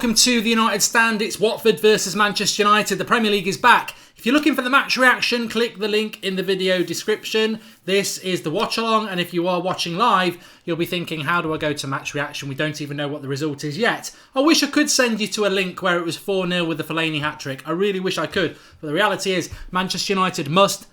Welcome to the United Stand. It's Watford versus Manchester United. The Premier League is back. If you're looking for the match reaction, click the link in the video description. This is the Watchalong, and if you are watching live, you'll be thinking, how do I go to match reaction? We don't even know what the result is yet. I wish I could send you to a link where it was 4-0 with the Fellaini hat-trick. I really wish I could. But the reality is, Manchester United must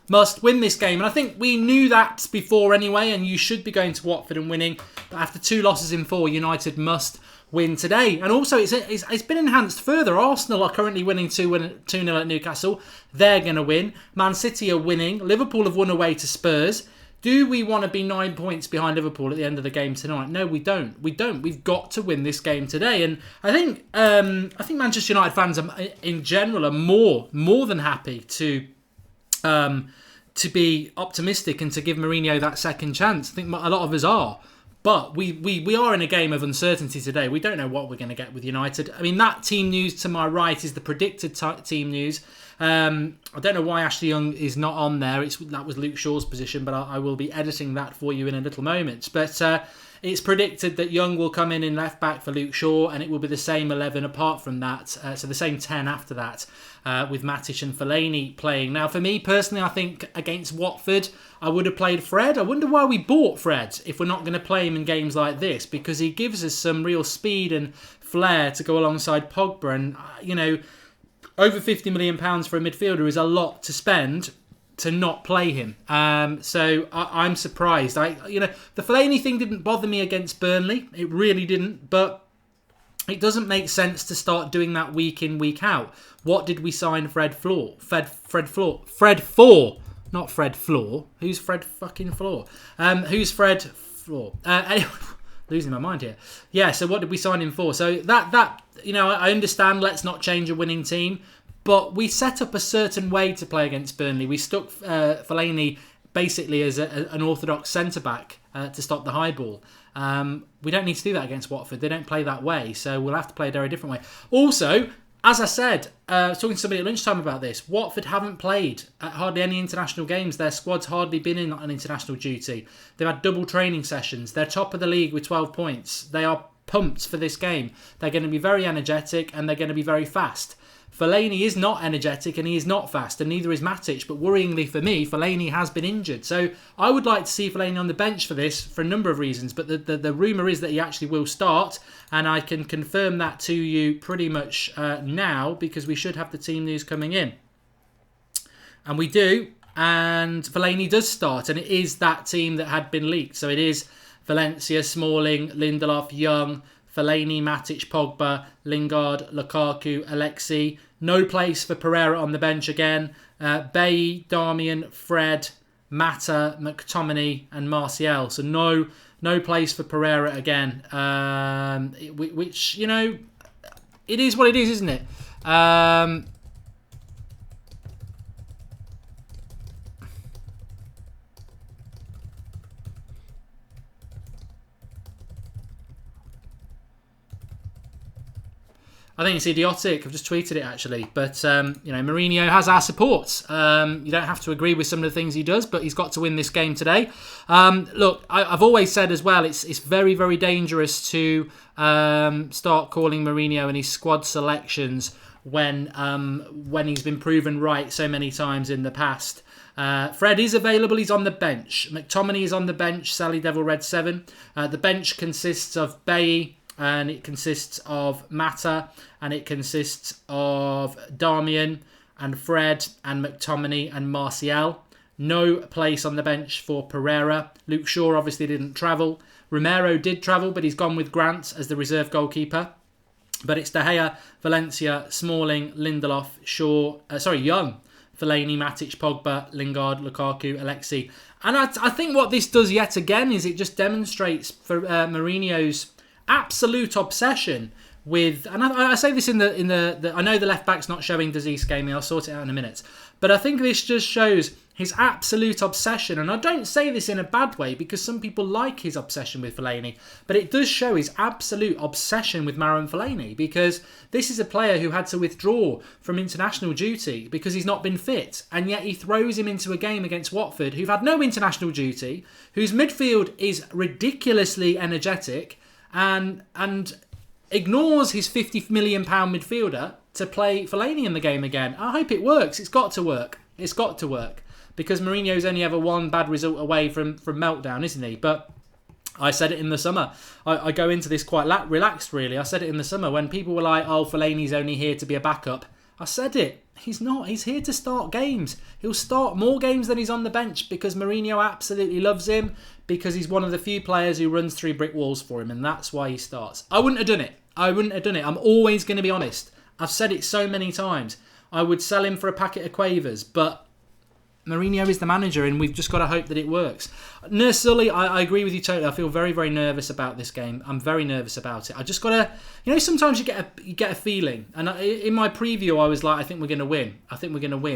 win this game. And I think we knew that before anyway, and you should be going to Watford and winning. But after 2 losses in 4, United must win today. And also it's been enhanced further. Arsenal are currently winning 2-0 at Newcastle. They're going to win. Man City are winning. Liverpool have won away to Spurs. Do we want to be 9 points behind Liverpool at the end of the game tonight? No, we don't. We've got to win this game today. And I think Manchester United fans in general are more than happy to be optimistic and to give Mourinho that second chance. I think a lot of us are. But we are in a game of uncertainty today. We don't know what we're going to get with United. I mean, that team news to my right is the predicted team news. I don't know why Ashley Young is not on there. That was Luke Shaw's position, but I will be editing that for you in a little moment. But it's predicted that Young will come in left back for Luke Shaw, and it will be the same 11 apart from that. So the same 10 after that, with Matic and Fellaini playing. Now, for me personally, I think against Watford, I would have played Fred. I wonder why we bought Fred if we're not going to play him in games like this, because he gives us some real speed and flair to go alongside Pogba. And, over £50 million for a midfielder is a lot to spend to not play him. So I'm surprised. The Fellaini thing didn't bother me against Burnley. It really didn't. But it doesn't make sense to start doing that week in, week out. What did we sign Fred for? Not Fred Floor. Who's Fred fucking Floor? Who's Fred Floor? Anyway, losing my mind here. Yeah, so what did we sign him for? So that I understand, let's not change a winning team, but we set up a certain way to play against Burnley. We stuck Fellaini basically as an orthodox centre-back to stop the high ball. We don't need to do that against Watford. They don't play that way, so we'll have to play a very different way. Also, as I said, I was talking to somebody at lunchtime about this. Watford haven't played at hardly any international games. Their squad's hardly been in on international duty. They've had double training sessions. They're top of the league with 12 points. They are pumped for this game. They're going to be very energetic and they're going to be very fast. Fellaini is not energetic and he is not fast, and neither is Matic. But worryingly for me, Fellaini has been injured. So I would like to see Fellaini on the bench for this for a number of reasons. But the rumour is that he actually will start, and I can confirm that to you pretty much now, because we should have the team news coming in. And we do, and Fellaini does start, and it is that team that had been leaked. So it is Valencia, Smalling, Lindelof, Young, Fellaini, Matic, Pogba, Lingard, Lukaku, Alexis. No place for Pereira on the bench again. Bailly, Darmian, Fred, Mata, McTominay and Martial. So no place for Pereira again. Which, it is what it is, isn't it? I think it's idiotic. I've just tweeted it actually. But, Mourinho has our support. You don't have to agree with some of the things he does, but he's got to win this game today. Look, I've always said as well, it's very, very dangerous to start calling Mourinho and his squad selections when he's been proven right so many times in the past. Fred is available. He's on the bench. McTominay is on the bench. Sally Devil Red 7. The bench consists of Bailly, and it consists of Mata, and it consists of Darmian and Fred and McTominay and Martial. No place on the bench for Pereira. Luke Shaw obviously didn't travel. Romero did travel, but he's gone with Grant as the reserve goalkeeper. But it's De Gea, Valencia, Smalling, Lindelof, Young, Fellaini, Matic, Pogba, Lingard, Lukaku, Alexis. And I think what this does yet again is it just demonstrates for Mourinho's absolute obsession with, and I say this in the I know the left back's not showing disease gaming, I'll sort it out in a minute, but I think this just shows his absolute obsession, and I don't say this in a bad way because some people like his obsession with Fellaini, but it does show his absolute obsession with Marouane Fellaini, because this is a player who had to withdraw from international duty because he's not been fit, and yet he throws him into a game against Watford, who've had no international duty, whose midfield is ridiculously energetic, and ignores his £50 million midfielder to play Fellaini in the game again. I hope it works. It's got to work. It's got to work. Because Mourinho's only ever one bad result away from meltdown, isn't he? But I said it in the summer. I go into this quite relaxed, really. I said it in the summer when people were like, oh, Fellaini's only here to be a backup. I said it. He's not. He's here to start games. He'll start more games than he's on the bench because Mourinho absolutely loves him, because he's one of the few players who runs through brick walls for him, and that's why he starts. I wouldn't have done it. I'm always going to be honest. I've said it so many times. I would sell him for a packet of quavers, but Mourinho is the manager, and we've just got to hope that it works. Nurse Sully, I agree with you totally. I feel very, very nervous about this game. I'm very nervous about it. I just got to, sometimes you get a feeling. And in my preview, I was like, I think we're going to win.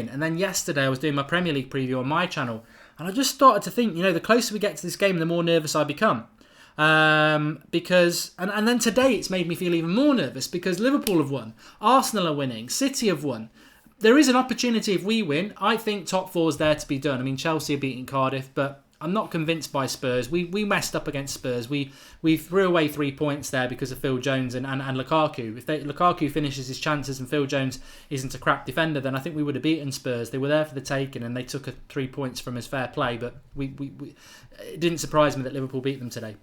And then yesterday, I was doing my Premier League preview on my channel, and I just started to think, the closer we get to this game, the more nervous I become. Because then today, it's made me feel even more nervous because Liverpool have won, Arsenal are winning, City have won. There is an opportunity if we win. I think top four is there to be done. I mean, Chelsea are beating Cardiff, but I'm not convinced by Spurs. We messed up against Spurs. We threw away 3 points there because of Phil Jones and Lukaku. If Lukaku finishes his chances and Phil Jones isn't a crap defender, then I think we would have beaten Spurs. They were there for the taking, and they took 3 points from us, fair play. But it didn't surprise me that Liverpool beat them today.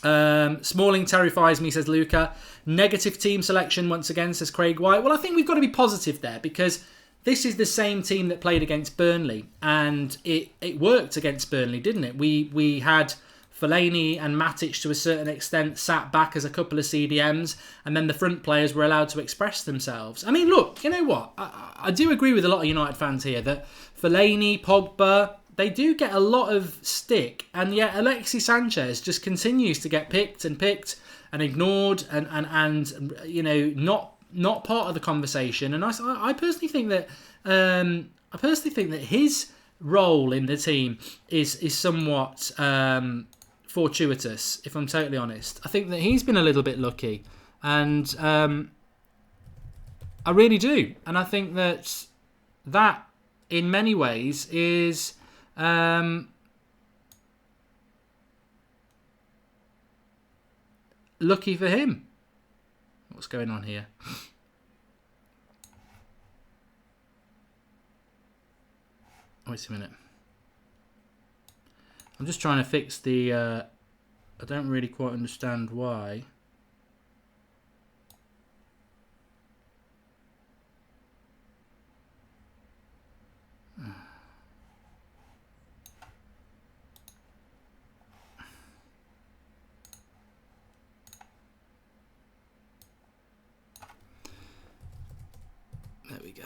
Smalling terrifies me, says Luca. Negative team selection once again, says Craig White. Well, I think we've got to be positive there because this is the same team that played against Burnley, and it worked against Burnley, didn't it? We had Fellaini and Matic to a certain extent sat back as a couple of CDMs, and then the front players were allowed to express themselves. I mean, look, you know what? I do agree with a lot of United fans here that Fellaini, Pogba, they do get a lot of stick, and yet Alexis Sanchez just continues to get picked and ignored and not part of the conversation. And I personally think that his role in the team is somewhat fortuitous, if I'm totally honest. I think that he's been a little bit lucky, and I really do. And I think that in many ways is lucky for him. What's going on here? Wait a minute. I'm just trying to fix the... I don't really quite understand why. There we go.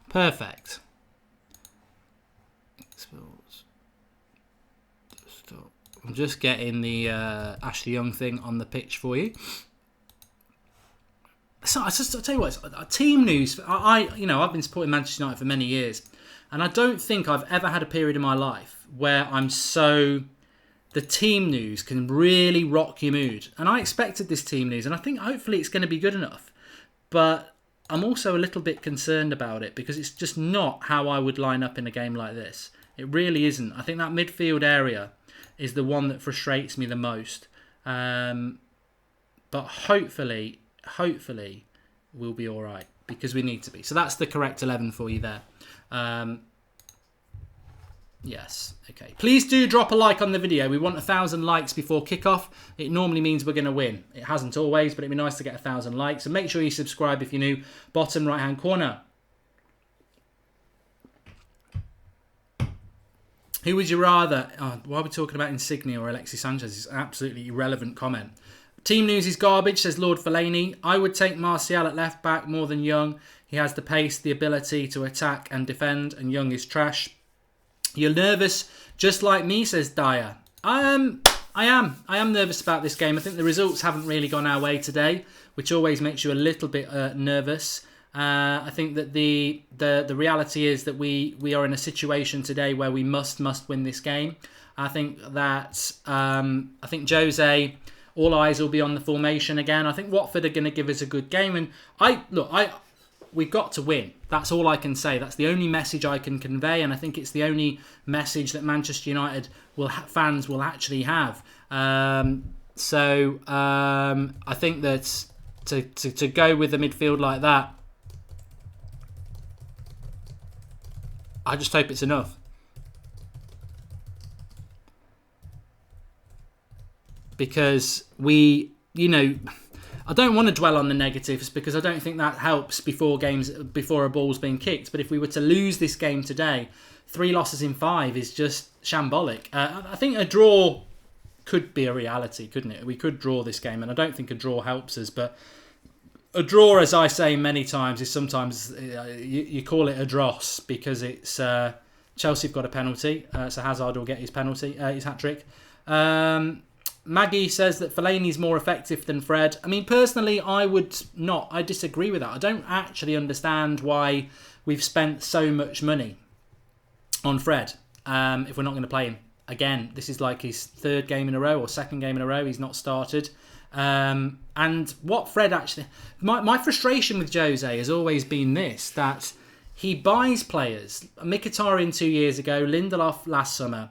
Perfect. Stop. I'm just getting the Ashley Young thing on the pitch for you. So I'll tell you what, team news. I've been supporting Manchester United for many years, and I don't think I've ever had a period in my life where I'm so... The team news can really rock your mood. And I expected this team news, and I think hopefully it's going to be good enough. But I'm also a little bit concerned about it because it's just not how I would line up in a game like this. It really isn't. I think that midfield area is the one that frustrates me the most. But hopefully we'll be all right because we need to be. So that's the correct 11 for you there. Yes, okay. Please do drop a like on the video. We want 1,000 likes before kickoff. It normally means we're going to win. It hasn't always, but it'd be nice to get 1,000 likes. So make sure you subscribe if you're new. Bottom right-hand corner. Who would you rather... why are we talking about Insigne or Alexis Sanchez? It's an absolutely irrelevant comment. Team news is garbage, says Lord Fellaini. I would take Martial at left-back more than Young. He has the pace, the ability to attack and defend, and Young is trash. You're nervous, just like me, says Dyer. I am nervous about this game. I think the results haven't really gone our way today, which always makes you a little bit nervous. I think that the reality is that we are in a situation today where we must win this game. I think that Jose, all eyes will be on the formation again. I think Watford are going to give us a good game, and we've got to win. That's all I can say. That's the only message I can convey, and I think it's the only message that Manchester United fans will actually have. I think that to go with the midfield like that, I just hope it's enough. Because I don't want to dwell on the negatives because I don't think that helps before a ball's been kicked. But if we were to lose this game today, 3 losses in 5 is just shambolic. I think a draw could be a reality, couldn't it? We could draw this game, and I don't think a draw helps us. But a draw, as I say many times, is sometimes you call it a dross because it's Chelsea have got a penalty, so Hazard will get his penalty, his hat-trick. Maggie says that Fellaini's more effective than Fred. I mean, personally, I disagree with that. I don't actually understand why we've spent so much money on Fred if we're not going to play him. Again, this is like his 3rd game in a row or 2nd game in a row. He's not started. And what Fred actually... My frustration with Jose has always been this, that he buys players. Mkhitaryan 2 years ago, Lindelof last summer.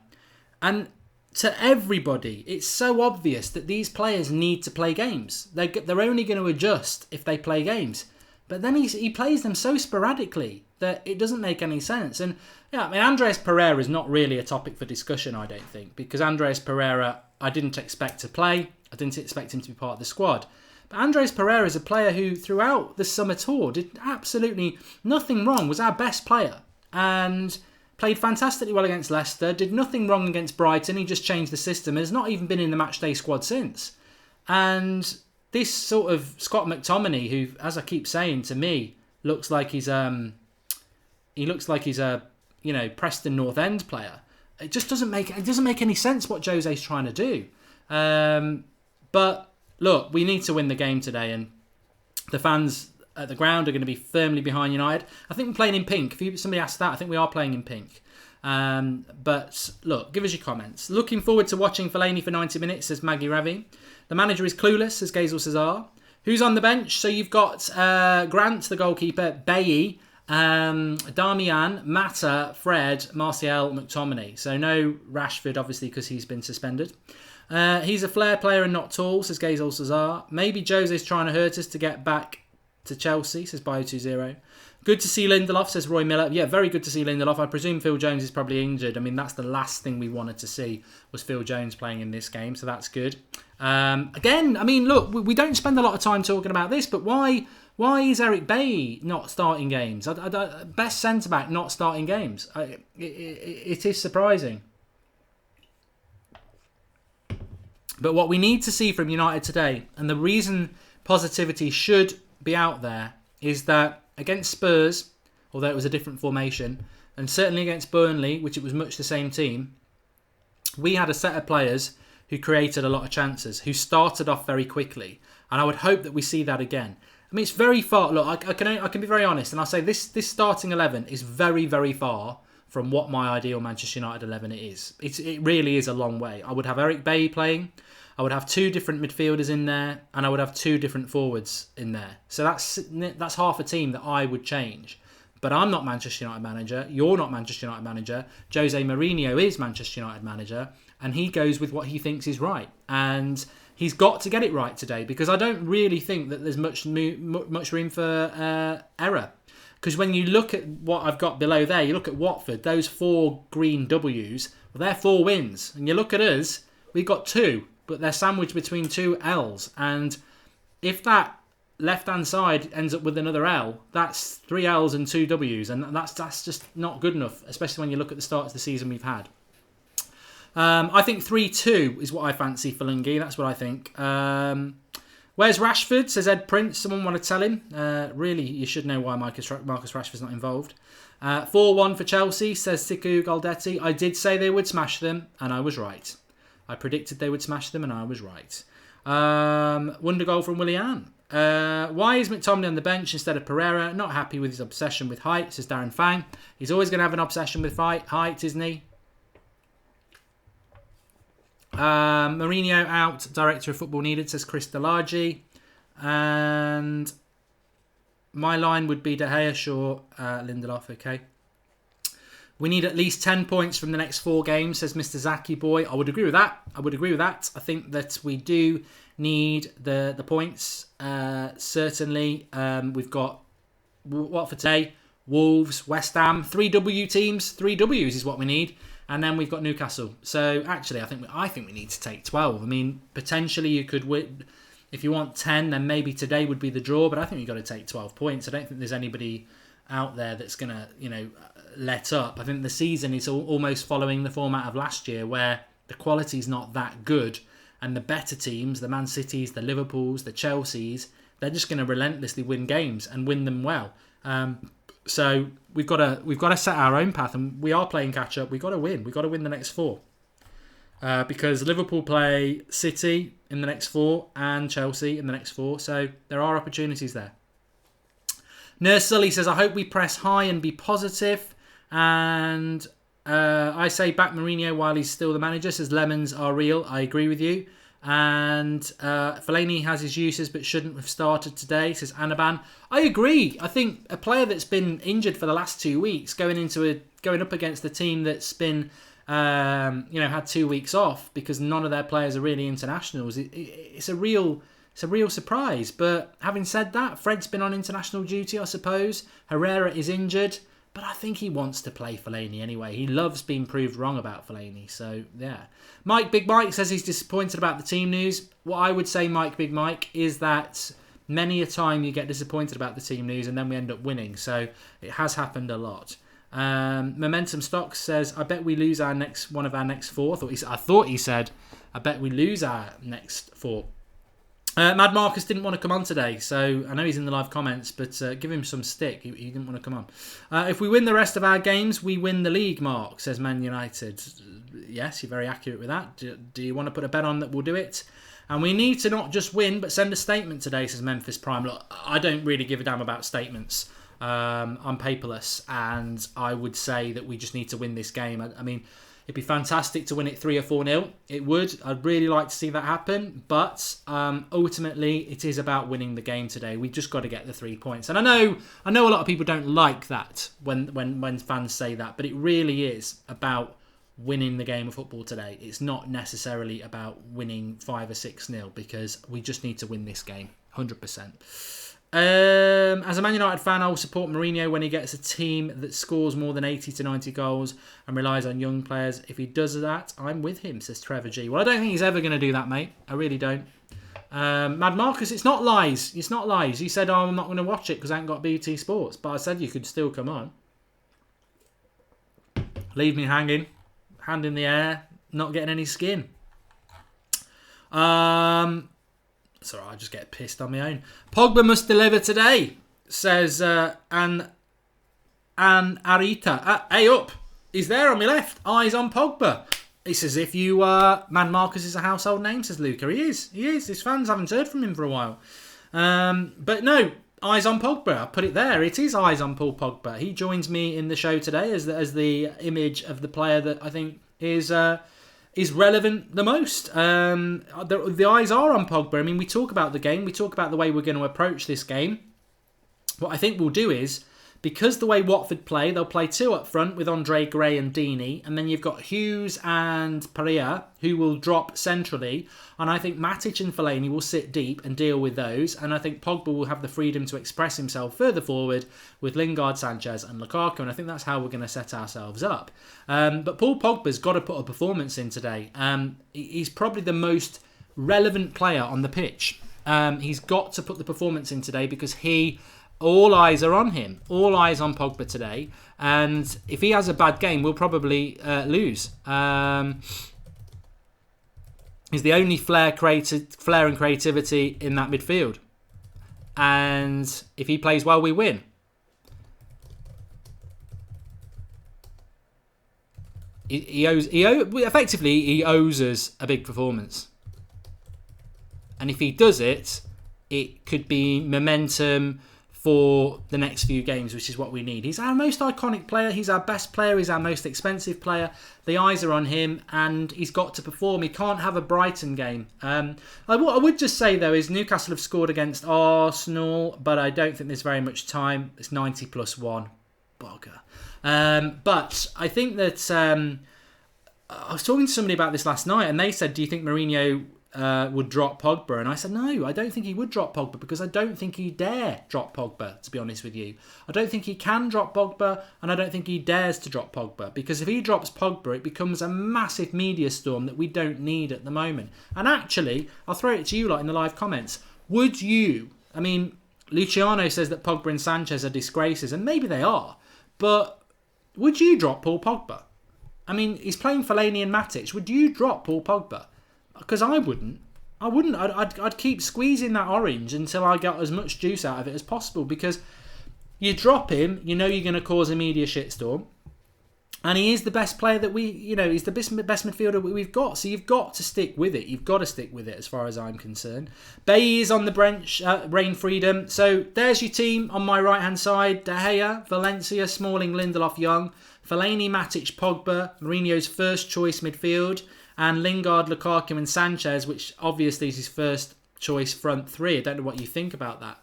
And to everybody, it's so obvious that these players need to play games. They're only going to adjust if they play games. But then he plays them so sporadically that it doesn't make any sense. And yeah, I mean, Andreas Pereira is not really a topic for discussion, I don't think, because Andreas Pereira, I didn't expect to play. I didn't expect him to be part of the squad. But Andreas Pereira is a player who, throughout the summer tour, did absolutely nothing wrong, was our best player. And played fantastically well against Leicester, did nothing wrong against Brighton, he just changed the system, and has not even been in the matchday squad since. And this sort of Scott McTominay, who, as I keep saying, to me, looks like he's a Preston North End player. It just doesn't make any sense what Jose's trying to do. But look, we need to win the game today, and the fans at the ground are going to be firmly behind United. I think we're playing in pink. If somebody asked that, I think we are playing in pink. But look, give us your comments. Looking forward to watching Fellaini for 90 minutes, says Maggie Ravi. The manager is clueless, says Gazel Cesar. Who's on the bench? So you've got Grant, the goalkeeper, Bailly, Darmian, Mata, Fred, Martial, McTominay. So no Rashford, obviously, because he's been suspended. He's a flair player and not tall, says Gazel Cesar. Maybe Jose's trying to hurt us to get back to Chelsea, says Bio20. Good to see Lindelof, says Roy Miller. Yeah, very good to see Lindelof. I presume Phil Jones is probably injured. I mean, that's the last thing we wanted to see was Phil Jones playing in this game, so that's good. Again, I mean, look, we don't spend a lot of time talking about this, but why is Eric Bailly not starting games? Best centre-back not starting games. It is surprising. But what we need to see from United today, and the reason positivity should be out there, is that against Spurs, although it was a different formation, and certainly against Burnley, which it was much the same team, we had a set of players who created a lot of chances, who started off very quickly. And I would hope that we see that again. I mean, it's very far. Look, I can be very honest, and I'll say this starting 11 is very, very far from what my ideal Manchester United 11 is. It really is a long way. I would have Eric Bailly playing. I would have 2 different midfielders in there, and I would have 2 different forwards in there. So that's half a team that I would change. But I'm not Manchester United manager. You're not Manchester United manager. Jose Mourinho is Manchester United manager, and he goes with what he thinks is right. And he's got to get it right today, because I don't really think that there's much room for error. Because when you look at what I've got below there, you look at Watford, those 4 green W's, well, they're 4 wins. And you look at us, we've got 2. But they're sandwiched between 2 L's. And if that left-hand side ends up with another L, that's 3 L's and 2 W's. And that's just not good enough, especially when you look at the start of the season we've had. I think 3-2 is what I fancy for Lungi. That's what I think. Where's Rashford, says Ed Prince. Someone want to tell him? Really, you should know why Marcus Rashford's not involved. 4-1 for Chelsea, says Siku Galdetti. I did say they would smash them, and I was right. I predicted they would smash them, and I was right. Wonder goal from Willian. Why is McTominay on the bench instead of Pereira? Not happy with his obsession with height, says Darren Fang. He's always going to have an obsession with height, isn't he? Mourinho out. Director of football needed, says Chris Delagi. And My line would be De Gea, Shaw, Lindelof. Okay. We need at least 10 points from the next 4 games, says Mr. Zaki Boy. I would agree with that. I think that we do need the points. Certainly, we've got Watford today, Wolves, West Ham, 3 W teams. 3 Ws is what we need. And then we've got Newcastle. So actually, I think we need to take 12. I mean, potentially you could win. If you want 10, then maybe today would be the draw. But I think you've got to take 12 points. I don't think there's anybody out there that's going to, let up. I think the season is almost following the format of last year, where the quality's not that good, and the better teams, the Man Cities, the Liverpools, the Chelseas, they're just going to relentlessly win games and win them well. So we've got to set our own path, and we are playing catch up. We've got to win. We've got to win the next 4. Because Liverpool play City in the next 4 and Chelsea in the next 4. So there are opportunities there. Nurse Sully says, I hope we press high and be positive. And I say back Mourinho while he's still the manager. Says lemons are real. I agree with you. And Fellaini has his uses but shouldn't have started today, says Anaban. I agree. I think a player that's been injured for the last 2 weeks, going up against a team that's been had 2 weeks off because none of their players are really internationals. It's a real surprise. But having said that, Fred's been on international duty, I suppose. Herrera is injured. But I think he wants to play Fellaini anyway. He loves being proved wrong about Fellaini. So, yeah. Big Mike says he's disappointed about the team news. What I would say, Big Mike, is that many a time you get disappointed about the team news and then we end up winning. So, it has happened a lot. Momentum Stocks says, I bet we lose one of our next 4. I thought he said, I bet we lose our next 4. Mad Marcus didn't want to come on today, so I know he's in the live comments, but give him some stick. He didn't want to come on. If we win the rest of our games, we win the league, Mark, says Man United. Yes, you're very accurate with that. Do you want to put a bet on that we'll do it? And we need to not just win, but send a statement today, says Memphis Prime. Look, I don't really give a damn about statements. I'm paperless, and I would say that we just need to win this game. I mean, it'd be fantastic to win it 3 or 4-0. It would. I'd really like to see that happen. But ultimately, it is about winning the game today. We've just got to get the 3 points. And I know a lot of people don't like that when fans say that. But it really is about winning the game of football today. It's not necessarily about winning 5 or 6-0 because we just need to win this game. 100%. As a Man United fan, I will support Mourinho when he gets a team that scores more than 80 to 90 goals and relies on young players. If he does that, I'm with him, says Trevor G. Well, I don't think he's ever going to do that, mate. I really don't. Mad Marcus, it's not lies. It's not lies. You said, I'm not going to watch it because I ain't got BT Sports. But I said you could still come on. Leave me hanging. Hand in the air. Not getting any skin. It's alright, I just get pissed on my own. Pogba must deliver today, says Arita. Hey up! He's there on my left. Eyes on Pogba. It's as if you Man Marcus is a household name, says Luca. He is. His fans haven't heard from him for a while. But no, eyes on Pogba. I put it there. It is eyes on Paul Pogba. He joins me in the show today as the image of the player that I think is relevant the most. The eyes are on Pogba. I mean, we talk about the game. We talk about the way we're going to approach this game. What I think we'll do is, because the way Watford play, they'll play 2 up front with Andre Gray and Deeney, and then you've got Hughes and Pereira who will drop centrally, and I think Matic and Fellaini will sit deep and deal with those, and I think Pogba will have the freedom to express himself further forward with Lingard, Sanchez and Lukaku, and I think that's how we're going to set ourselves up. But Paul Pogba's got to put a performance in today. He's probably the most relevant player on the pitch. He's got to put the performance in today because all eyes are on him. All eyes on Pogba today. And if he has a bad game, we'll probably lose. He's the only flair and creativity in that midfield. And if he plays well, we win. He owes us a big performance. And if he does it, it could be momentum for the next few games, which is what we need. He's our most iconic player. He's our best player. He's our most expensive player. The eyes are on him, and he's got to perform. He can't have a Brighton game. What I would just say, though, is Newcastle have scored against Arsenal, but I don't think there's very much time. It's 90 plus 1. Bugger. But I think that I was talking to somebody about this last night, and they said, do you think Mourinho would drop Pogba? And I said, no, I don't think he would drop Pogba, because I don't think he dare drop Pogba, to be honest with you. I don't think he can drop Pogba, and I don't think he dares to drop Pogba, because if he drops Pogba, it becomes a massive media storm that we don't need at the moment. And actually, I'll throw it to you lot in the live comments. Would you, I mean, Luciano says that Pogba and Sanchez are disgraces, and maybe they are, but would you drop Paul Pogba? I mean, he's playing Fellaini and Matic. Would you drop Paul Pogba? Because I wouldn't. I'd keep squeezing that orange until I got as much juice out of it as possible. Because you drop him, you know you're going to cause a media shitstorm. And he is the best player that he's the best midfielder we've got. So you've got to stick with it. You've got to stick with it as far as I'm concerned. Bailly is on the bench, Rain Freedom. So there's your team on my right-hand side. De Gea, Valencia, Smalling, Lindelof, Young. Fellaini, Matic, Pogba. Mourinho's first choice midfield. And Lingard, Lukaku and Sanchez, which obviously is his first choice front three. I don't know what you think about that.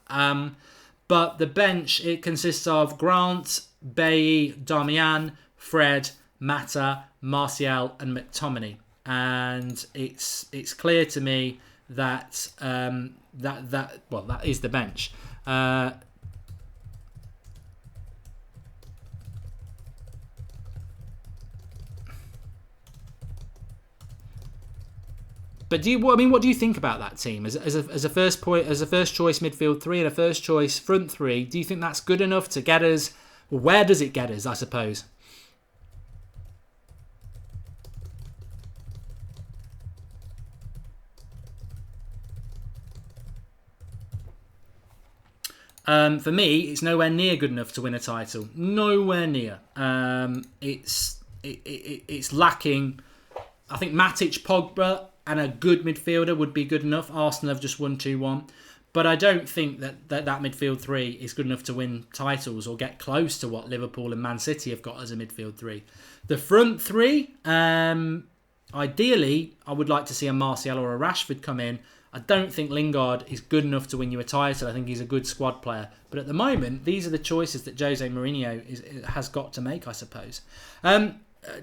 But the bench, it consists of Grant, Bailly, Darmian, Fred, Mata, Martial and McTominay. And it's clear to me that that is the bench. But what do you think about that team as a first choice midfield three and a first choice front three? Do you think that's good enough to get us? Well, where does it get us, I suppose? For me, it's nowhere near good enough to win a title. Nowhere near. It's lacking. I think Matic, Pogba and a good midfielder would be good enough. Arsenal have just won 2-1. But I don't think that midfield three is good enough to win titles or get close to what Liverpool and Man City have got as a midfield three. The front three, ideally, I would like to see a Martial or a Rashford come in. I don't think Lingard is good enough to win you a title. I think he's a good squad player. But at the moment, these are the choices that Jose Mourinho has got to make, I suppose.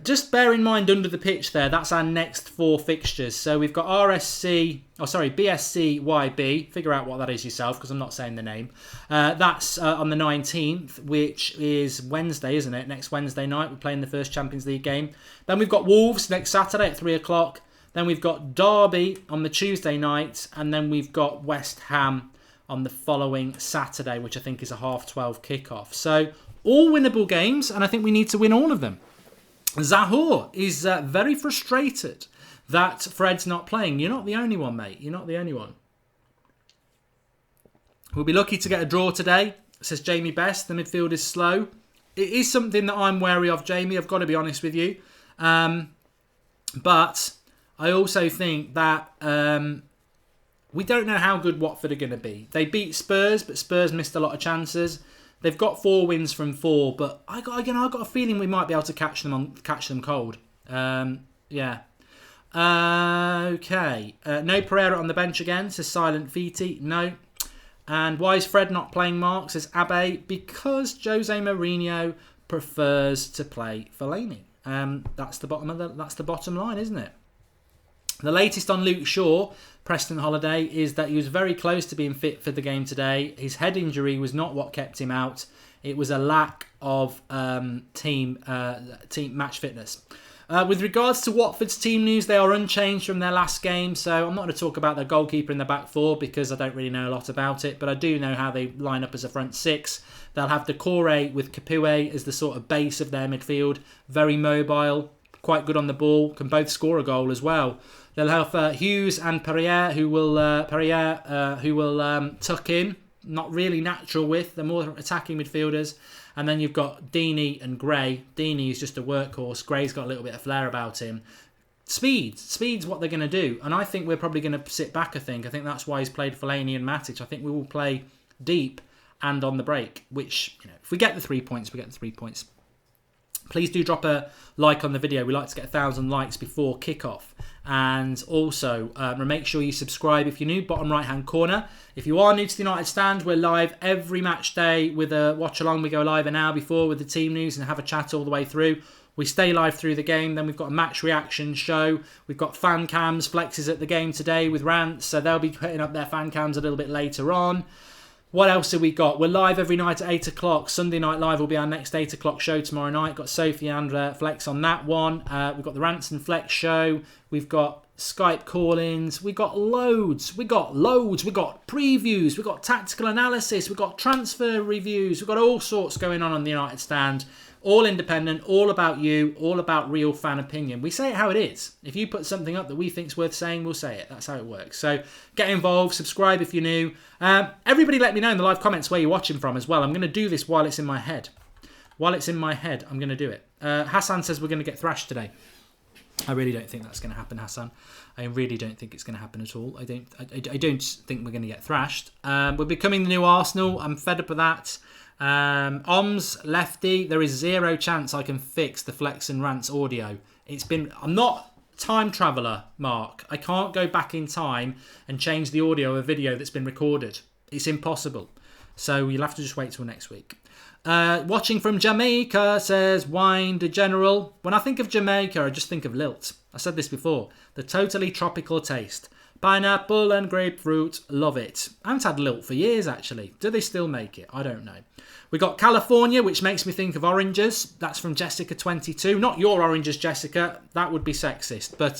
Just bear in mind under the pitch there, that's our next 4 fixtures. So we've got BSC YB. Figure out what that is yourself, because I'm not saying the name. That's on the 19th, which is Wednesday, isn't it? Next Wednesday night, we're playing the first Champions League game. Then we've got Wolves next Saturday at 3 o'clock. Then we've got Derby on the Tuesday night. And then we've got West Ham on the following Saturday, which I think is a 12:30 kickoff. So all winnable games, and I think we need to win all of them. Zahor is very frustrated that Fred's not playing. You're not the only one, mate. You're not the only one. We'll be lucky to get a draw today, says Jamie Best. The midfield is slow. It is something that I'm wary of, Jamie. I've got to be honest with you. But I also think that we don't know how good Watford are going to be. They beat Spurs, but Spurs missed a lot of chances. They've got 4 wins from 4, but I got a feeling we might be able to catch them cold. Yeah. Okay. No Pereira on the bench again, says Silent Fiti. No. And why is Fred not playing Mark, says Abe? Because Jose Mourinho prefers to play Fellaini. That's the bottom line, isn't it? The latest on Luke Shaw, Preston Holiday, is that he was very close to being fit for the game today. His head injury was not what kept him out. It was a lack of team match fitness. With regards to Watford's team news, they are unchanged from their last game. So I'm not going to talk about their goalkeeper in the back 4 because I don't really know a lot about it. But I do know how they line up as a front 6. They'll have Decore with Capoue as the sort of base of their midfield. Very mobile, quite good on the ball, can both score a goal as well. They'll have Hughes and Perrier, who will tuck in. Not really natural width. They're more attacking midfielders. And then you've got Deeney and Gray. Deeney is just a workhorse. Gray's got a little bit of flair about him. Speed's what they're going to do. And I think we're probably going to sit back, I think. I think that's why he's played Fellaini and Matic. I think we will play deep and on the break, which, if we get the 3 points, we get the 3 points. Please do drop a like on the video. We like to get 1,000 likes before kickoff. And also, make sure you subscribe if you're new, bottom right-hand corner. If you are new to the United Stand, we're live every match day with a watch-along. We go live an hour before with the team news and have a chat all the way through. We stay live through the game. Then we've got a match reaction show. We've got fan cams, Flexes at the game today with rants. So they'll be putting up their fan cams a little bit later on. What else have we got? We're live every night at 8 o'clock. Sunday Night Live will be our next 8 o'clock show tomorrow night. Got Sophie and Flex on that one. We've got the Rants and Flex show. We've got Skype call-ins. We've got loads. We've got previews. We've got tactical analysis. We've got transfer reviews. We've got all sorts going on the United Stand. All independent, all about you, all about real fan opinion. We say it how it is. If you put something up that we think's worth saying, we'll say it. That's how it works. So get involved, subscribe if you're new. Everybody let me know in the live comments where you're watching from as well. I'm going to do this while it's in my head. While it's in my head, I'm going to do it. Hassan says we're going to get thrashed today. I really don't think that's going to happen, Hassan. I really don't think it's going to happen at all. I don't think we're going to get thrashed. We're becoming the new Arsenal. I'm fed up with that. Oms, Lefty, there is zero chance I can fix the Flex and Rants audio. I'm not time traveller, Mark. I can't go back in time and change the audio of a video that's been recorded. It's impossible. So you'll have to just wait till next week. Watching from Jamaica says, Wine the General. When I think of Jamaica, I just think of lilt. I said this before. The totally tropical taste. Pineapple and grapefruit, love it. I haven't had lilt for years, actually. Do they still make it? I don't know. We got California, which makes me think of oranges. That's from Jessica22. Not your oranges, Jessica. That would be sexist. But,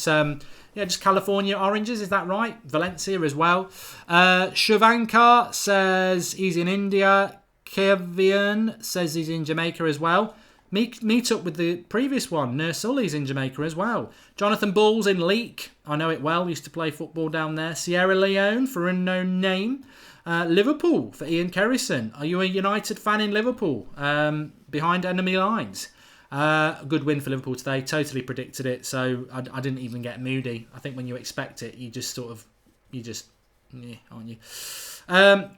just California oranges. Is that right? Valencia as well. Shivankar says he's in India. Kevin says he's in Jamaica as well. Meet up with the previous one. Nursully's in Jamaica as well. Jonathan Bull's in Leek. I know it well. Used to play football down there. Sierra Leone for unknown name. Liverpool for Ian Kerrison. Are you a United fan in Liverpool? Behind enemy lines. A good win for Liverpool today. Totally predicted it. So I didn't even get moody. I think when you expect it, aren't you?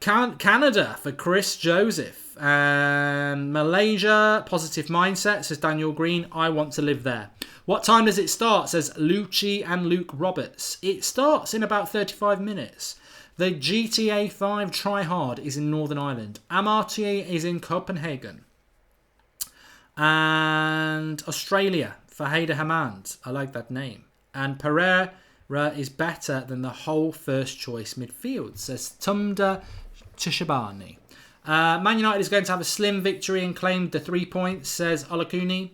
Canada for Chris Joseph. Malaysia, positive mindset, says Daniel Green. I want to live there. What time does it start, says Lucci and Luke Roberts. It starts in about 35 minutes. The GTA 5 Try Hard is in Northern Ireland. Amartya is in Copenhagen. And Australia for Hader Hamand. I like that name. And Pereira is better than the whole first choice midfield, says Tumda Tishabani. Man United is going to have a slim victory and claim the 3 points, says Olakuni.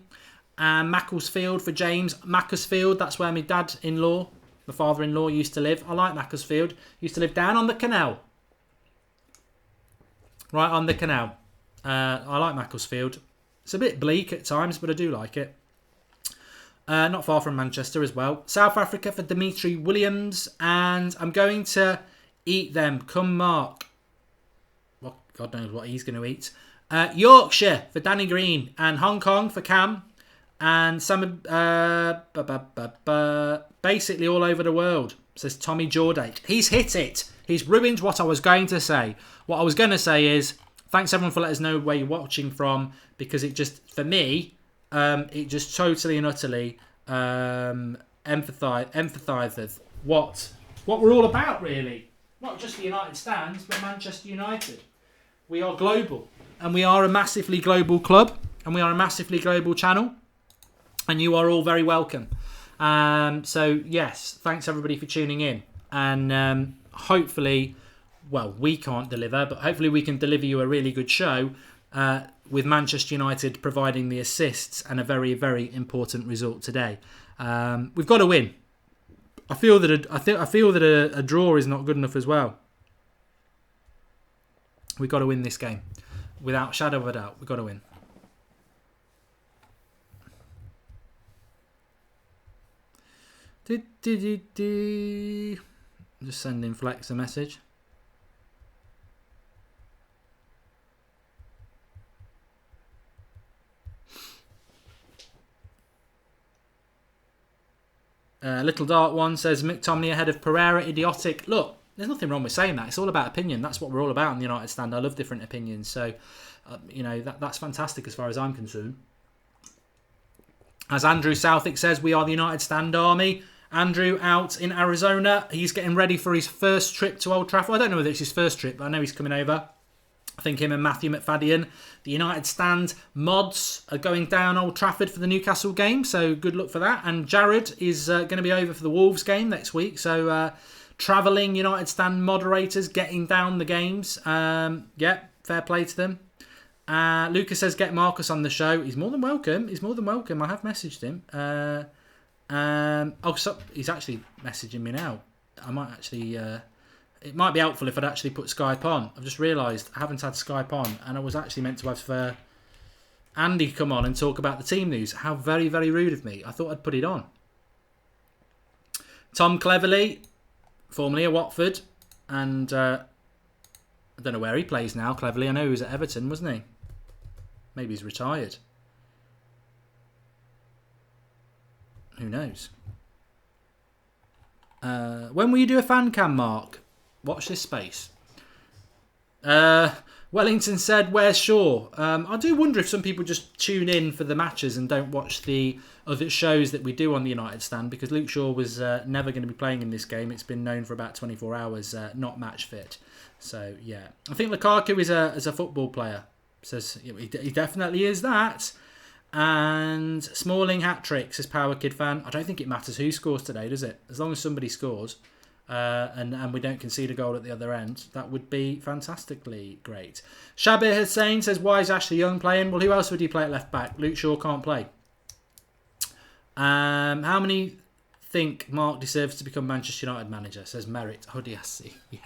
And Macclesfield for James. Macclesfield, that's where my dad-in-law, my father-in-law, used to live. I like Macclesfield. Used to live down on the canal. Right on the canal. I like Macclesfield. It's a bit bleak at times, but I do like it. Not far from Manchester as well. South Africa for Dimitri Williams. And I'm going to eat them. Come Mark. Well, God knows what he's going to eat. Yorkshire for Danny Green. And Hong Kong for Cam. And some basically all over the world, says Tommy Jordake. He's hit it. He's ruined what I was going to say. What I was going to say is, thanks everyone for letting us know where you're watching from. Because it just, for me, it just totally and utterly emphasises what we're all about, really. Not just the United Stands, but Manchester United. We are global. And we are a massively global club. And we are a massively global channel. And you are all very welcome. So, yes, thanks everybody for tuning in. And hopefully, well, we can't deliver, but hopefully we can deliver you a really good show with Manchester United providing the assists and a very, very important result today. We've got to win. I feel that a draw is not good enough as well. We've got to win this game. Without shadow of a doubt, we've got to win. Just sending Flex a message. Little Dark One says McTominay ahead of Pereira, idiotic. Look, there's nothing wrong with saying that. It's all about opinion. That's what we're all about in the United Stand. I love different opinions. So, that's fantastic as far as I'm concerned. As Andrew Southwick says, we are the United Stand Army. Andrew out in Arizona. He's getting ready for his first trip to Old Trafford. I don't know whether it's his first trip, but I know he's coming over. I think him and Matthew McFadden, the United Stand mods, are going down Old Trafford for the Newcastle game. So good luck for that. And Jared is going to be over for the Wolves game next week. So travelling United Stand moderators getting down the games. Fair play to them. Lucas says, get Marcus on the show. He's more than welcome. I have messaged him. He's actually messaging me now. I might actually... it might be helpful if I'd actually put Skype on. I've just realised I haven't had Skype on, and I was actually meant to have Andy come on and talk about the team news. How very, very rude of me. I thought I'd put it on. Tom Cleverley, formerly at Watford, and I don't know where he plays now, Cleverley. I know he was at Everton, wasn't he? Maybe he's retired. Who knows? When will you do a fan cam, Mark? Watch this space. Wellington said, where's Shaw? I do wonder if some people just tune in for the matches and don't watch the other shows that we do on the United Stand, because Luke Shaw was never going to be playing in this game. It's been known for about 24 hours, not match fit. So, yeah. I think Lukaku is a football player. Says he definitely is that. And Smalling hat-trick, says Power Kid fan. I don't think it matters who scores today, does it? As long as somebody scores and we don't concede a goal at the other end, that would be fantastically great. Shabir Hussain says, why is Ashley Young playing? Well, who else would you play at left back? Luke Shaw can't play. How many think Mark deserves to become Manchester United manager? Says Merritt. Hodiassi. Yeah,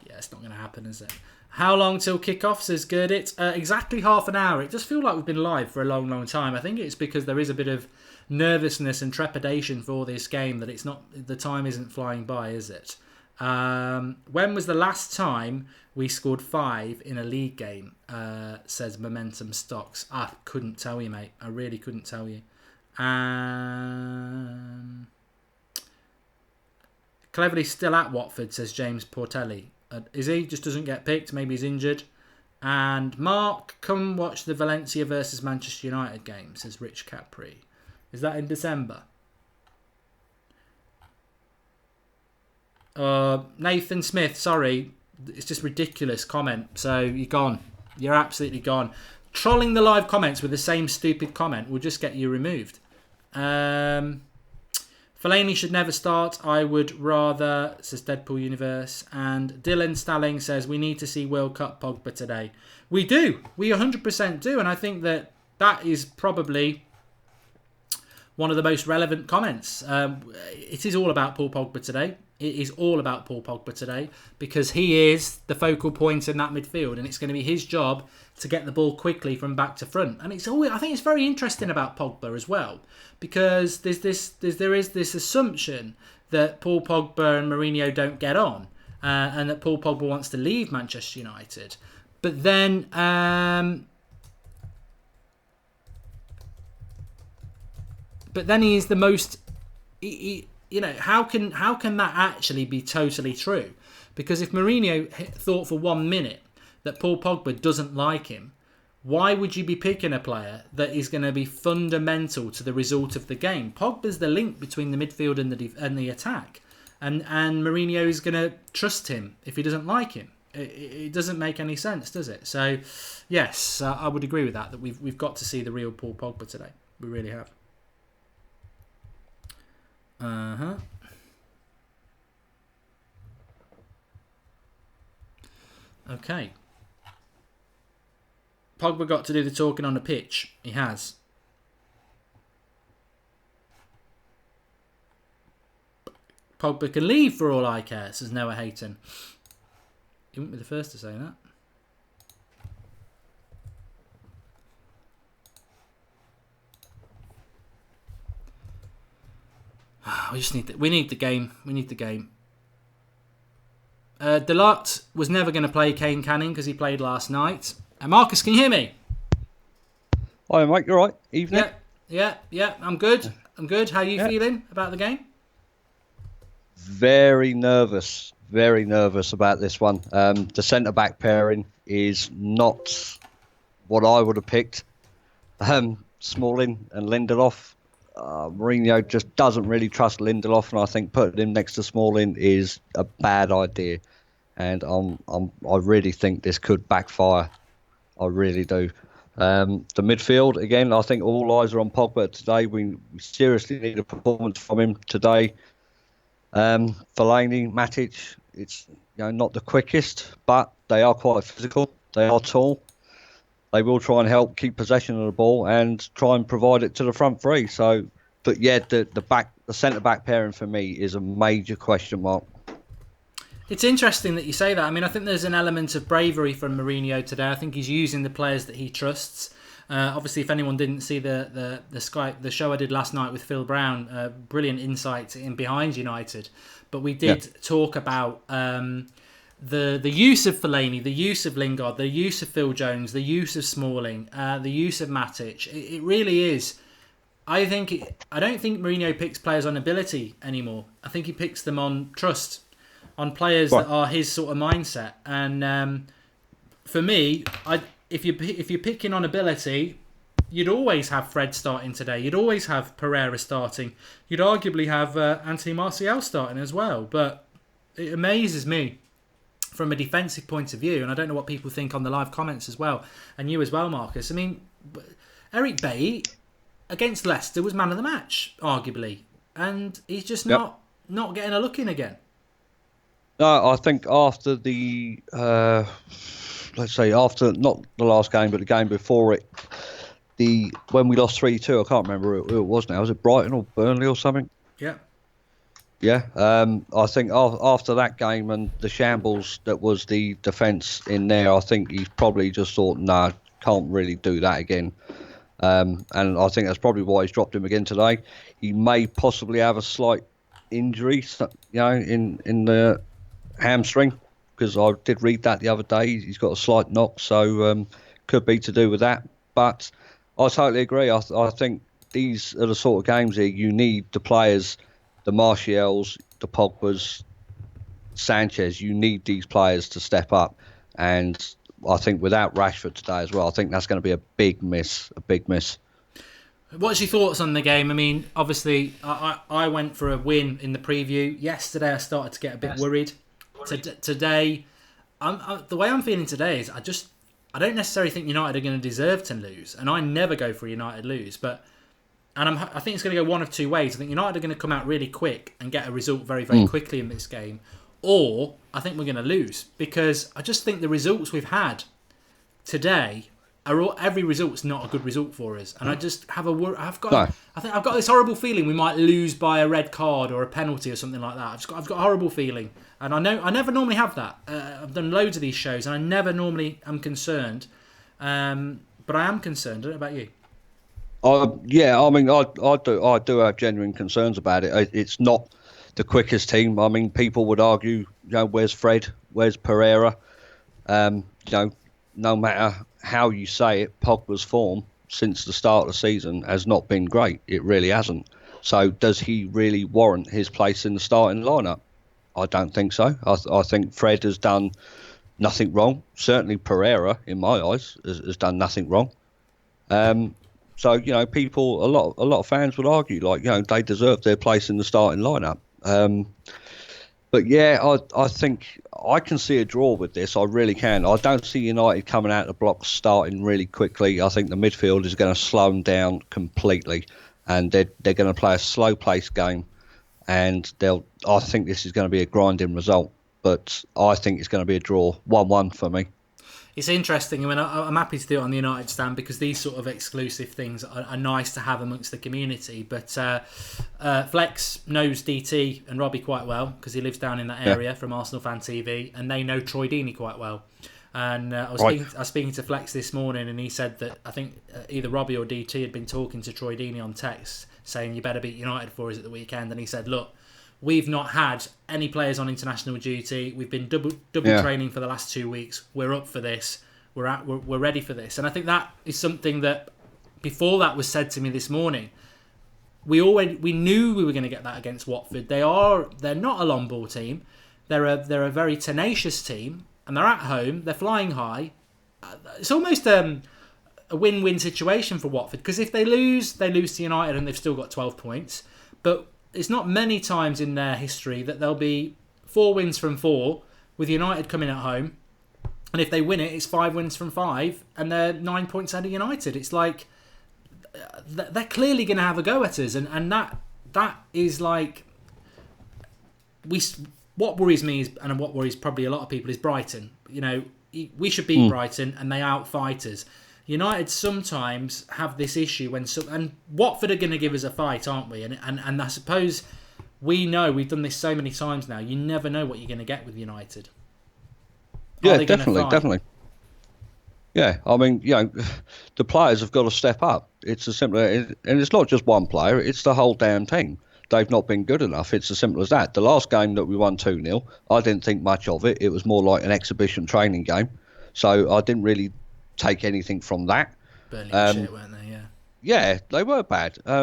it's not going to happen, is it? How long till kick-off, says Gurdit? Exactly half an hour. It does feel like we've been live for a long, long time. I think it's because there is a bit of nervousness and trepidation for this game, that it's not, the time isn't flying by, is it? When was the last time we scored 5 in a league game? Says Momentum Stocks. I couldn't tell you, mate. I really couldn't tell you. Cleverly still at Watford, says James Portelli. Is he? Just doesn't get picked. Maybe he's injured. And Mark, come watch the Valencia versus Manchester United game, says Rich Capri. Is that in December? Nathan Smith, sorry. It's just ridiculous comment. So you're gone. You're absolutely gone. Trolling the live comments with the same stupid comment will just get you removed. Fellaini should never start. I would rather, says Deadpool Universe. And Dylan Stalling says, we need to see World Cup Pogba today. We do. We 100% do. And I think that is probably one of the most relevant comments. It is all about Paul Pogba today. It is all about Paul Pogba today, because he is the focal point in that midfield, and it's going to be his job to get the ball quickly from back to front. And it's always, I think it's very interesting about Pogba as well, because there is this assumption that Paul Pogba and Mourinho don't get on, and that Paul Pogba wants to leave Manchester United. But then he is the most... how can that actually be totally true? Because if Mourinho thought for 1 minute that Paul Pogba doesn't like him, why would you be picking a player that is going to be fundamental to the result of the game? Pogba's the link between the midfield and the attack, and Mourinho is going to trust him if he doesn't like him. It doesn't make any sense, does it? So, yes, I would agree with that we've got to see the real Paul Pogba today. We really have. Okay. Pogba got to do the talking on the pitch. He has. Pogba can leave for all I care, says Noah Hayton. You wouldn't be the first to say that. We need the game. We need the game. Delort was never going to play Kane Canning because he played last night. Marcus, can you hear me? Hi, Mike. You all right? Evening. Yeah. I'm good. How are you feeling about the game? very nervous about this one. The centre-back pairing is not what I would have picked. Smalling and Lindelof. Mourinho just doesn't really trust Lindelof, and I think putting him next to Smalling is a bad idea. And I really think this could backfire. I really do. The midfield, again, I think all eyes are on Pogba today. We seriously need a performance from him today. Fellaini, Matic, it's not the quickest, but they are quite physical. They are tall. They will try and help keep possession of the ball and try and provide it to the front three. So, but yeah, the centre back pairing for me is a major question mark. It's interesting that you say that. I mean, I think there's an element of bravery from Mourinho today. I think he's using the players that he trusts. Obviously, if anyone didn't see the show I did last night with Phil Brown, brilliant insight in behind United. But we did talk about the use of Fellaini, the use of Lingard, the use of Phil Jones, the use of Smalling, the use of Matic. It really is. I don't think Mourinho picks players on ability anymore. I think he picks them on trust, on players that are his sort of mindset. And for me, if you're picking on ability, you'd always have Fred starting today. You'd always have Pereira starting. You'd arguably have Anthony Martial starting as well. But it amazes me from a defensive point of view, and I don't know what people think on the live comments as well, and you as well, Marcus. I mean, Eric Bailly against Leicester was man of the match, arguably, and he's just not getting a look in again. No, I think after the after not the last game, but the game before it, when we lost 3-2, I can't remember who it was now. Was it Brighton or Burnley or something? Yeah. Yeah, I think after that game and the shambles that was the defence in there, I think he's probably just thought, nah, can't really do that again. And I think that's probably why he's dropped him again today. He may possibly have a slight injury, in the hamstring, because I did read that the other day. He's got a slight knock, so could be to do with that. But I totally agree. I think these are the sort of games here you need the players, the Martials, the Pogbas, Sanchez. You need these players to step up, and I think without Rashford today as well, I think that's going to be a big miss. What's your thoughts on the game? I mean, obviously, I went for a win in the preview. Yesterday, I started to get a bit worried. Today, the way I'm feeling today is I don't necessarily think United are going to deserve to lose, and I never go for a United lose, I think it's going to go one of two ways. I think United are going to come out really quick and get a result very, very quickly in this game, or I think we're going to lose, because I just think the results we've had today every result's not a good result for us, and I just have I've got this horrible feeling we might lose by a red card or a penalty or something like that. I've got a horrible feeling, and I know I never normally have that. I've done loads of these shows, and I never normally am concerned, but I am concerned. I don't know about you. I mean, I do have genuine concerns about it. It's not the quickest team. I mean, people would argue, where's Fred? Where's Pereira? No matter how you say it, Pogba's form since the start of the season has not been great. It really hasn't. So does he really warrant his place in the starting lineup? I don't think so. I think Fred has done nothing wrong. Certainly Pereira, in my eyes, has done nothing wrong. So, people, a lot of fans would argue, they deserve their place in the starting lineup. But yeah, I think I can see a draw with this. I really can. I don't see United coming out of the blocks starting really quickly. I think the midfield is going to slow them down completely, and they're going to play a slow-paced game, and I think this is going to be a grinding result. But I think it's going to be a draw, 1-1 for me. It's interesting. I mean, I'm happy to do it on the United stand because these sort of exclusive things are nice to have amongst the community. But Flex knows DT and Robbie quite well because he lives down in that area from Arsenal Fan TV, and they know Troy Deeney quite well. And I was speaking to Flex this morning, and he said that I think either Robbie or DT had been talking to Troy Deeney on text saying, you better beat United for us at the weekend. And he said, look, we've not had any players on international duty. We've been double training for the last 2 weeks. We're up for this. We're ready for this. And I think that is something that, before that was said to me this morning, we knew we were going to get that against Watford. They're not a long ball team. They're a very tenacious team, and they're at home. They're flying high. It's almost a win-win situation for Watford, because if they lose to United and they've still got 12 points. But it's not many times in their history that there'll be 4 wins from 4 with United coming at home, and if they win it, it's 5 wins from 5, and they're 9 points out of United. It's like they're clearly going to have a go at us, and that is like what worries me is, and what worries probably a lot of people, is Brighton. We should beat Brighton, and they outfight us. United sometimes have this issue and Watford are going to give us a fight, aren't we? And I suppose we know, we've done this so many times now. You never know what you're going to get with United. Yeah, definitely. Yeah, I mean, the players have got to step up. It's as simple, and it's not just one player; it's the whole damn team. They've not been good enough. It's as simple as that. The last game that we won 2-0, I didn't think much of it. It was more like an exhibition training game, so I didn't really take anything from that. Burnley were shit, weren't they? Yeah. Yeah, they were bad. They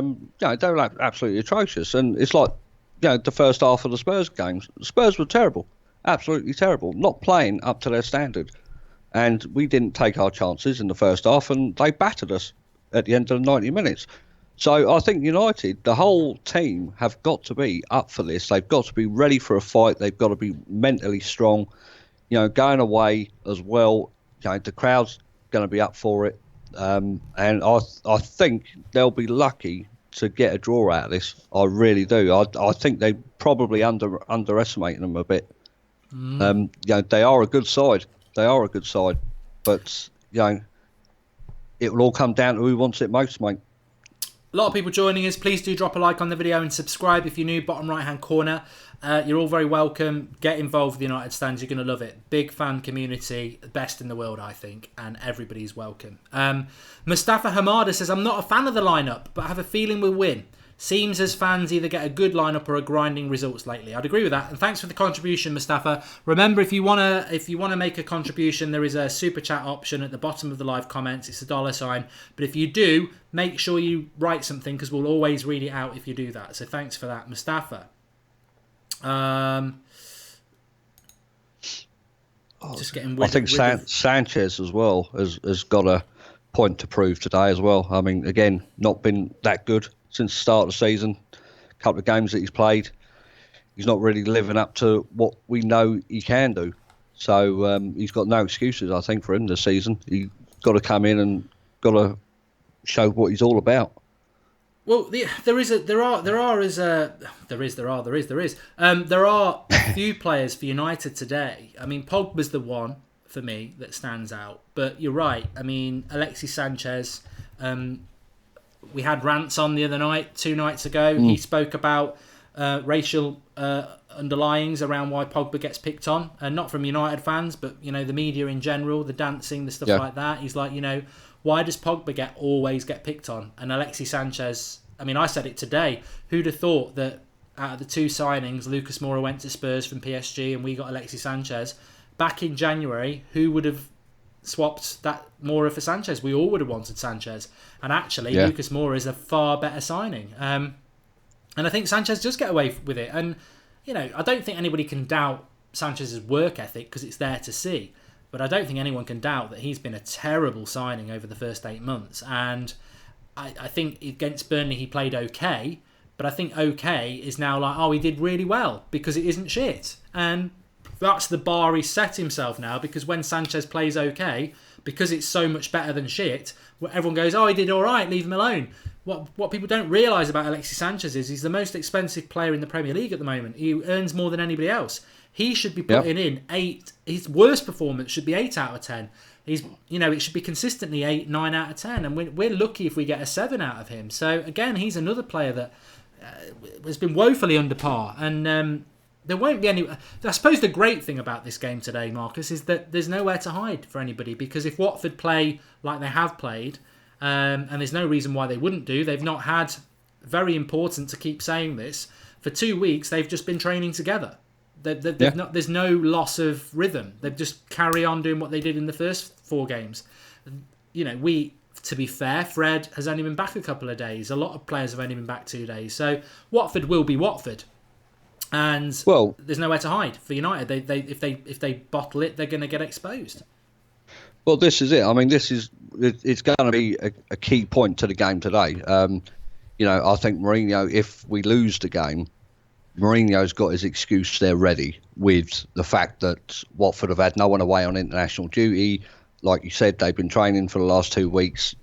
were absolutely atrocious, and it's like, the first half of the Spurs games. The Spurs were terrible, absolutely terrible, not playing up to their standard. And we didn't take our chances in the first half, and they battered us at the end of the 90 minutes. So I think United, the whole team, have got to be up for this. They've got to be ready for a fight. They've got to be mentally strong. Going away as well, the crowd's going to be up for it. And I think they'll be lucky to get a draw out of this. I really do. I think they probably underestimating them a bit. They are a good side. But it will all come down to who wants it most, mate. A lot of people joining us. Please do drop a like on the video and subscribe if you're new. Bottom right hand corner. You're all very welcome. Get involved with the United Stands. You're going to love it. Big fan community, the best in the world, I think, and everybody's welcome. Mustafa Hamada says, I'm not a fan of the lineup, but I have a feeling we'll win. Seems as fans either get a good lineup or a grinding results lately. I'd agree with that. And thanks for the contribution, Mustafa. Remember, if you wanna make a contribution, there is a super chat option at the bottom of the live comments. It's $. But if you do, make sure you write something, because we'll always read it out if you do that. So thanks for that, Mustafa. Just getting. I think Sanchez as well has got a point to prove today as well. I mean, again, not been that good since the start of the season. A couple of games that he's played, he's not really living up to what we know he can do. So he's got no excuses, I think, for him this season. He's got to come in and got to show what he's all about. Well, there are a few players for United today. I mean, Pogba's the one for me that stands out. But you're right. I mean, Alexis Sanchez. We had Rants on the other night, 2 nights ago. He spoke about racial underlyings around why Pogba gets picked on, and not from United fans, but the media in general, the dancing, the stuff like that. He's like, why does Pogba always get picked on? And Alexis Sanchez, I mean, I said it today. Who'd have thought that out of the 2 signings, Lucas Moura went to Spurs from PSG, and we got Alexis Sanchez back in January? Who would have swapped that Moura for Sanchez? We all would have wanted Sanchez, and actually Lucas Moura is a far better signing, and I think Sanchez does get away with it. And I don't think anybody can doubt Sanchez's work ethic, because it's there to see, but I don't think anyone can doubt that he's been a terrible signing over the first 8 months. And I think against Burnley he played okay, but I think okay is now like, oh, he did really well, because it isn't shit. And that's the bar he's set himself now, because when Sanchez plays okay, because it's so much better than shit, everyone goes, oh, he did all right, leave him alone. What people don't realise about Alexis Sanchez is he's the most expensive player in the Premier League at the moment. He earns more than anybody else. He should be putting in 8. His worst performance should be 8 out of 10. It should be consistently 8, 9 out of 10. And we're lucky if we get a 7 out of him. So, again, he's another player that has been woefully under par. And there won't be any. I suppose the great thing about this game today, Marcus, is that there's nowhere to hide for anybody, because if Watford play like they have played, and there's no reason why they wouldn't do, they've not had, very important to keep saying this, for 2 weeks they've just been training together. There's no loss of rhythm. They just carry on doing what they did in the first 4 games. to be fair, Fred has only been back a couple of days. A lot of players have only been back 2 days. So Watford will be Watford. And there's nowhere to hide for United. If they bottle it, they're going to get exposed. Well, this is it. I mean, it's going to be a key point to the game today. I think Mourinho, if we lose the game, Mourinho's got his excuse there ready with the fact that Watford have had no one away on international duty. Like you said, they've been training for the last 2 weeks.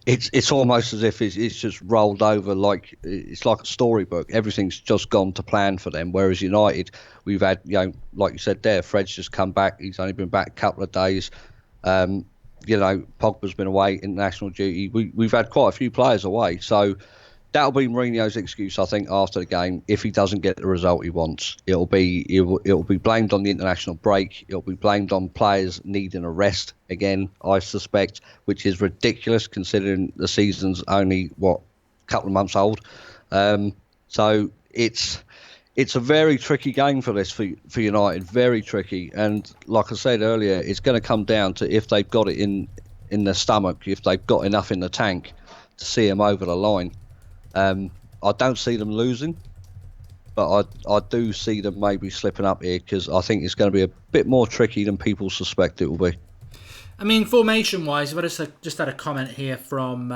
It's almost as if it's just rolled over, like it's like a storybook. Everything's just gone to plan for them. Whereas United, we've had, like you said there, Fred's just come back. He's only been back a couple of days. Pogba's been away, international duty. We've had quite a few players away. So that'll be Mourinho's excuse, I think, after the game. If he doesn't get the result he wants, it'll be blamed on the international break. It'll be blamed on players needing a rest again, I suspect, which is ridiculous considering the season's only a couple of months old. So it's a very tricky game for United, very tricky. And like I said earlier, it's going to come down to if they've got it in their stomach, if they've got enough in the tank to see them over the line. I don't see them losing, but I do see them maybe slipping up here because I think it's going to be a bit more tricky than people suspect it will be. I mean, formation-wise, I've just had a comment here from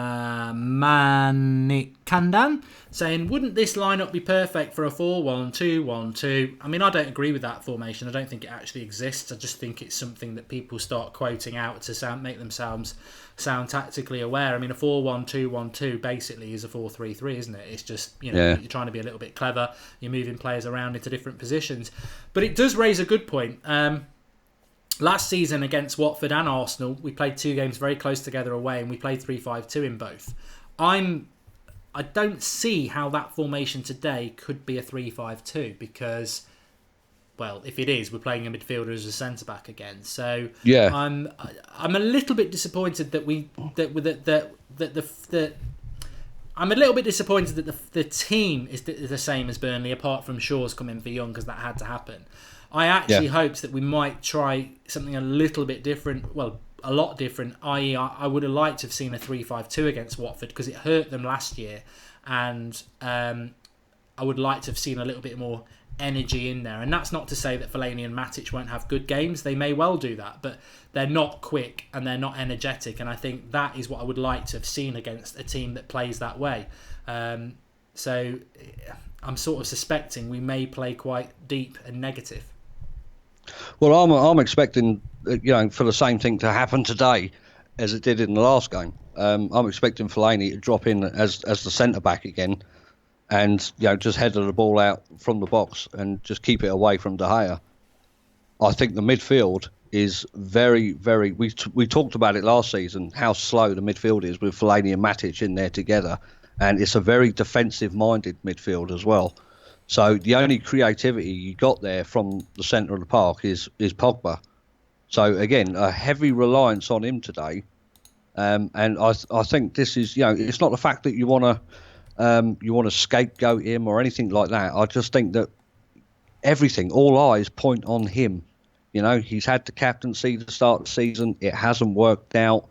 Manik Kandan saying, wouldn't this lineup be perfect for a 4-1-2-1-2? I mean, I don't agree with that formation. I don't think it actually exists. I just think it's something that people start quoting out to make themselves sound tactically aware. I mean, a 4-1-2-1-2 basically is a 4-3-3, isn't it? It's just, you're trying to be a little bit clever. You're moving players around into different positions. But it does raise a good point. Last season against Watford and Arsenal, we played 2 games very close together away, and we played 3-5-2 in both. I don't see how that formation today could be a 3-5-2 because, well, if it is, we're playing a midfielder as a centre back again. So yeah, I'm a little bit disappointed I'm a little bit disappointed that the team is the same as Burnley, apart from Shaw's coming for Young, because that had to happen. I actually hoped that we might try something a little bit different, well, a lot different, i.e. I would have liked to have seen a 3-5-2 against Watford because it hurt them last year, and I would like to have seen a little bit more energy in there. And that's not to say that Fellaini and Matic won't have good games. They may well do that, but they're not quick and they're not energetic, and I think that is what I would like to have seen against a team that plays that way. So I'm sort of suspecting we may play quite deep and negative. Well, I'm expecting, for the same thing to happen today as it did in the last game. I'm expecting Fellaini to drop in as the centre back again, and just header the ball out from the box and just keep it away from De Gea. I think the midfield is very, very. We talked about it last season how slow the midfield is with Fellaini and Matic in there together, and it's a very defensive-minded midfield as well. So the only creativity you got there from the centre of the park is Pogba. So again, a heavy reliance on him today, and I think this is it's not the fact that you want to scapegoat him or anything like that. I just think that all eyes point on him. He's had the captaincy to start the season. It hasn't worked out.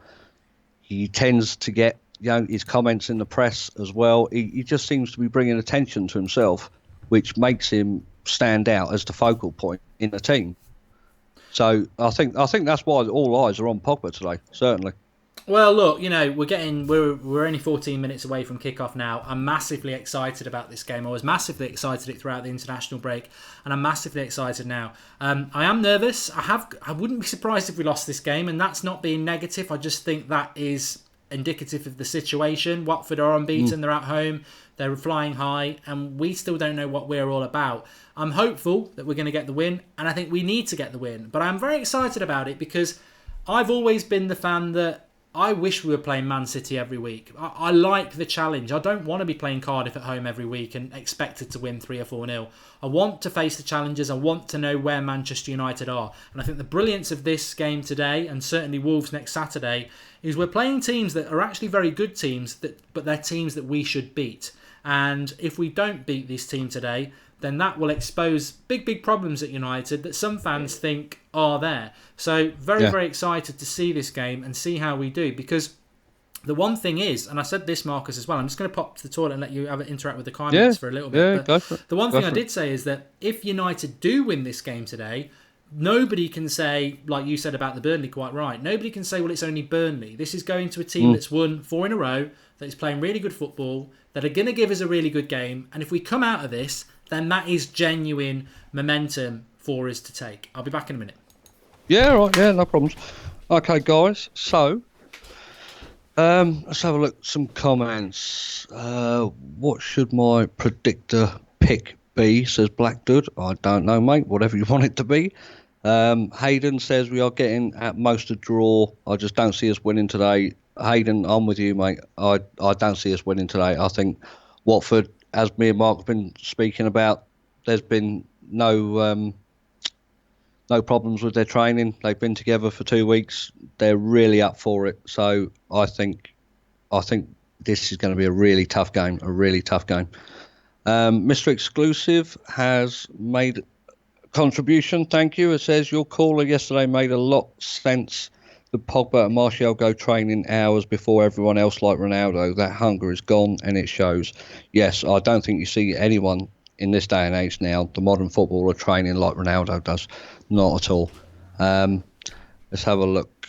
He tends to get his comments in the press as well. He just seems to be bringing attention to himself, which makes him stand out as the focal point in the team. So I think that's why all eyes are on Pogba today, certainly. Well, look, we're only 14 minutes away from kickoff now. I'm massively excited about this game. I was massively excited throughout the international break, and I'm massively excited now. I am nervous. I wouldn't be surprised if we lost this game, and that's not being negative. I just think that is indicative of the situation. Watford are unbeaten. They're at home. They're flying high, and we still don't know what we're all about. I'm hopeful that we're going to get the win, and I think we need to get the win. But I'm very excited about it because I've always been the fan that I wish we were playing Man City every week. I like the challenge. I don't want to be playing Cardiff at home every week and expected to win 3 or 4-0. I want to face the challenges. I want to know where Manchester United are. And I think the brilliance of this game today, and certainly Wolves next Saturday, is we're playing teams that are actually very good teams, but they're teams that we should beat. And if we don't beat this team today, then that will expose big problems at United that some fans think are there. So very excited to see this game and see how we do, because the one thing is, and I said this, Marcus, as well, I'm just going to pop to the toilet and let you have it interact with the comments for a little bit. Go for it. The one thing I did say is that if United do win this game today, nobody can say, like you said about the Burnley, quite right, nobody can say, well, it's only Burnley. This is going to a team that's won 4 in a row, that is playing really good football, that are going to give us a really good game. And if we come out of this, then that is genuine momentum for us to take. I'll be back in a minute. Yeah, right. Yeah, no problems. Okay, guys. So, let's have a look at some comments. What should my predictor pick be, says Blackwood. I don't know, mate. Whatever you want it to be. Hayden says we are getting at most a draw. I just don't see us winning today. Hayden, I'm with you, mate. I don't see us winning today. I think Watford, as me and Mark have been speaking about, there's been no problems with their training. They've been together for 2 weeks. They're really up for it. So I think this is going to be a really tough game. Mr. Exclusive has made a contribution. Thank you. It says your caller yesterday made a lot of sense. The Pogba and Martial go training hours before everyone else like Ronaldo. That hunger is gone and it shows. Yes, I don't think you see anyone in this day and age now, the modern footballer, training like Ronaldo does. Not at all. Let's have a look.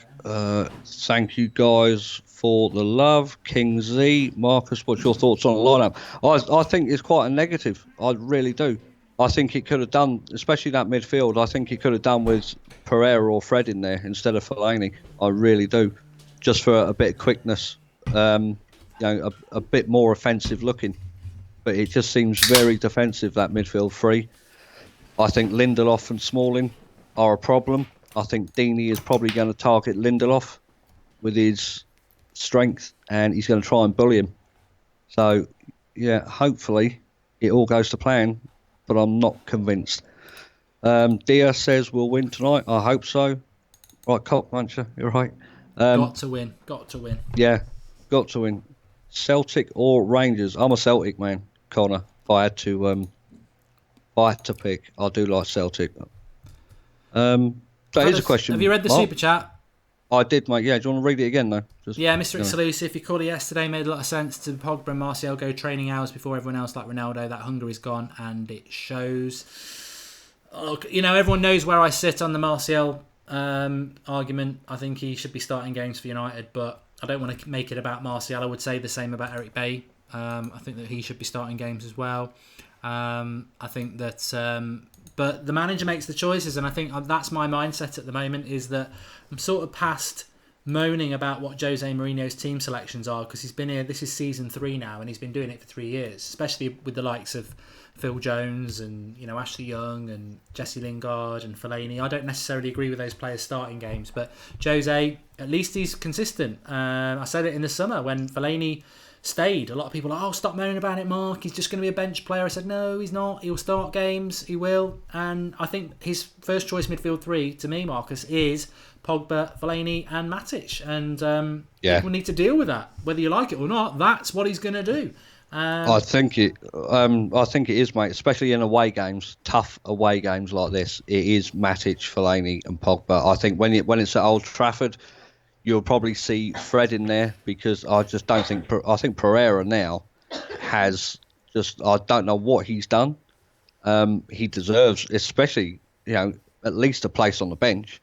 Thank you guys for the love. King Z. Marcus, what's your thoughts on the lineup? I think it's quite a negative. I really do. I think it could have done, especially that midfield, I think it could have done with Pereira or Fred in there instead of Fellaini. I really do. Just for a bit of quickness, a bit more offensive looking. But it just seems very defensive, that midfield three. I think Lindelof and Smalling are a problem. I think Deeney is probably going to target Lindelof with his strength, and he's going to try and bully him. So, yeah, hopefully it all goes to plan, but I'm not convinced. Dia says we'll win tonight. I hope so. Right, Cockmuncher, you're right. Got to win. Yeah, got to win. Celtic or Rangers? I'm a Celtic man, Connor. If I had to pick, I do like Celtic. So here's a question. Have you read the Mark? super chat? I did, mate. Yeah, do you want to read it again, though? Mr. Exclusive, you called it yesterday, made a lot of sense. To Pogba and Martial go training hours before everyone else like Ronaldo. That hunger is gone, and it shows. Look, everyone knows where I sit on the Martial argument. I think he should be starting games for United, but I don't want to make it about Martial. I would say the same about Eric Bailly. I think that he should be starting games as well. I think that... but the manager makes the choices, and I think that's my mindset at the moment, is that I'm sort of past moaning about what Jose Mourinho's team selections are, because he's been here, this is season 3 now, and he's been doing it for 3 years, especially with the likes of Phil Jones and Ashley Young and Jesse Lingard and Fellaini. I don't necessarily agree with those players starting games, but Jose, at least he's consistent. I said it in the summer when Fellaini stayed. A lot of people are like, oh, stop moaning about it, Mark. He's just going to be a bench player. I said, no, he's not. He'll start games. He will. And I think his first choice midfield 3, to me, Marcus, is Pogba, Fellaini and Matic. And people need to deal with that. Whether you like it or not, that's what he's going to do. I think it is, mate. Especially in away games, tough away games like this, it is Matic, Fellaini, and Pogba. I think when it's at Old Trafford, you'll probably see Fred in there, because I just don't think. I think Pereira now has just. I don't know what he's done. He deserves, especially at least a place on the bench,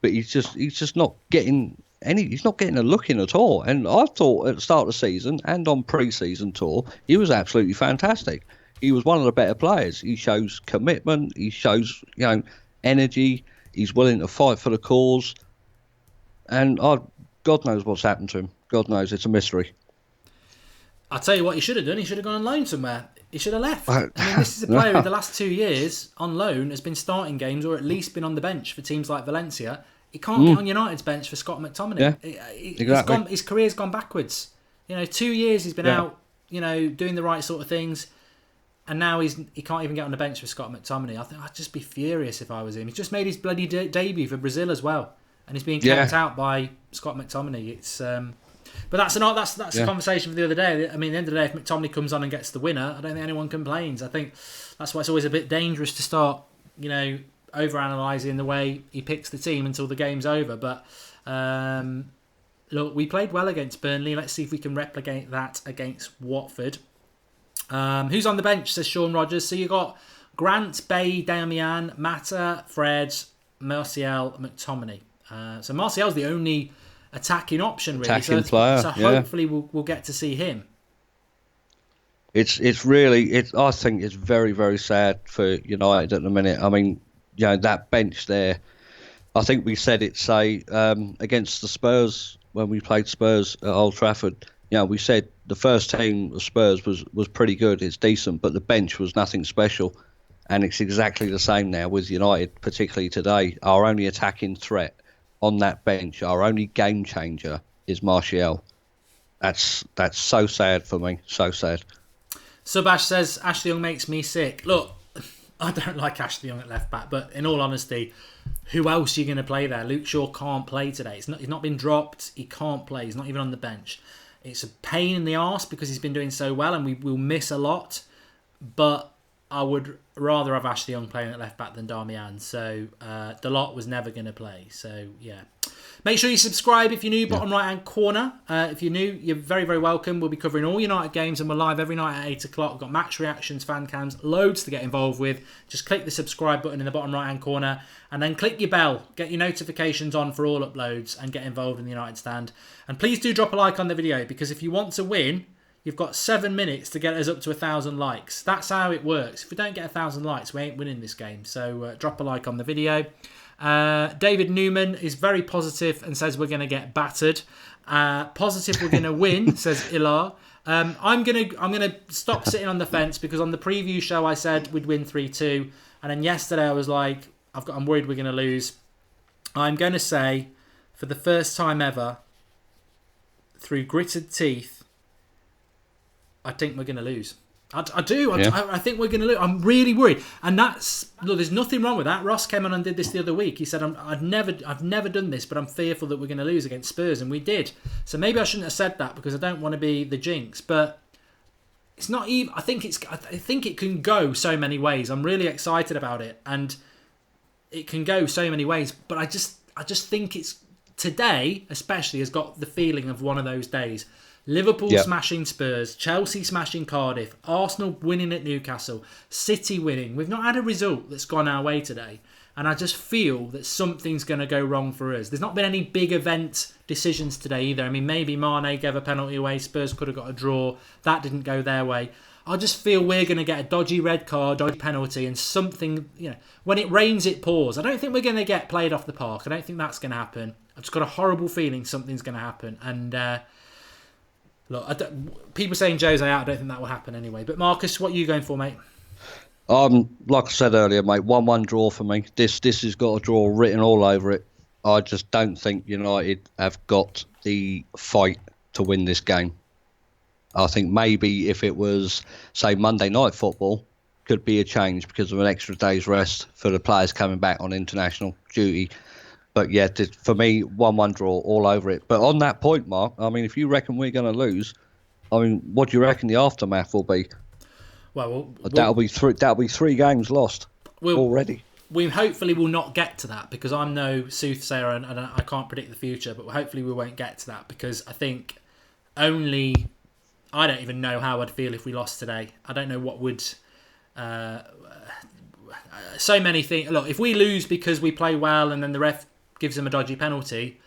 but he's just not getting any. He's not getting a look in at all. And I thought at the start of the season and on pre-season tour, he was absolutely fantastic. He was one of the better players. He shows commitment. He shows energy. He's willing to fight for the cause. And God knows what's happened to him. God knows, it's a mystery. I'll tell you what he should have done. He should have gone on loan somewhere. He should have left. I mean, this is a player who the last 2 years on loan has been starting games, or at least been on the bench for teams like Valencia. He can't get on United's bench for Scott McTominay. Yeah, exactly. His career's gone backwards. 2 years he's been out, doing the right sort of things, and now he can't even get on the bench for Scott McTominay. I think I'd just be furious if I was him. He's just made his bloody debut for Brazil as well, and he's being kept out by Scott McTominay. It's But that's a conversation for the other day. I mean, at the end of the day, if McTominay comes on and gets the winner, I don't think anyone complains. I think that's why it's always a bit dangerous to start, over-analysing the way he picks the team until the game's over. But look, we played well against Burnley. Let's see if we can replicate that against Watford. Who's on the bench, says Sean Rogers. So you got Grant, Bay, Damian, Mata, Fred, Martial, McTominay. So Martial's the only attacking option, really. Attacking player. So hopefully we'll get to see him. It's really I think it's very, very sad for United at the minute. I mean, that bench there. I think we said it against the Spurs when we played Spurs at Old Trafford. We said the first team of Spurs was pretty good. It's decent, but the bench was nothing special. And it's exactly the same now with United, particularly today. Our only attacking threat on that bench, our only game changer is Martial. That's so sad for me. So sad. Subash says, Ashley Young makes me sick. Look, I don't like Ashley Young at left back, but in all honesty, who else are you going to play there? Luke Shaw can't play today. He's not been dropped. He can't play. He's not even on the bench. It's a pain in the arse because he's been doing so well and we will miss a lot. But I would rather have Ashley Young playing at left back than Darmian. So Dalot was never going to play. So yeah. Make sure you subscribe if you're new, bottom right hand corner. If you're new, you're very, very welcome. We'll be covering all United games and we're live every night at 8 o'clock. We've got match reactions, fan cams, loads to get involved with. Just click the subscribe button in the bottom right hand corner and then click your bell. Get your notifications on for all uploads and get involved in the United Stand. And please do drop a like on the video because if you want to win, you've got 7 minutes to get us up to 1,000 likes. That's how it works. If we don't get 1,000 likes, we ain't winning this game. So drop a like on the video. David Newman is very positive and says we're going to get battered. Positive we're going to win, says Ilar. I'm gonna stop sitting on the fence because on the preview show I said we'd win 3-2, and then yesterday I was like, I'm worried we're going to lose. I'm going to say, for the first time ever, through gritted teeth, I think we're going to lose. I do. I think we're going to lose. I'm really worried. And there's nothing wrong with that. Ross came on and did this the other week. He said, I've never done this, but I'm fearful that we're going to lose against Spurs. And we did. So maybe I shouldn't have said that because I don't want to be the jinx. But it's not even, I think it can go so many ways. I'm really excited about it. And it can go so many ways. But I just think it's, today especially, has got the feeling of one of those days. Liverpool smashing Spurs, Chelsea smashing Cardiff, Arsenal winning at Newcastle, City winning. We've not had a result that's gone our way today. And I just feel that something's going to go wrong for us. There's not been any big event decisions today either. I mean, maybe Mane gave a penalty away. Spurs could have got a draw. That didn't go their way. I just feel we're going to get a dodgy red card, dodgy penalty, and something, when it rains, it pours. I don't think we're going to get played off the park. I don't think that's going to happen. I've just got a horrible feeling something's going to happen. And, look, people saying Jose out, I don't think that will happen anyway. But Marcus, what are you going for, mate? Like I said earlier, mate, 1-1 draw for me. This has got a draw written all over it. I just don't think United have got the fight to win this game. I think maybe if it was, say, Monday night football, could be a change because of an extra day's rest for the players coming back on international duty. But yeah, for me, 1-1 draw all over it. But on that point, Mark, I mean, if you reckon we're going to lose, I mean, what do you reckon the aftermath will be? Well, that'll be three games lost already. We hopefully will not get to that because I'm no soothsayer and I can't predict the future. But hopefully we won't get to that because I think I don't even know how I'd feel if we lost today. I don't know what would. So many things. Look, if we lose because we play well and then the ref gives them a dodgy penalty,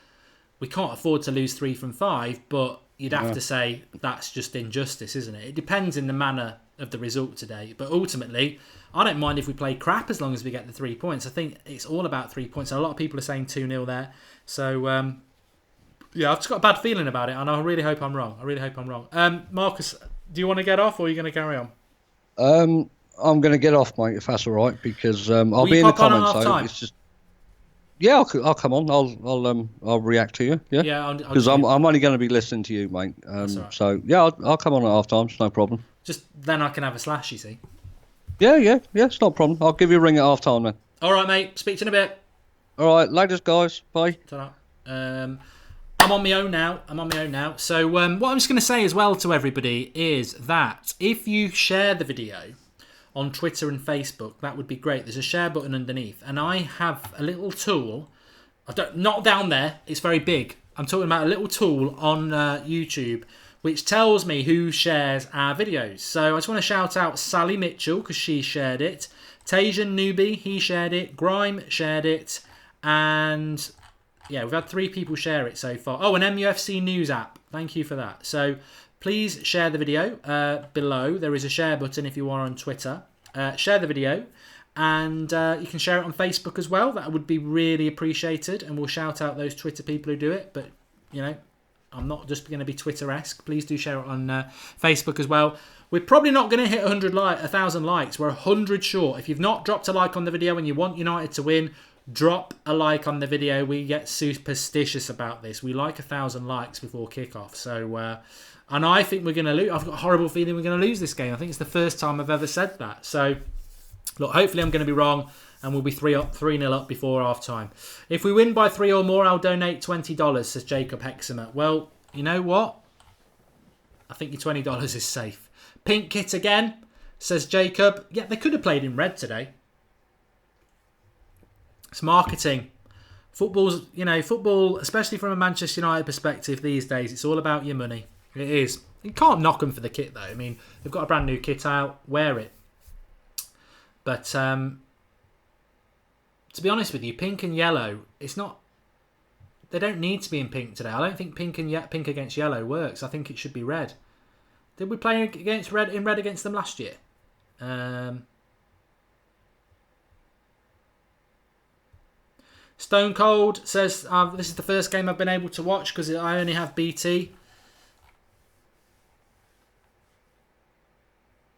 we can't afford to lose 3 from 5, but you'd have to say that's just injustice, isn't it? It depends in the manner of the result today. But ultimately, I don't mind if we play crap as long as we get the 3 points. I think it's all about 3 points. A lot of people are saying 2-0 there. So, I've just got a bad feeling about it, and I really hope I'm wrong. Marcus, do you want to get off, or are you going to carry on? I'm going to get off, mate, if that's all right, because I'll be in the comments. So it's just, I'll come on. I'll react to you. Yeah, because I'm only going to be listening to you, mate. Right. So I'll come on at half time. It's no problem. Just then I can have a slash. You see. Yeah. It's not a problem. I'll give you a ring at half time then. All right, mate. Speak to you in a bit. All right, latest guys. Bye. Ta-ra. I'm on my own now. So what I'm just going to say as well to everybody is that if you share the video on Twitter and Facebook, that would be great. There's a share button underneath, and I have a little tool. Not down there. It's very big. I'm talking about a little tool on YouTube which tells me who shares our videos. So I just want to shout out Sally Mitchell because she shared it. Tajan Newbie, he shared it. Grime shared it. And yeah, we've had 3 people share it so far. Oh, an MUFC News app. Thank you for that. So please share the video below. There is a share button if you are on Twitter. Share the video. And you can share it on Facebook as well. That would be really appreciated. And we'll shout out those Twitter people who do it. But, you know, I'm not just going to be Twitter-esque. Please do share it on Facebook as well. We're probably not going to hit 1,000 likes. We're 100 short. If you've not dropped a like on the video and you want United to win, drop a like on the video. We get superstitious about this. We like 1,000 likes before kickoff. So, and I think we're going to lose. I've got a horrible feeling we're going to lose this game. I think it's the first time I've ever said that. So, look, hopefully I'm going to be wrong and we'll be 3-0 up before half time. If we win by 3 or more, I'll donate $20, says Jacob Hexamer. Well, you know what? I think your $20 is safe. Pink kit again, says Jacob. Yeah, they could have played in red today. It's marketing. Football's, football, especially from a Manchester United perspective these days, it's all about your money. It is. You can't knock them for the kit, though. I mean, they've got a brand new kit out. Wear it. But to be honest with you, pink and yellow, it's not. They don't need to be in pink today. I don't think pink against yellow works. I think it should be red. Did we play against red against them last year? Stone Cold says this is the first game I've been able to watch because I only have BT.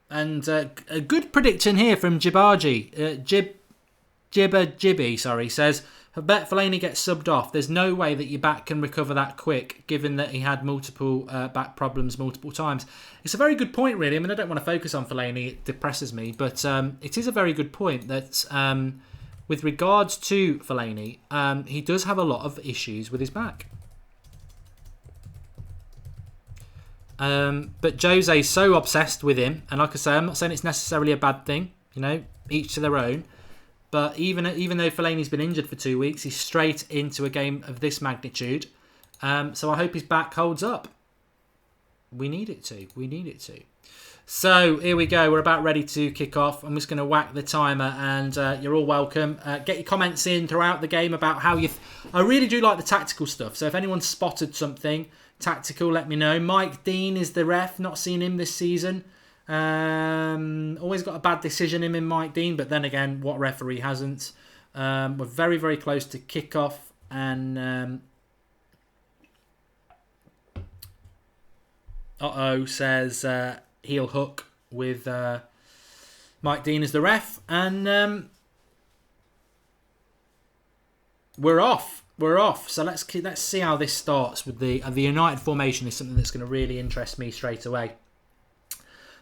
And a good prediction here from Jibaji. Jibby, says, I bet Fellaini gets subbed off. There's no way that your back can recover that quick, given that he had multiple back problems multiple times. It's a very good point, really. I mean, I don't want to focus on Fellaini. It depresses me. But it is a very good point that with regards to Fellaini, he does have a lot of issues with his back. But Jose's so obsessed with him, and like I say, I'm not saying it's necessarily a bad thing, each to their own. But even though Fellaini's been injured for 2 weeks, he's straight into a game of this magnitude. So I hope his back holds up. We need it to. So here we go. We're about ready to kick off. I'm just going to whack the timer, and you're all welcome. Get your comments in throughout the game about how you. I really do like the tactical stuff. So if anyone's spotted something tactical, let me know. Mike Dean is the ref. Not seen him this season. Always got a bad decision in Mike Dean, but then again, what referee hasn't? We're very, very close to kickoff, and says heel hook with Mike Dean as the ref, and we're off. So let's see how this starts with the United formation. Is something that's going to really interest me straight away.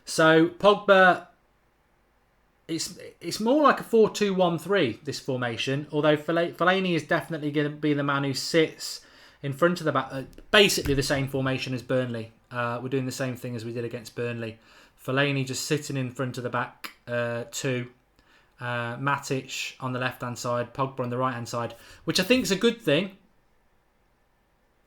So Pogba, it's more like a 4-2-1-3, this formation. Although Fellaini is definitely going to be the man who sits in front of the back. Basically the same formation as Burnley. We're doing the same thing as we did against Burnley. Fellaini just sitting in front of the back two. Matic on the left-hand side, Pogba on the right-hand side, which I think is a good thing.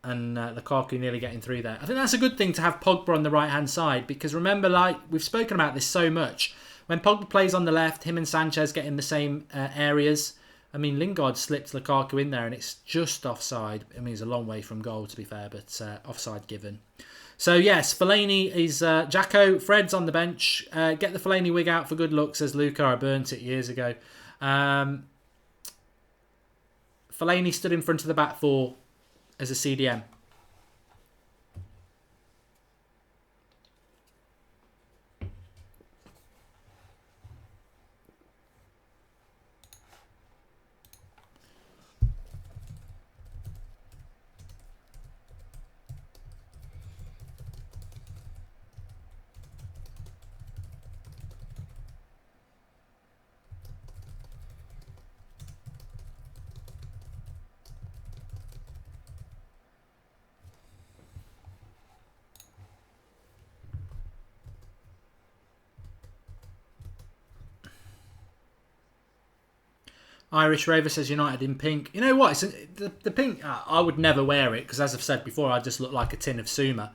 And Lukaku nearly getting through there. I think that's a good thing to have Pogba on the right-hand side, because remember, like we've spoken about this so much, when Pogba plays on the left, him and Sanchez get in the same areas. I mean, Lingard slipped Lukaku in there and it's just offside. I mean, it's a long way from goal, to be fair, but offside given. So, yes, Fellaini is Jacko. Fred's on the bench. Get the Fellaini wig out for good luck, says Luca. I burnt it years ago. Fellaini stood in front of the back four as a CDM. Irish Raver says United in pink. You know what? The pink. I would never wear it because, as I've said before, I just look like a tin of salmon.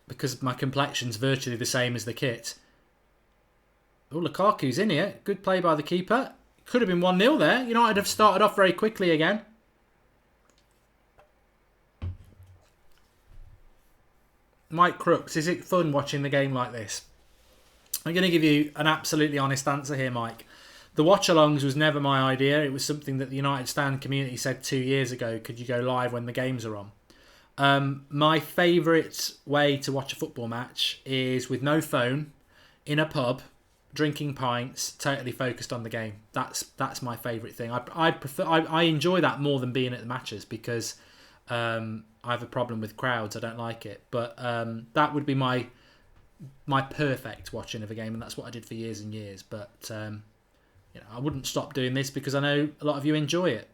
Because my complexion's virtually the same as the kit. Oh, Lukaku's in here. Good play by the keeper. Could have been 1-0 there. United have started off very quickly again. Mike Crooks, is it fun watching the game like this? I'm going to give you an absolutely honest answer here, Mike. The watch-alongs was never my idea. It was something that the United Stand community said 2 years ago. Could you go live when the games are on? My favourite way to watch a football match is with no phone, in a pub, drinking pints, totally focused on the game. That's my favourite thing. I enjoy that more than being at the matches because I have a problem with crowds. I don't like it. But that would be my perfect watching of a game, and that's what I did for years and years. But I wouldn't stop doing this because I know a lot of you enjoy it.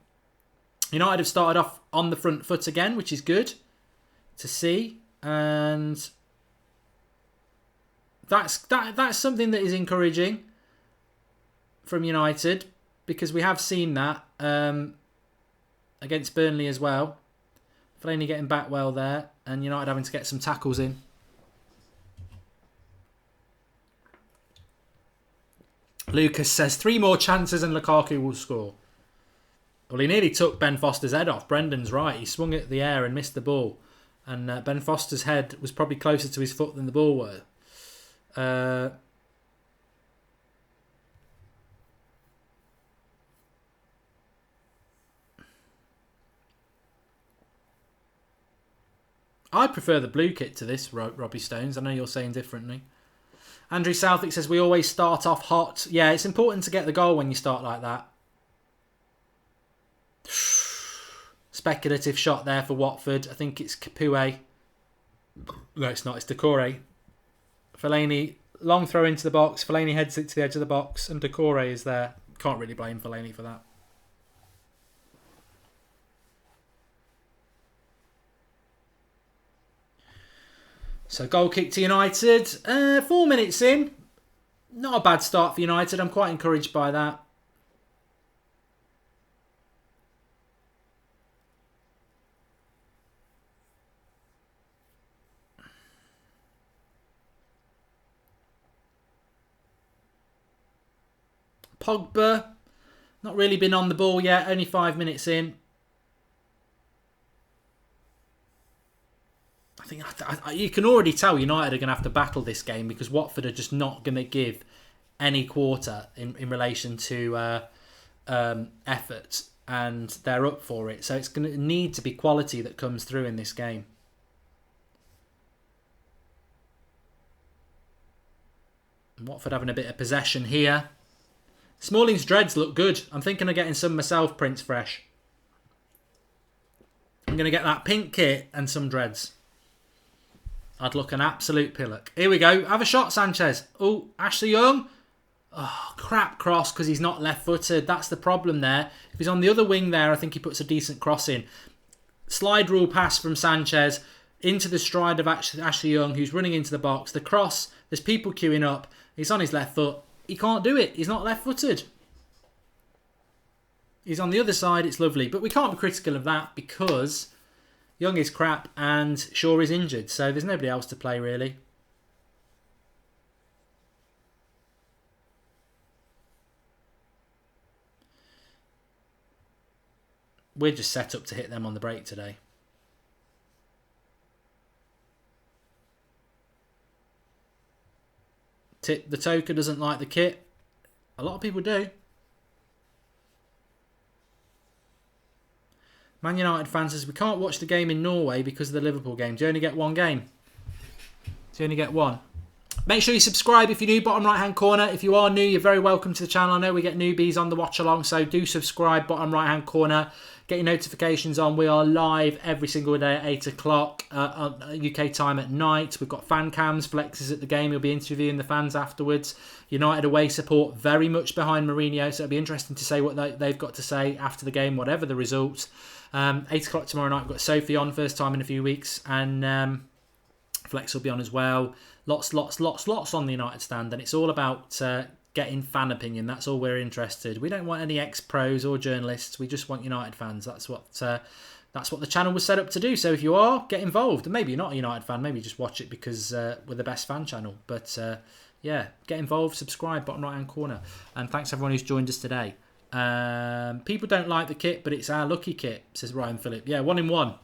United have started off on the front foot again, which is good to see, and that's something that is encouraging from United because we have seen that against Burnley as well. Fellaini getting back well there, and United having to get some tackles in. Lucas says 3 more chances and Lukaku will score. Well, he nearly took Ben Foster's head off. Brendan's right. He swung it in the air and missed the ball. And Ben Foster's head was probably closer to his foot than the ball were. I prefer the blue kit to this, Robbie Stones. I know you're saying differently. Andrew Southwick says we always start off hot. Yeah, it's important to get the goal when you start like that. Speculative shot there for Watford. I think it's Capoue. No, it's not. It's Decore. Fellaini, long throw into the box. Fellaini heads it to the edge of the box, and Decore is there. Can't really blame Fellaini for that. So goal kick to United. 4 minutes in. Not a bad start for United. I'm quite encouraged by that. Pogba, not really been on the ball yet, only 5 minutes in. I think you can already tell United are going to have to battle this game because Watford are just not going to give any quarter in relation to effort, and they're up for it. So it's going to need to be quality that comes through in this game. And Watford having a bit of possession here. Smalling's dreads look good. I'm thinking of getting some myself, Prince Fresh. I'm going to get that pink kit and some dreads. I'd look an absolute pillock. Here we go. Have a shot, Sanchez. Oh, Ashley Young. Oh, crap cross because he's not left-footed. That's the problem there. If he's on the other wing there, I think he puts a decent cross in. Slide rule pass from Sanchez into the stride of Ashley Young, who's running into the box. The cross, there's people queuing up. He's on his left foot. He can't do it. He's not left-footed. He's on the other side. It's lovely. But we can't be critical of that because Young is crap and Shaw is injured. So there's nobody else to play, really. We're just set up to hit them on the break today. The Toker doesn't like the kit. A lot of people do. Man United fans says we can't watch the game in Norway because of the Liverpool game. Do you only get one game? Do you only get one? Make sure you subscribe if you're new, bottom right hand corner. If you are new, you're very welcome to the channel. I know we get newbies on the watch along, so do subscribe, bottom right hand corner. Get your notifications on. We are live every single day at 8 o'clock UK time at night. We've got fan cams. Flex is at the game. He'll be interviewing the fans afterwards. United away support very much behind Mourinho, so it'll be interesting to say what they've got to say after the game, whatever the result. 8 o'clock tomorrow night, we've got Sophie on, first time in a few weeks, and Flex will be on as well. Lots on the United Stand, and it's all about getting fan opinion. That's all we're interested. We don't want any ex-pros or journalists. We just want United fans. That's what the channel was set up to do. So if you are, get involved. And maybe you're not a United fan. Maybe you just watch it because we're the best fan channel. But yeah, get involved, subscribe, bottom right-hand corner. And thanks everyone who's joined us today. People don't like the kit, but it's our lucky kit, says Ryan Phillip. Yeah, 1 in 1.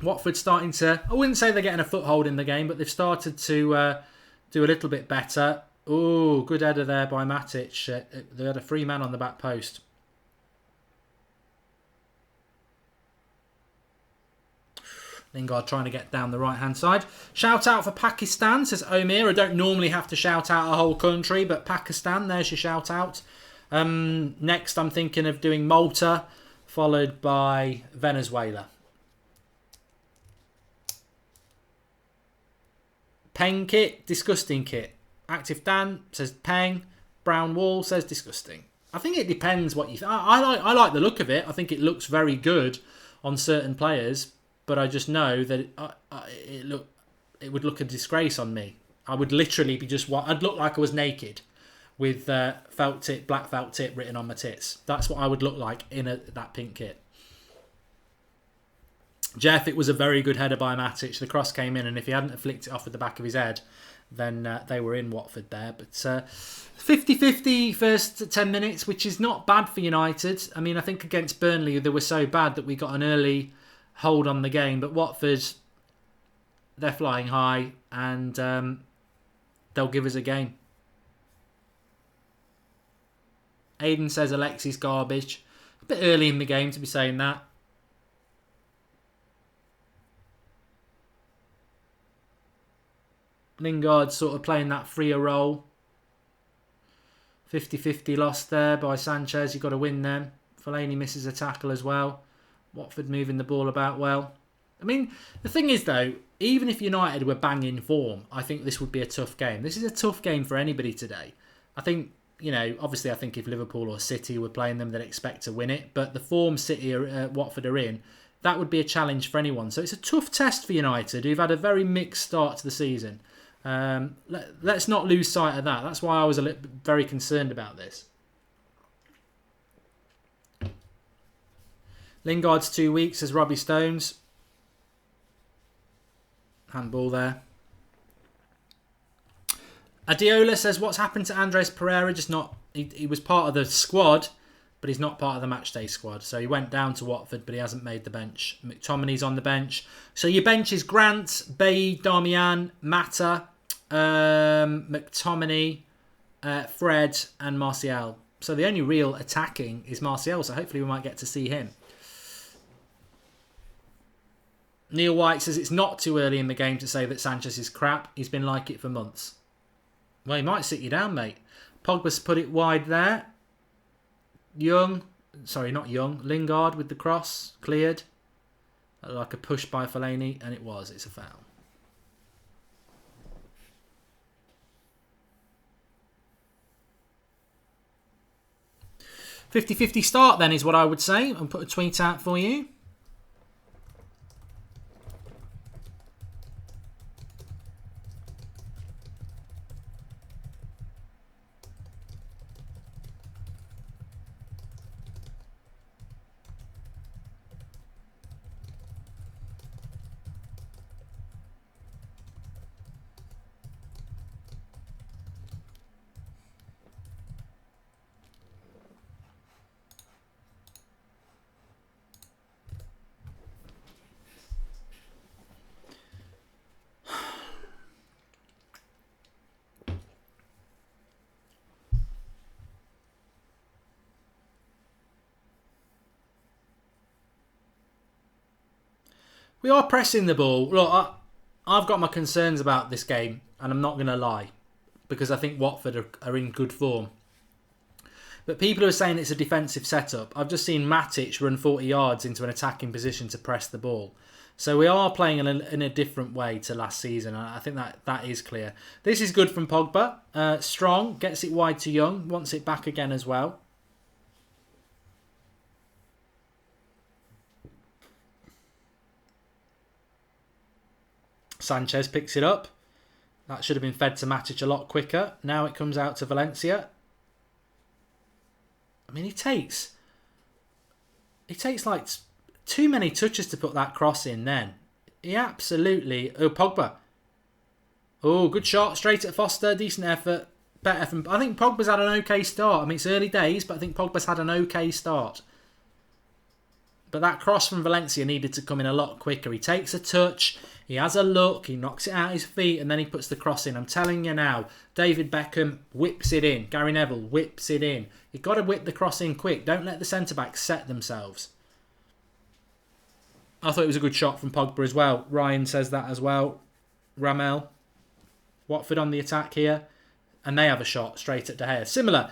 Watford starting to, I wouldn't say they're getting a foothold in the game, but they've started to do a little bit better. Oh, good header there by Matic. They had a free man on the back post. Lingard trying to get down the right-hand side. Shout out for Pakistan, says Omir. I don't normally have to shout out a whole country, but Pakistan, there's your shout out. Next, I'm thinking of doing Malta, followed by Venezuela. Peng kit, disgusting kit. Active Dan says Peng. Brown Wall says disgusting. I think it depends what you think. I like the look of it. I think it looks very good on certain players, but I just know that it would look a disgrace on me. I would literally be I'd look like I was naked with black felt tip written on my tits. That's what I would look like in that pink kit. Jeff, it was a very good header by Matic. The cross came in, and if he hadn't flicked it off with the back of his head, then they were in Watford there. But 50-50 first 10 minutes, which is not bad for United. I mean, I think against Burnley, they were so bad that we got an early hold on the game. But Watford, they're flying high, and they'll give us a game. Aiden says Alexis garbage. A bit early in the game to be saying that. Lingard sort of playing that freer role. 50-50 loss there by Sanchez. You've got to win them. Fellaini misses a tackle as well. Watford moving the ball about well. I mean, the thing is though, even if United were banging form, I think this would be a tough game. This is a tough game for anybody today. I think, obviously I think if Liverpool or City were playing them, they'd expect to win it. But the form City or Watford are in, that would be a challenge for anyone. So it's a tough test for United, who've had a very mixed start to the season. Let's not lose sight of that. That's why I was very concerned about this. Lingard's 2 weeks, says Robbie Stones. Handball there. Adiola says, what's happened to Andres Pereira? He was part of the squad, but he's not part of the matchday squad. So he went down to Watford, but he hasn't made the bench. McTominay's on the bench. So your bench is Grant, Bailly, Darmian, Mata, McTominay, Fred and Martial. So the only real attacking is Martial, so hopefully we might get to see him. Neil White says it's not too early in the game to say that Sanchez is crap. He's been like it for months. Well, he might sit you down, mate. Pogba's put it wide there. Lingard with the cross, cleared. Like a push by Fellaini, and it's a foul. .50-50 start then is what I would say. I'll put a tweet out for you. We are pressing the ball. Look, I've got my concerns about this game, and I'm not going to lie, because I think Watford are in good form. But people are saying it's a defensive setup. I've just seen Matic run 40 yards into an attacking position to press the ball. So we are playing in a different way to last season. I think that is clear. This is good from Pogba. Strong, gets it wide to Young, wants it back again as well. Sanchez picks it up. That should have been fed to Matic a lot quicker. Now it comes out to Valencia. I mean, he takes like too many touches to put that cross in then. He absolutely... Oh, Pogba. Oh, good shot. Straight at Foster. Decent effort. Better from... I think Pogba's had an okay start. I mean, it's early days, but I think Pogba's had an okay start. But that cross from Valencia needed to come in a lot quicker. He takes a touch, he has a look, he knocks it out his feet, and then he puts the cross in. I'm telling you now, David Beckham whips it in. Gary Neville whips it in. You've got to whip the cross in quick. Don't let the centre-backs set themselves. I thought it was a good shot from Pogba as well. Ryan says that as well. Ramel. Watford on the attack here. And they have a shot straight at De Gea. Similar.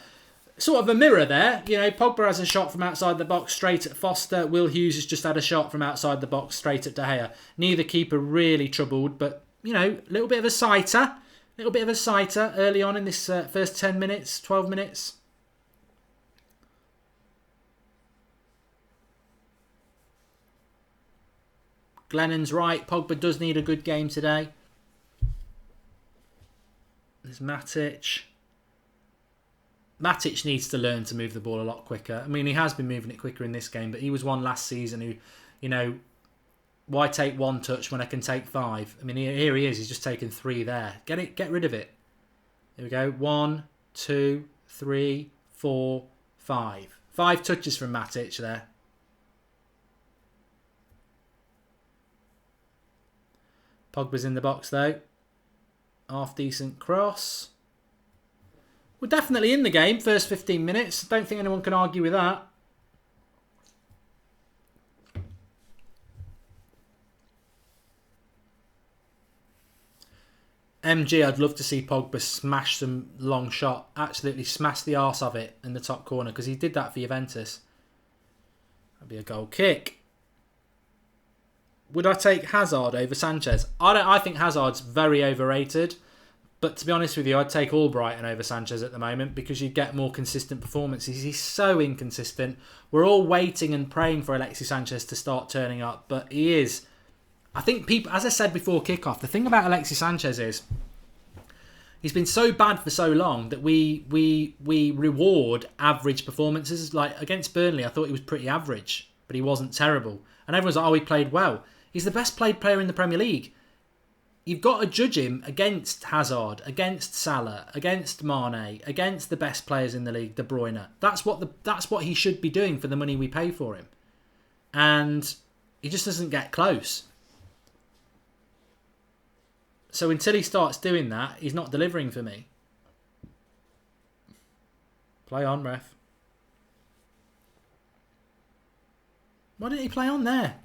Sort of a mirror there. You know, Pogba has a shot from outside the box straight at Foster. Will Hughes has just had a shot from outside the box straight at De Gea. Neither keeper really troubled, but, you know, a little bit of a sighter. Early on in this first 10 minutes, 12 minutes. Glennon's right. Pogba does need a good game today. There's Matic. Matic needs to learn to move the ball a lot quicker. I mean, he has been moving it quicker in this game, but he was one last season who, you know, why take one touch when I can take 5? I mean, here he is. He's just taken 3 there. Get rid of it. Here we go. 1, 2, 3, 4, 5. 5 touches from Matic there. Pogba's in the box, though. Half-decent cross. We're definitely in the game, first 15 minutes. Don't think anyone can argue with that. MG, I'd love to see Pogba smash some long shot. Absolutely smash the arse of it in the top corner, because he did that for Juventus. That'd be a goal kick. Would I take Hazard over Sanchez? I think Hazard's very overrated. But to be honest with you, I'd take Albrighton over Sanchez at the moment because you get more consistent performances. He's so inconsistent. We're all waiting and praying for Alexis Sanchez to start turning up, but he is. I think people, as I said before kickoff, the thing about Alexis Sanchez is he's been so bad for so long that we reward average performances. Like against Burnley, I thought he was pretty average, but he wasn't terrible. And everyone's like, oh, he played well. He's the best played player in the Premier League. You've got to judge him against Hazard, against Salah, against Mane, against the best players in the league, De Bruyne. That's what he should be doing for the money we pay for him. And he just doesn't get close. So until he starts doing that, he's not delivering for me. Play on, ref. Why didn't he play on there?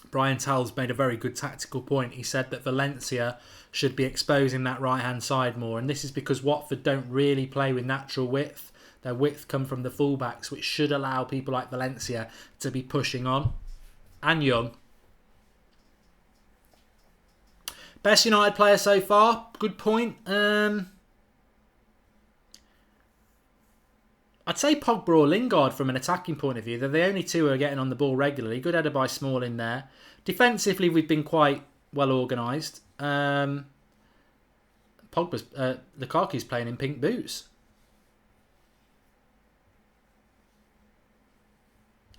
Brian Towles made a very good tactical point. He said that Valencia should be exposing that right-hand side more. And this is because Watford don't really play with natural width. Their width come from the fullbacks, which should allow people like Valencia to be pushing on. And Young. Best United player so far. Good point. I'd say Pogba or Lingard from an attacking point of view. They're the only two who are getting on the ball regularly. Good header by Small in there. Defensively, we've been quite well organised. Lukaku's playing in pink boots.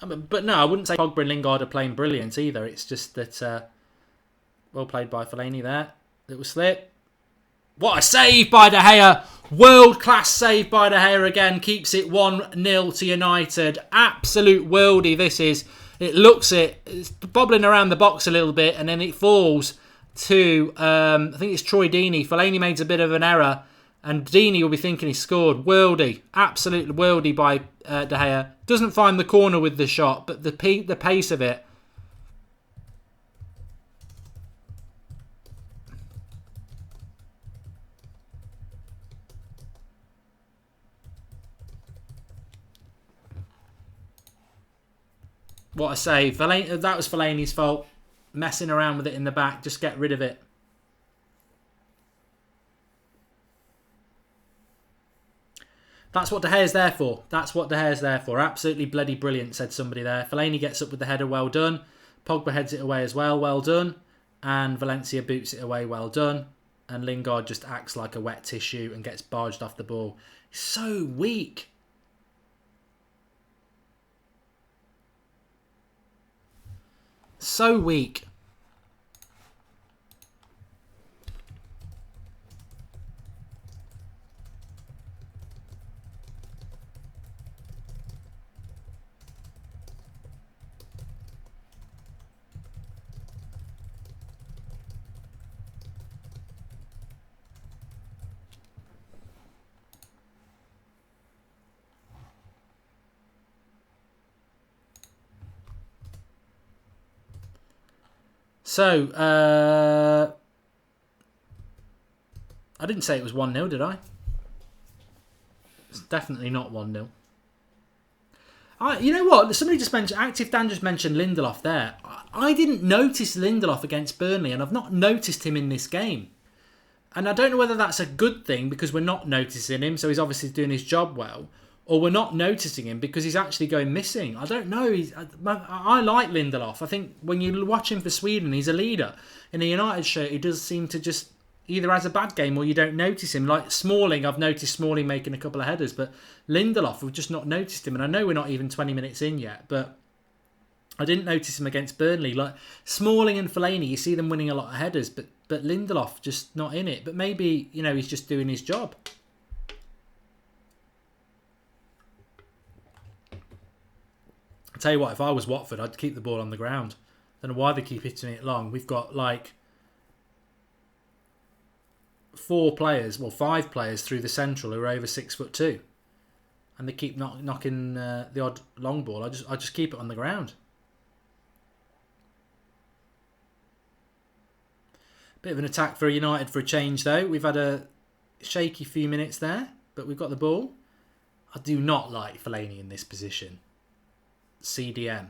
But no, I wouldn't say Pogba and Lingard are playing brilliant either. It's just that well played by Fellaini there. Little slip. What a save by De Gea. World-class save by De Gea again. Keeps it 1-0 to United. Absolute worldie this is. It looks it's bobbling around the box a little bit and then it falls to, I think it's Troy Deeney. Fellaini made a bit of an error and Deeney will be thinking he scored. Worldie. Absolute worldie by De Gea. Doesn't find the corner with the shot, but the pace of it. What a save. That was Fellaini's fault. Messing around with it in the back. Just get rid of it. That's what De Gea's there for. That's what De Gea's there for. Absolutely bloody brilliant, said somebody there. Fellaini gets up with the header, well done. Pogba heads it away as well, well done. And Valencia boots it away, well done. And Lingard just acts like a wet tissue and gets barged off the ball. So weak. So weak. So, I didn't say it was 1-0, did I? It's definitely not 1-0. You know what? Somebody just mentioned, Active Dan just mentioned Lindelof there. I didn't notice Lindelof against Burnley, and I've not noticed him in this game. And I don't know whether that's a good thing because we're not noticing him, so he's obviously doing his job well, or we're not noticing him because he's actually going missing. I don't know. I like Lindelof. I think when you watch him for Sweden, he's a leader. In a United shirt, he does seem to just either has a bad game or you don't notice him. Like Smalling, I've noticed Smalling making a couple of headers, but Lindelof, we've just not noticed him. And I know we're not even 20 minutes in yet, but I didn't notice him against Burnley. Like Smalling and Fellaini, you see them winning a lot of headers, but Lindelof just not in it. But maybe, he's just doing his job. I'll tell you what, if I was Watford, I'd keep the ball on the ground. Don't know why they keep hitting it long. We've got like 5 players through the central who are over 6'2", and they keep knocking the odd long ball. I just keep it on the ground. Bit of an attack for United for a change though. We've had a shaky few minutes there, but we've got the ball. I do not like Fellaini in this position. CDM.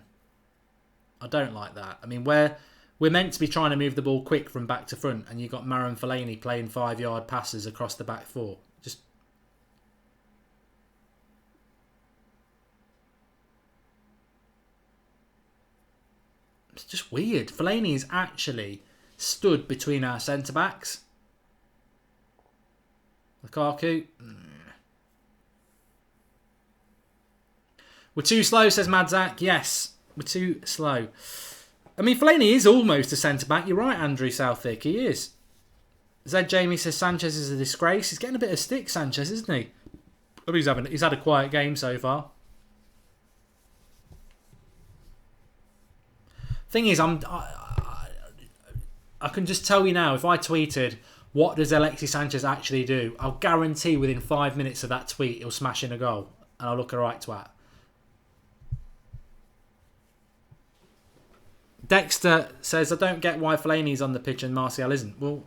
I don't like that. I mean, we're meant to be trying to move the ball quick from back to front, and you've got Marouane Fellaini playing 5-yard passes across the back 4. It's just weird. Fellaini is actually stood between our centre-backs. Lukaku. We're too slow, says Madzak. Yes, we're too slow. I mean, Fellaini is almost a centre-back. You're right, Andrew Southwick. He is. Zed Jamie says Sanchez is a disgrace. He's getting a bit of stick, Sanchez, isn't he? But he's had a quiet game so far. Thing is, I can just tell you now, if I tweeted, what does Alexis Sanchez actually do? I'll guarantee within 5 minutes of that tweet, he'll smash in a goal. And I'll look a right twat. Dexter says, I don't get why Fellaini's on the pitch and Martial isn't. Well,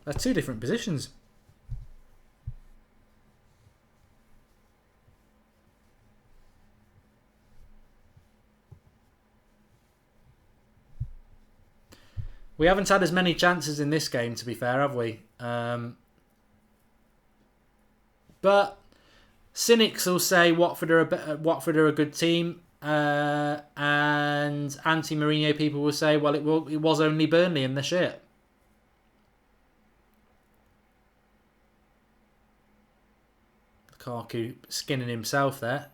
they're 2 different positions. We haven't had as many chances in this game, to be fair, have we? But cynics will say Watford are a good team. And anti-Mourinho people will say, well, it was only Burnley in the shit. Lukaku skinning himself there.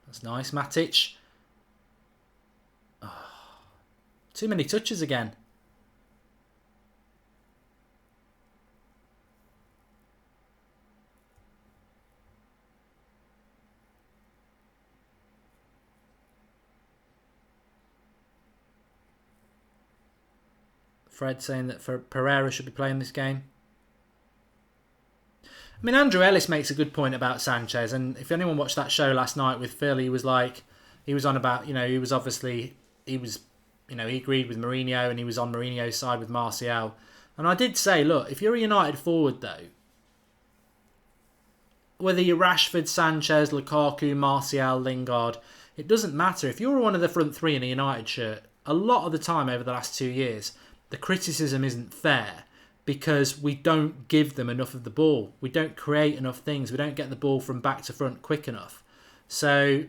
That's nice. Matic. Oh, too many touches again. Fred saying that Pereira should be playing this game. I mean, Andrew Ellis makes a good point about Sanchez, and if anyone watched that show last night with Phil, he was on about, he agreed with Mourinho and he was on Mourinho's side with Martial. And I did say, look, if you're a United forward though, whether you're Rashford, Sanchez, Lukaku, Martial, Lingard, it doesn't matter. If you're one of the front 3 in a United shirt, a lot of the time over the last 2 years, the criticism isn't fair because we don't give them enough of the ball. We don't create enough things. We don't get the ball from back to front quick enough. So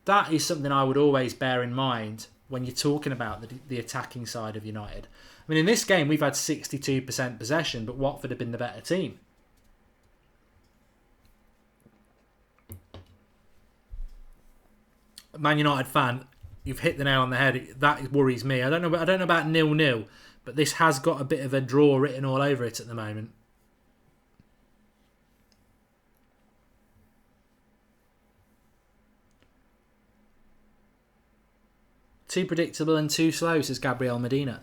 that is something I would always bear in mind when you're talking about the attacking side of United. I mean, in this game, we've had 62% possession, but Watford have been the better team. Man United fan, you've hit the nail on the head. That worries me. I don't know about 0-0, but this has got a bit of a draw written all over it at the moment. Too predictable and too slow, says Gabriel Medina.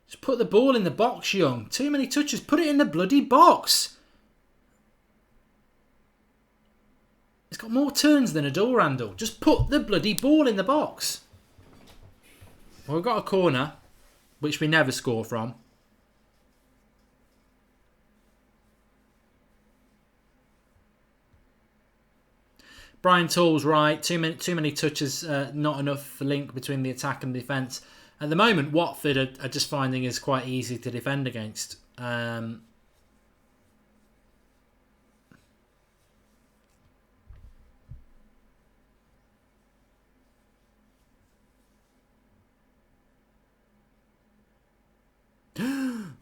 Just put the ball in the box, Young. Too many touches. Put it in the bloody box. It's got more turns than a door handle. Just put the bloody ball in the box. Well, we've got a corner, which we never score from. Brian Tall's right. Too many touches. Not enough link between the attack and defence. At the moment, Watford are just finding it quite easy to defend against.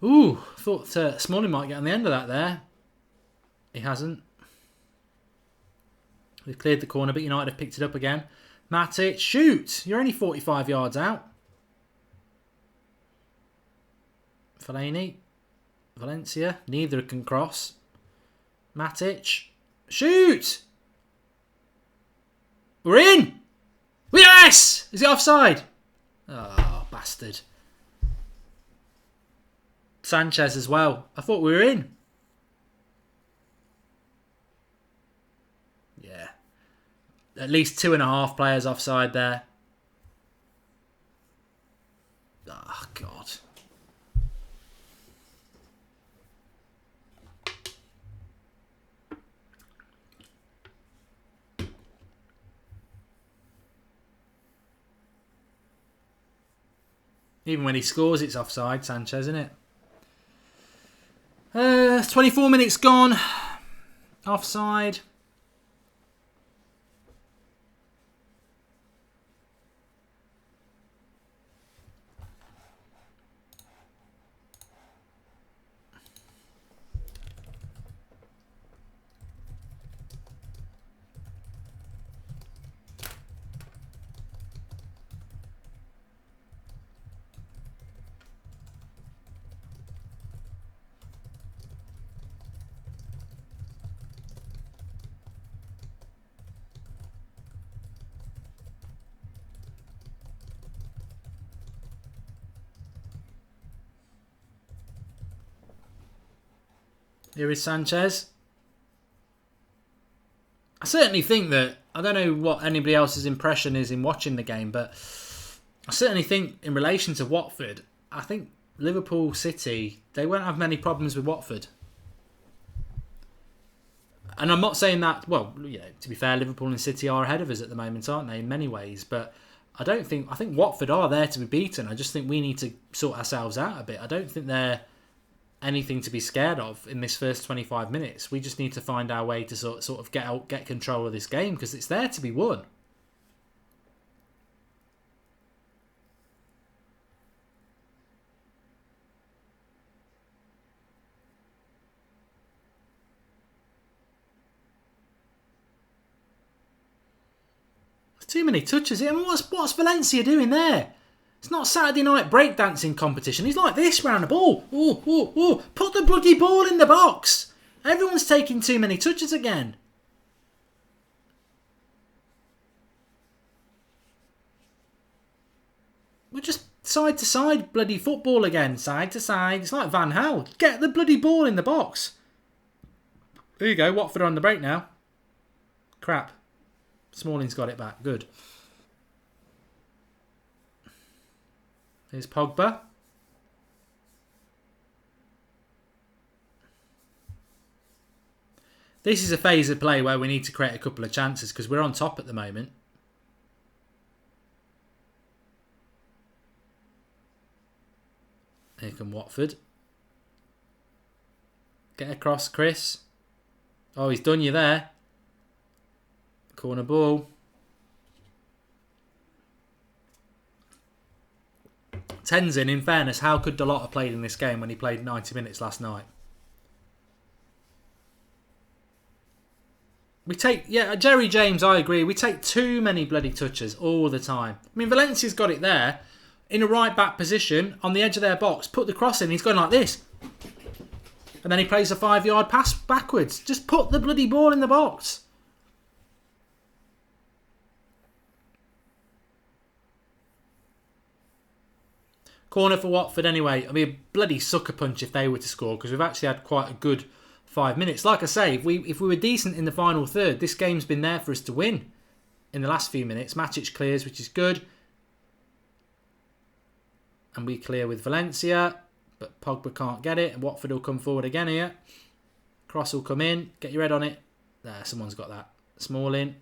Ooh, thought Smalling might get on the end of that there. He hasn't. We've cleared the corner, but United have picked it up again. Matic, shoot! You're only 45 yards out. Fellaini, Valencia, neither can cross. Matic, shoot! We're in! Yes! Is it offside? Oh, bastard. Sanchez as well. I thought we were in. Yeah. At least 2.5 players offside there. Oh, God. Even when he scores, it's offside, Sanchez, isn't it? 24 minutes gone. Offside. Here is Sanchez. I certainly think that, I don't know what anybody else's impression is in watching the game, but I certainly think in relation to Watford, I think Liverpool City, they won't have many problems with Watford. And I'm not saying that, well, you know, to be fair, Liverpool and City are ahead of us at the moment, aren't they, in many ways, but I think Watford are there to be beaten. I just think we need to sort ourselves out a bit. I don't think they're anything to be scared of in this first 25 minutes. We just need to find our way to sort of get control of this game because it's there to be won. There's too many touches here. I mean, what's Valencia doing there? It's not Saturday night breakdancing competition. He's like this round the ball. Ooh, ooh, ooh. Put the bloody ball in the box. Everyone's taking too many touches again. We're just side to side bloody football again. Side to side. It's like Van Gaal. Get the bloody ball in the box. There you go. Watford are on the break now. Crap. Smalling's got it back. Good. Here's Pogba. This is a phase of play where we need to create a couple of chances because we're on top at the moment. can Watford. Get across, Chris. Oh, he's done you there. Corner ball. Tenzin, in fairness, how could Dalot have played in this game when he played 90 minutes last night? We take, Jerry James, I agree. We take too many bloody touches all the time. I mean, Valencia's got it there in a right back position on the edge of their box. Put the cross in. He's going like this. And then he plays a 5-yard pass backwards. Just put the bloody ball in the box. Corner for Watford anyway. I mean, bloody sucker punch if they were to score, because we've actually had quite a good 5 minutes. Like I say, if we were decent in the final third, this game's been there for us to win in the last few minutes. Matic clears, which is good. And we clear with Valencia, but Pogba can't get it. And Watford will come forward again here. Cross will come in. Get your head on it. There, someone's got that. Small in.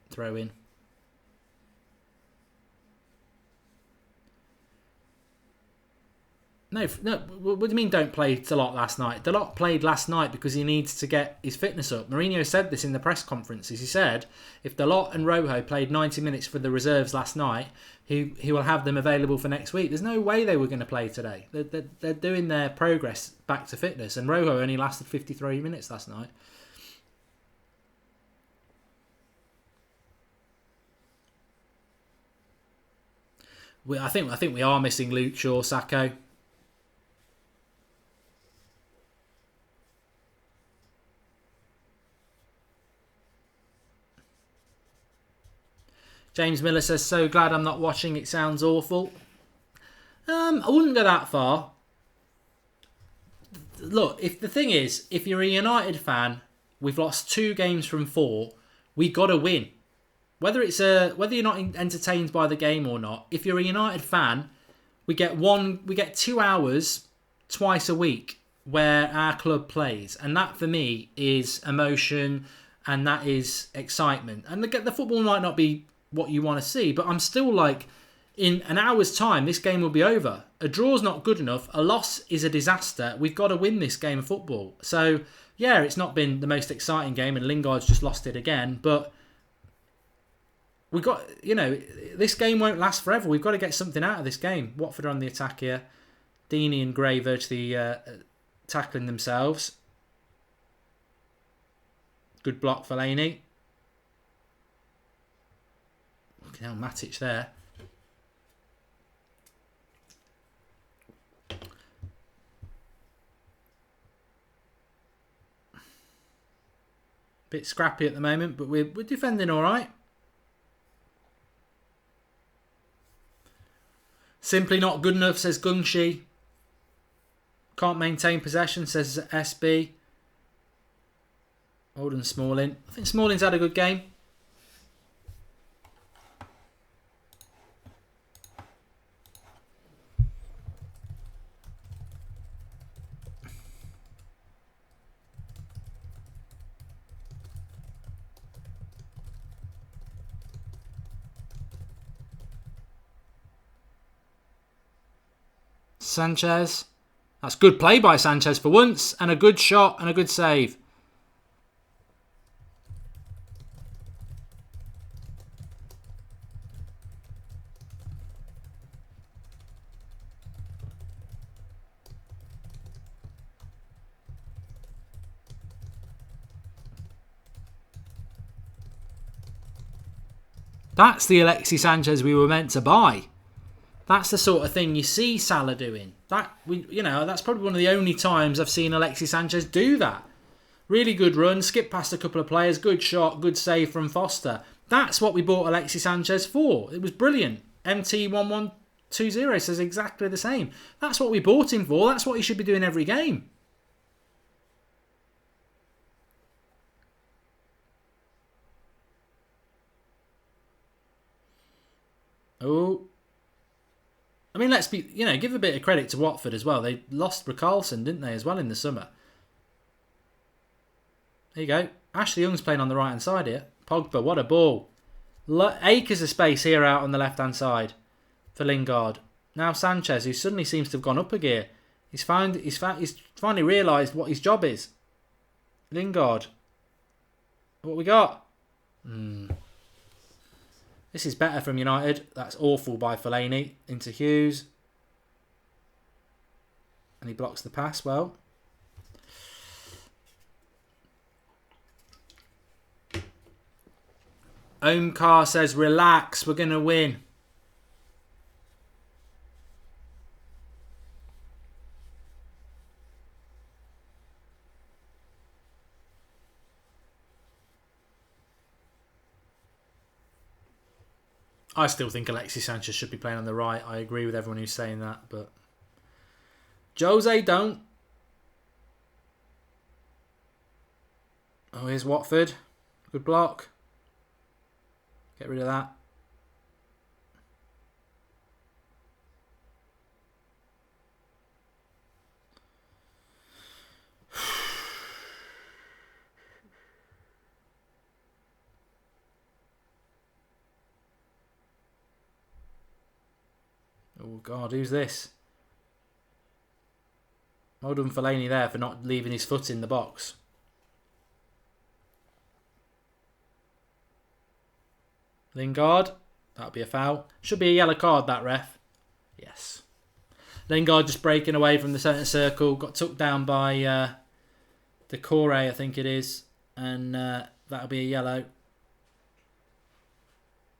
Throw in. No, what do you mean don't play Dalot last night? Dalot played last night because he needs to get his fitness up. Mourinho said this in the press conferences. He said if Dalot and Rojo played 90 minutes for the reserves last night, he will have them available for next week. There's no way they were going to play today. They're doing their progress back to fitness, and Rojo only lasted 53 minutes last night. I think we are missing Luke Shaw, Sacco. James Miller says, so glad I'm not watching. It sounds awful. I wouldn't go that far. Look, if the thing is, if you're a United fan, we've lost 2 games from 4. We got to win. Whether you're not entertained by the game or not, if you're a United fan, we get 2 hours twice a week where our club plays, and that for me is emotion and that is excitement. And the football might not be what you want to see, but I'm still like, in an hour's time, this game will be over. A draw's not good enough. A loss is a disaster. We've got to win this game of football. So, yeah, it's not been the most exciting game, and Lingard's just lost it again, but we got, this game won't last forever. We've got to get something out of this game. Watford are on the attack here. Deeney and Gray virtually tackling themselves. Good block for Fellaini. Fucking hell, Matic there. Bit scrappy at the moment, but we're defending all right. Simply not good enough, says Gungshi. Can't maintain possession, says SB. Holden Smalling. I think Smalling's had a good game. Sanchez. That's good play by Sanchez for once, and a good shot and a good save. That's the Alexis Sanchez we were meant to buy. That's the sort of thing you see Salah doing. That's probably one of the only times I've seen Alexis Sanchez do that. Really good run, skip past a couple of players, good shot, good save from Foster. That's what we bought Alexis Sanchez for. It was brilliant. MT1120 says exactly the same. That's what we bought him for. That's what he should be doing every game. Oh. I mean, let's be, give a bit of credit to Watford as well. They lost Carlson, didn't they, as well in the summer. There you go. Ashley Young's playing on the right-hand side here. Pogba, what a ball. Acres of space here out on the left-hand side for Lingard. Now Sanchez, who suddenly seems to have gone up a gear. He's finally realised what his job is. Lingard. What we got? This is better from United. That's awful by Fellaini. Into Hughes. And he blocks the pass well. Omkar says, relax, we're going to win. I still think Alexis Sanchez should be playing on the right. I agree with everyone who's saying that, but Jose don't. Oh, here's Watford. Good block. Get rid of that. Oh, God, who's this? Well done Fellaini there for not leaving his foot in the box. Lingard. That'll be a foul. Should be a yellow card, that ref. Yes. Lingard just breaking away from the centre circle. Got took down by Decore, I think it is. And that'll be a yellow.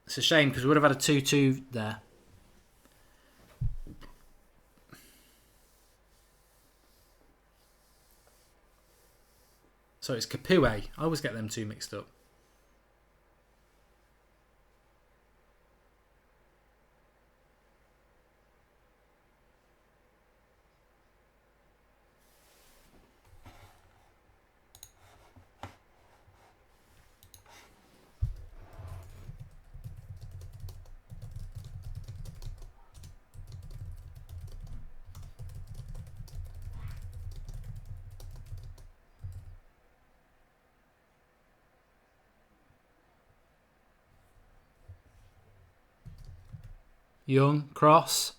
It's a shame because we would have had a 2-2 there. So it's Capoue. I always get them two mixed up. Young, cross.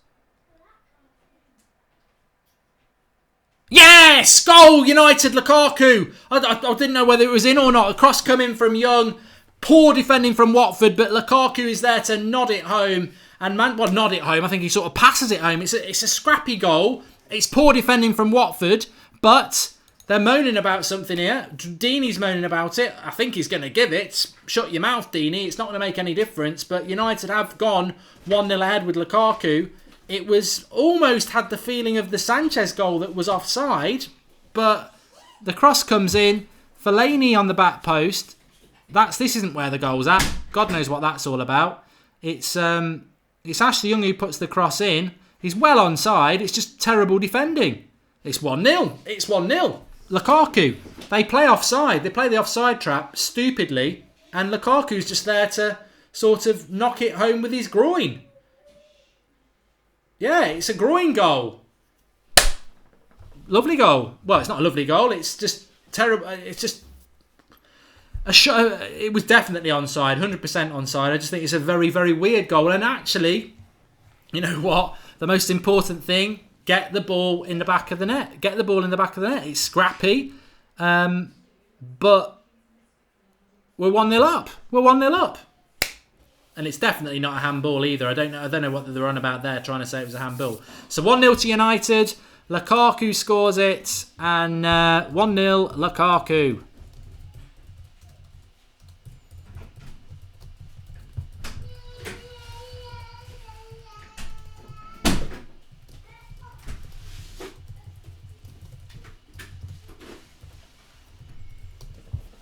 Yes! Goal! United, Lukaku! I didn't know whether it was in or not. A cross coming from Young. Poor defending from Watford, but Lukaku is there to nod it home. And nod it home. I think he sort of passes it home. It's a scrappy goal. It's poor defending from Watford, but they're moaning about something here. Deeney's moaning about it. I think he's going to give it. Shut your mouth, Deeney. It's not going to make any difference. But United have gone 1-0 ahead with Lukaku. It was almost had the feeling of the Sanchez goal that was offside. But the cross comes in. Fellaini on the back post. This isn't where the goal's at. God knows what that's all about. It's Ashley Young who puts the cross in. He's well onside. It's just terrible defending. It's 1-0. It's 1-0. Lukaku. They play offside. They play the offside trap stupidly. And Lukaku's just there to sort of knock it home with his groin. Yeah, it's a groin goal. Lovely goal. Well, it's not a lovely goal. It's just terrible. It's just a shot. It was definitely onside. 100% onside. I just think it's a very, very weird goal. And actually, you know what? The most important thing, get the ball in the back of the net. Get the ball in the back of the net. It's scrappy. But we're 1-0 up. We're 1-0 up. And it's definitely not a handball either. I don't know what they're on about there, trying to say it was a handball. So 1-0 to United. Lukaku scores it. And 1-0 Lukaku.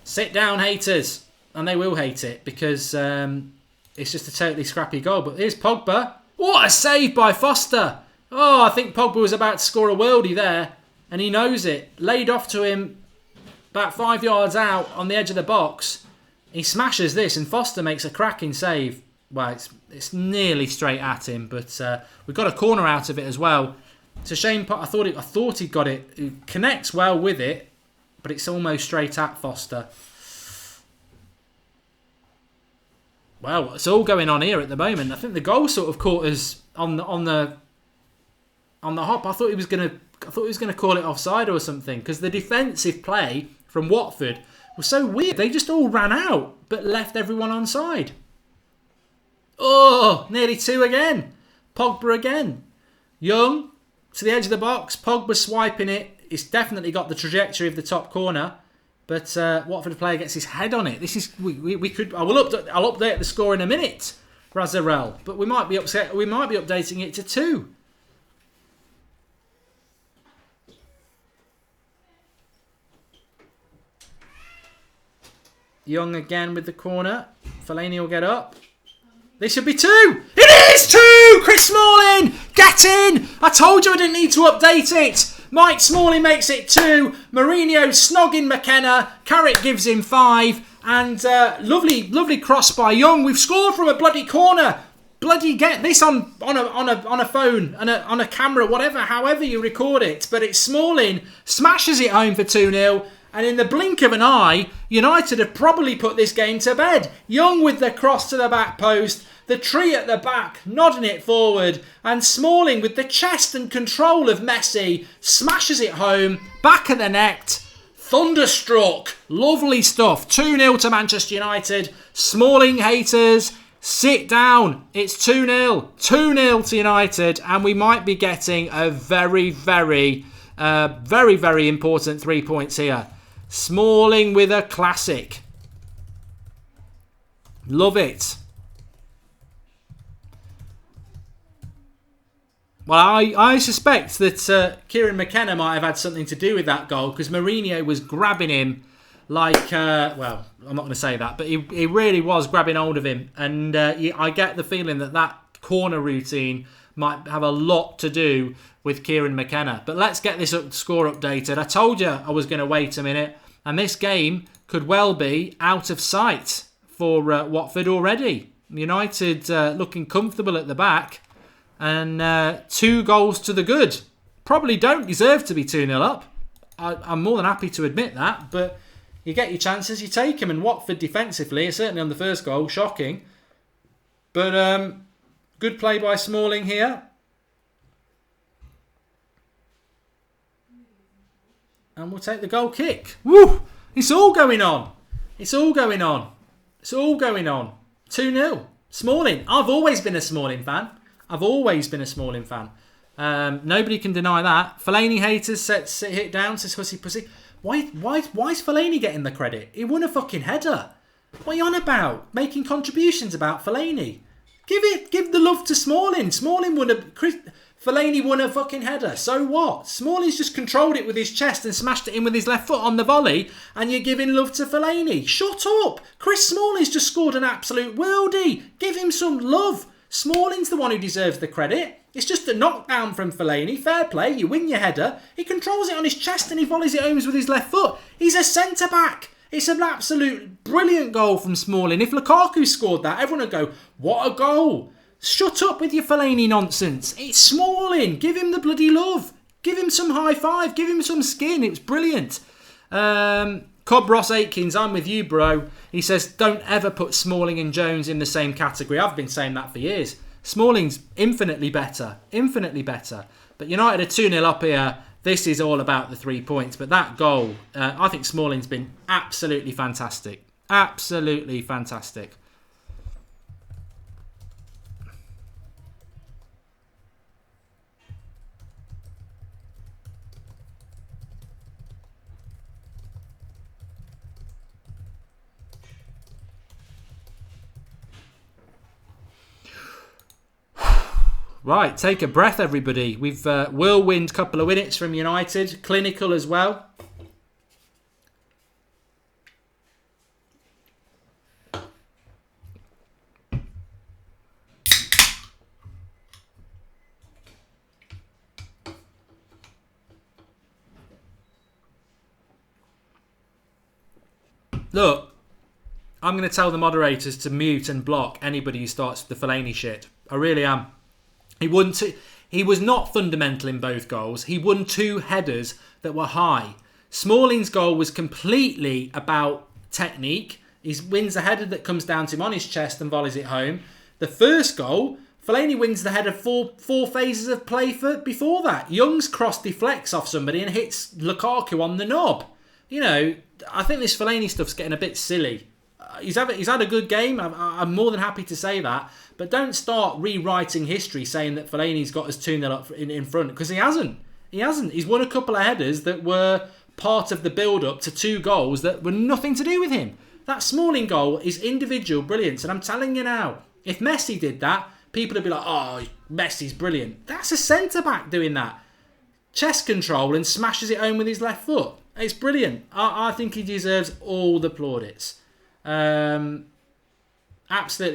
Sit down, haters. And they will hate it because it's just a totally scrappy goal. But here's Pogba. What a save by Foster. Oh, I think Pogba was about to score a worldie there. And he knows it. Laid off to him about 5 yards out on the edge of the box. He smashes this and Foster makes a cracking save. Well, it's nearly straight at him. But we got a corner out of it as well. It's a shame. I thought he got it. He connects well with it. But it's almost straight at Foster. Well, it's all going on here at the moment. I think the goal sort of caught us on the hop. I thought he was going to I thought he was going to call it offside or something, because the defensive play from Watford was so weird. They just all ran out, but left everyone onside. Oh, nearly 2 again. Pogba again. Young to the edge of the box. Pogba swiping it. It's definitely got the trajectory of the top corner, but Watford player gets his head on it. This is we could. I'll update the score in a minute, Razarel, but we might be upset. We might be updating it to 2. Young again with the corner. Fellaini will get up. This should be 2. It is 2! Chris Smalling! Get in! I told you I didn't need to update it. Mike Smalling makes it 2. Mourinho snogging McKenna. Carrick gives him 5. And lovely cross by Young. We've scored from a bloody corner. Bloody get this on a phone, on a camera, whatever, however you record it. But it's Smalling smashes it home for 2-0. And in the blink of an eye, United have probably put this game to bed. Young with the cross to the back post, the tree at the back, nodding it forward, and Smalling with the chest and control of Messi smashes it home, back of the net, thunderstruck, lovely stuff. 2-0 to Manchester United. Smalling haters, sit down. It's 2-0. 2-0 to United, and we might be getting a very, very important 3 points here. Smalling with a classic. Love it. Well, I suspect that Kieran McKenna might have had something to do with that goal, because Mourinho was grabbing him like, well, I'm not going to say that, but he really was grabbing hold of him. And I get the feeling that corner routine might have a lot to do with Kieran McKenna. But let's get this score updated. I told you I was going to wait a minute, and this game could well be out of sight for Watford already. United looking comfortable at the back, and 2 goals to the good. Probably don't deserve to be 2-0 up. I'm more than happy to admit that, but you get your chances, you take them. And Watford defensively, certainly on the first goal, shocking. But good play by Smalling here. And we'll take the goal kick. Woo! It's all going on. It's all going on. It's all going on. 2-0. Smalling. I've always been a Smalling fan. Nobody can deny that. Fellaini haters sit hit down, says hussy pussy. Why's Fellaini getting the credit? He won a fucking header. What are you on about? Making contributions about Fellaini. Give the love to Smalling. Fellaini won a fucking header. So what? Smalling's just controlled it with his chest and smashed it in with his left foot on the volley, and you're giving love to Fellaini. Shut up. Chris Smalling's just scored an absolute worldie. Give him some love. Smalling's the one who deserves the credit. It's just a knockdown from Fellaini. Fair play. You win your header. He controls it on his chest and he volleys it home with his left foot. He's a centre-back. It's an absolute brilliant goal from Smalling. If Lukaku scored that, everyone would go, what a goal. Shut up with your Fellaini nonsense. It's Smalling. Give him the bloody love. Give him some high five. Give him some skin. It was brilliant. Cobb Ross Aikens, I'm with you, bro. He says, don't ever put Smalling and Jones in the same category. I've been saying that for years. Smalling's infinitely better. Infinitely better. But United are 2-0 up here. This is all about the 3 points. But that goal, I think Smalling's been absolutely fantastic. Absolutely fantastic. Right, take a breath, everybody. We've whirlwind couple of minutes from United. Clinical as well. Look, I'm going to tell the moderators to mute and block anybody who starts the Fellaini shit. I really am. He was not fundamental in both goals. He won 2 headers that were high. Smalling's goal was completely about technique. He wins a header that comes down to him on his chest and volleys it home. The first goal, Fellaini wins the header four phases of play before that. Young's cross deflects off somebody and hits Lukaku on the knob. You know, I think this Fellaini stuff's getting a bit silly. He's had a good game. I'm more than happy to say that. But don't start rewriting history saying that Fellaini's got us 2-0 up in front, because he hasn't. He hasn't. He's won a couple of headers that were part of the build-up to 2 goals that were nothing to do with him. That Smalling goal is individual brilliance. And I'm telling you now, if Messi did that, people would be like, oh, Messi's brilliant. That's a centre-back doing that. Chest control and smashes it home with his left foot. It's brilliant. I think he deserves all the plaudits. Absolutely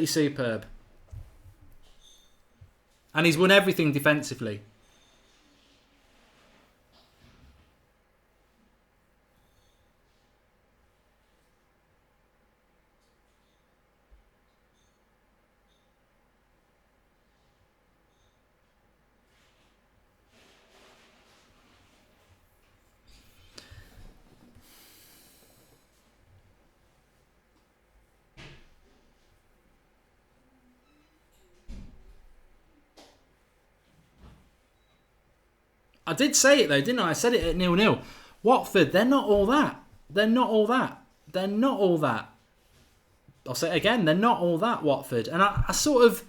superb. And he's won everything defensively. I did say it though, didn't I? I said it at 0-0. Watford, they're not all that. They're not all that. They're not all that. I'll say it again, they're not all that, Watford. And I sort of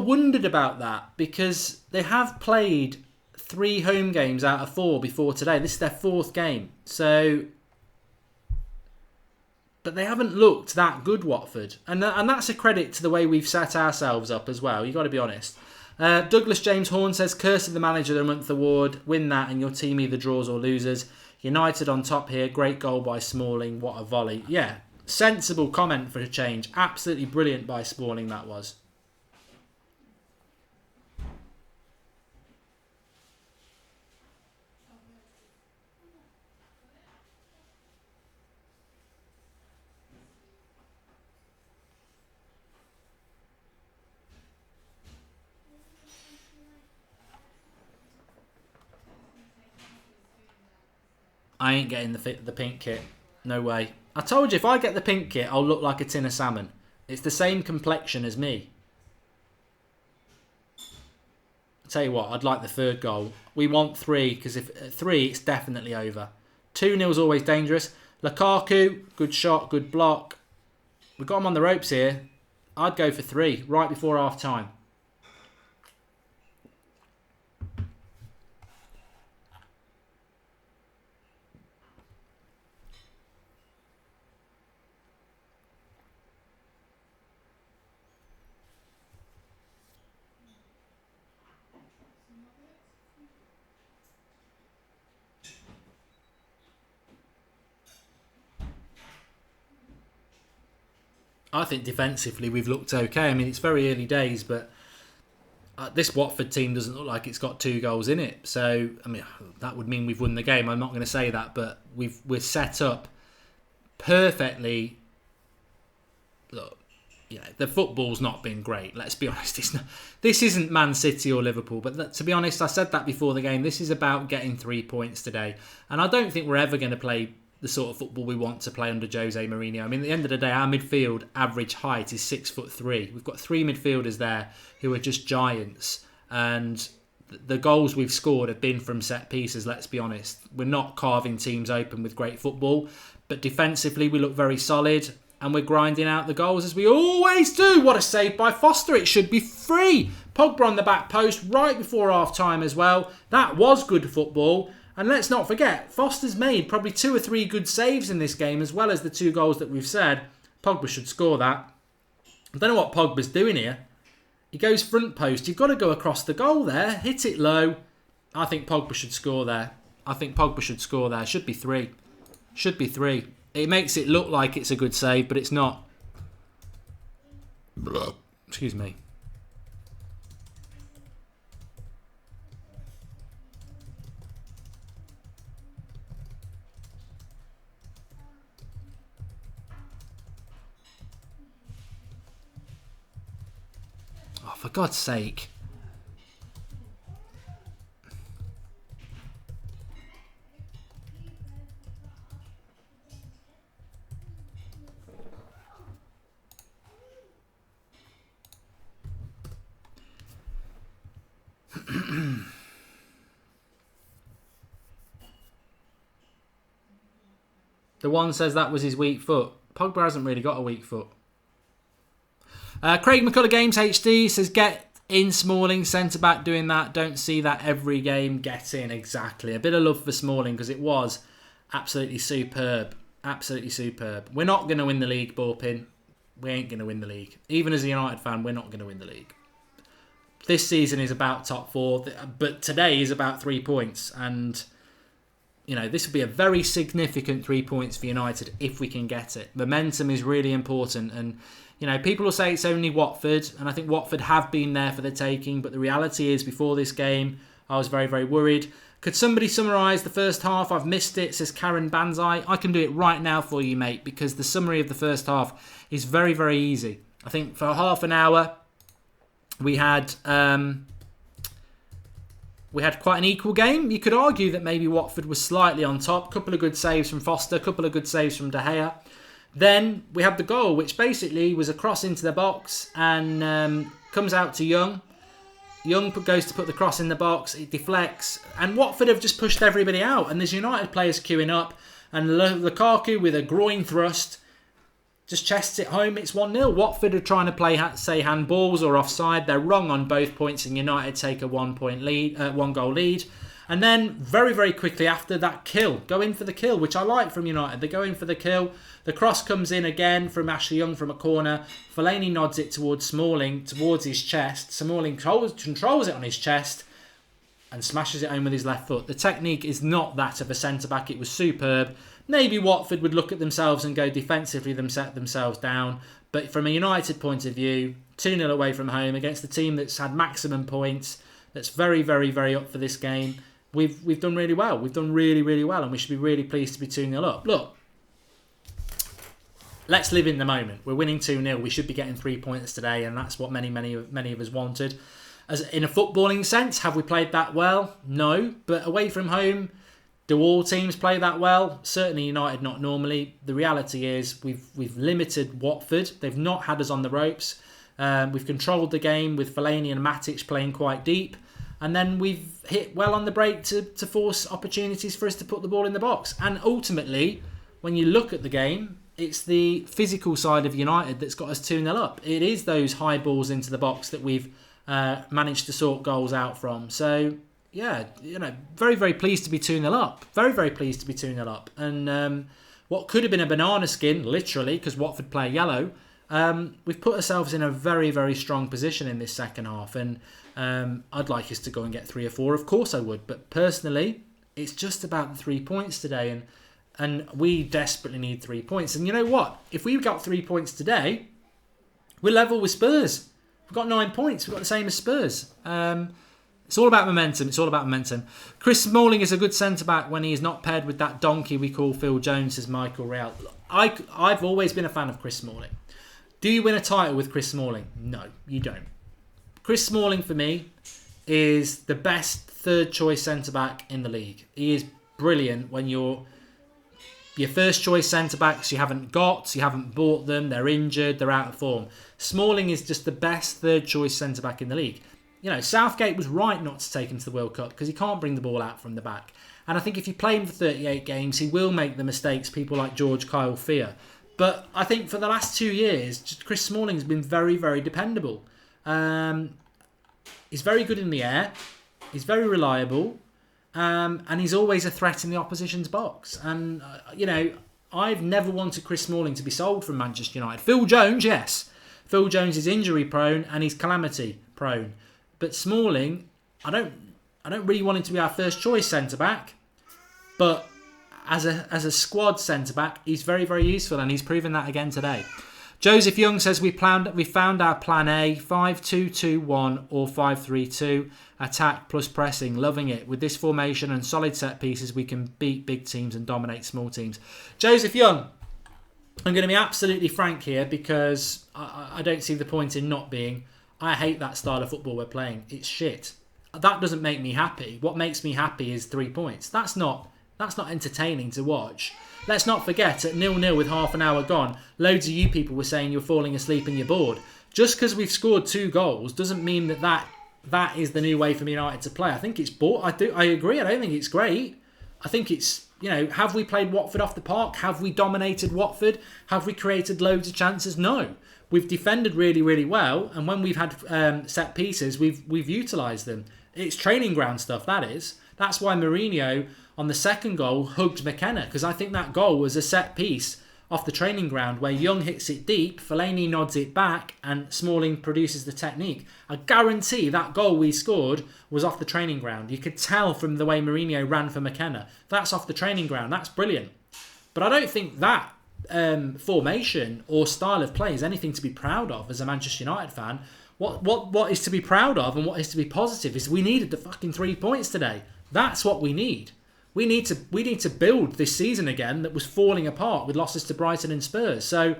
wondered about that, because they have played 3 home games out of 4 before today. This is their 4th game. So, but they haven't looked that good, Watford. And that's a credit to the way we've set ourselves up as well. You've got to be honest. Douglas James Horn says, curse of the manager of the month award. Win that and your team either draws or loses. United on top here. Great goal by Smalling. What a volley. Yeah, sensible comment for a change. Absolutely brilliant by Smalling that was. I ain't getting the pink kit. No way. I told you, if I get the pink kit, I'll look like a tin of salmon. It's the same complexion as me. I'll tell you what, I'd like the 3rd goal. We want 3, because if 3, it's definitely over. 2-0's always dangerous. Lukaku, good shot, good block. We've got him on the ropes here. I'd go for 3, right before half time. I think defensively we've looked okay. I mean, it's very early days, but this Watford team doesn't look like it's got 2 goals in it. So, I mean, that would mean we've won the game. I'm not going to say that, but we're set up perfectly. Look, you know, the football's not been great. Let's be honest. This isn't Man City or Liverpool. But to be honest, I said that before the game. This is about getting 3 points today. And I don't think we're ever going to play the sort of football we want to play under Jose Mourinho. I mean, at the end of the day, our midfield average height is 6'3". We've got 3 midfielders there who are just giants. And the goals we've scored have been from set pieces, let's be honest. We're not carving teams open with great football. But defensively, we look very solid. And we're grinding out the goals as we always do. What a save by Foster. It should be 3. Pogba on the back post right before half-time as well. That was good football. And let's not forget, Foster's made probably 2 or 3 good saves in this game, as well as the 2 goals that we've said. Pogba should score that. I don't know what Pogba's doing here. He goes front post. You've got to go across the goal there. Hit it low. I think Pogba should score there. Should be 3. Should be 3. It makes it look like it's a good save, but it's not. Excuse me. Oh, for God's sake. The one says that was his weak foot. Pogba hasn't really got a weak foot. Craig McCullough Games HD says, get in Smalling, centre-back doing that. Don't see that every game. Get in, exactly. A bit of love for Smalling because it was absolutely superb. Absolutely superb. We're not going to win the league, Borpin. We ain't going to win the league. Even as a United fan, we're not going to win the league. This season is about top 4, but today is about 3 points. And, you know, this will be a very significant 3 points for United if we can get it. Momentum is really important. And, you know, people will say it's only Watford. And I think Watford have been there for the taking. But the reality is, before this game, I was very, very worried. Could somebody summarise the first half? I've missed it, says Karen Banzai. I can do it right now for you, mate, because the summary of the first half is very, very easy. I think for half an hour, we had quite an equal game. You could argue that maybe Watford was slightly on top. Couple of good saves from Foster, couple of good saves from De Gea. Then we had the goal, which basically was a cross into the box and comes out to Young. Young goes to put the cross in the box, it deflects, and Watford have just pushed everybody out. And there's United players queuing up, and Lukaku with a groin thrust just chests it home. It's 1-0. Watford are trying to say handballs or offside. They're wrong on both points, and United take a 1 goal lead. And then very, very quickly after that, go in for the kill, which I like from United. They go in for the kill. The cross comes in again from Ashley Young from a corner. Fellaini nods it towards Smalling, towards his chest. Smalling controls it on his chest and smashes it home with his left foot. The technique is not that of a centre-back. It was superb. Maybe Watford would look at themselves and go defensively, set themselves down. But from a United point of view, 2-0 away from home against the team that's had maximum points, that's very, very, very up for this game. We've done really well. We've done really, really well, and we should be really pleased to be 2-0 up. Look, let's live in the moment. We're winning 2-0. We should be getting 3 points today, and that's what many of us wanted. As in a footballing sense, have we played that well? No. But away from home, do all teams play that well? Certainly United not normally. The reality is we've limited Watford. They've not had us on the ropes. We've controlled the game with Fellaini and Matic playing quite deep. And then we've hit well on the break to force opportunities for us to put the ball in the box. And ultimately, when you look at the game, it's the physical side of United that's got us 2-0 up. It is those high balls into the box that we've managed to sort goals out from. So, yeah, you know, very, very pleased to be 2-0 up. Very, very pleased to be 2-0 up. And what could have been a banana skin, literally, because Watford play yellow, we've put ourselves in a very, very strong position in this second half. And I'd like us to go and get 3 or 4. Of course I would. But personally, it's just about the 3 points today. And we desperately need 3 points. And you know what? If we got 3 points today, we're level with Spurs. We've got 9 points. We've got the same as Spurs. It's all about momentum. It's all about momentum. Chris Smalling is a good centre-back when he is not paired with that donkey we call Phil Jones, says Michael Real. I've always been a fan of Chris Smalling. Do you win a title with Chris Smalling? No, you don't. Chris Smalling, for me, is the best third-choice centre-back in the league. He is brilliant when your first-choice centre-backs you haven't bought them, they're injured, they're out of form. Smalling is just the best third-choice centre-back in the league. You know, Southgate was right not to take him to the World Cup because he can't bring the ball out from the back. And I think if you play him for 38 games, he will make the mistakes people like George Kyle fear. But I think for the last 2 years, Chris Smalling has been very, very dependable. He's very good in the air. He's very reliable. And he's always a threat in the opposition's box. And, you know, I've never wanted Chris Smalling to be sold from Manchester United. Phil Jones, yes. Phil Jones is injury prone and he's calamity prone. But Smalling, I don't really want him to be our first choice centre-back. But as a squad centre-back, he's very, very useful. And he's proven that again today. Joseph Young says we found our plan A, 5-2-2-1 or 5-3-2, attack plus pressing, loving it. With this formation and solid set pieces, we can beat big teams and dominate small teams. Joseph Young, I'm going to be absolutely frank here because I don't see the point in not being. I hate that style of football we're playing. It's shit. That doesn't make me happy. What makes me happy is 3 points. That's not entertaining to watch. Let's not forget, at 0-0 with half an hour gone, loads of you people were saying you're falling asleep and you're bored. Just because we've scored 2 goals doesn't mean that that is the new way for United to play. I think it's I agree. I don't think it's great. I think it's, have we played Watford off the park? Have we dominated Watford? Have we created loads of chances? No. We've defended really, really well, and when we've had set pieces, we've utilised them. It's training ground stuff, that is. That's why Mourinho, on the second goal, hugged McKenna, because I think that goal was a set piece off the training ground where Young hits it deep, Fellaini nods it back, and Smalling produces the technique. I guarantee that goal we scored was off the training ground. You could tell from the way Mourinho ran for McKenna. That's off the training ground. That's brilliant. But I don't think that formation or style of play is anything to be proud of as a Manchester United fan. What is to be proud of and what is to be positive is we needed the fucking 3 points today. That's what we need. We need to build this season again that was falling apart with losses to Brighton and Spurs. So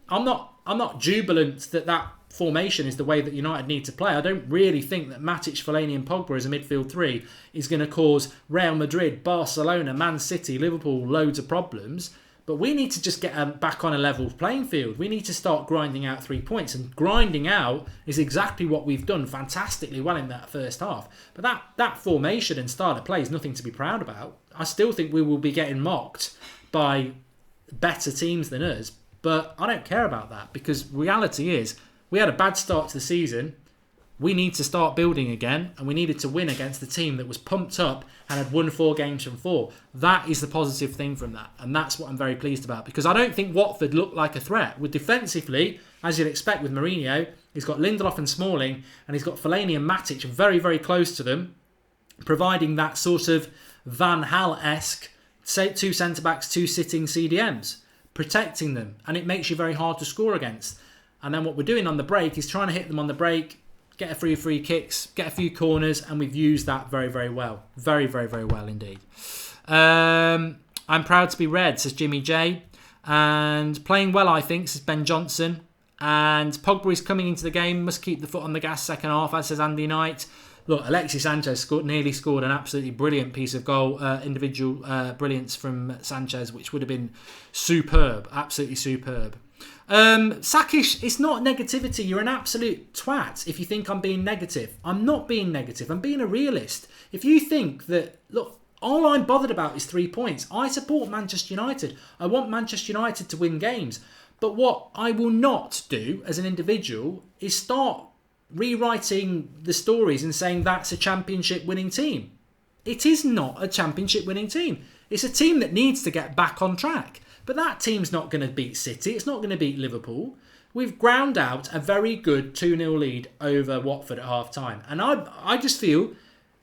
I'm not jubilant that formation is the way that United need to play. I don't really think that Matic, Fellaini and Pogba as a midfield three is going to cause Real Madrid, Barcelona, Man City, Liverpool loads of problems. But we need to just get back on a level playing field. We need to start grinding out 3 points. And grinding out is exactly what we've done fantastically well in that first half. But that formation and style of play is nothing to be proud about. I still think we will be getting mocked by better teams than us. But I don't care about that, because reality is we had a bad start to the season. We need to start building again, and we needed to win against the team that was pumped up and had won 4 games from 4. That is the positive thing from that, and that's what I'm very pleased about, because I don't think Watford looked like a threat. With defensively, as you'd expect with Mourinho, he's got Lindelof and Smalling, and he's got Fellaini and Matic very, very close to them, providing that sort of Van Gaal-esque 2 centre-backs, 2 sitting CDMs, protecting them, and it makes you very hard to score against. And then what we're doing on the break is trying to hit them on the break, get a few free kicks, get a few corners, and we've used that very, very well. Very, very, very well indeed. I'm proud to be red, says Jimmy J. And playing well, I think, says Ben Johnson. And Pogba is coming into the game, must keep the foot on the gas second half, as says Andy Knight. Look, Alexis Sanchez nearly scored an absolutely brilliant piece of goal, individual brilliance from Sanchez, which would have been superb, absolutely superb. Sakish, it's not negativity. You're an absolute twat if you think I'm being negative. I'm not being negative. I'm being a realist. If you think that, look, all I'm bothered about is 3 points. I support Manchester United. I want Manchester United to win games. But what I will not do as an individual is start rewriting the stories and saying that's a championship winning team. It is not a championship winning team. It's a team that needs to get back on track. But that team's not going to beat City. It's not going to beat Liverpool. We've ground out a very good 2-0 lead over Watford at half-time. And I just feel,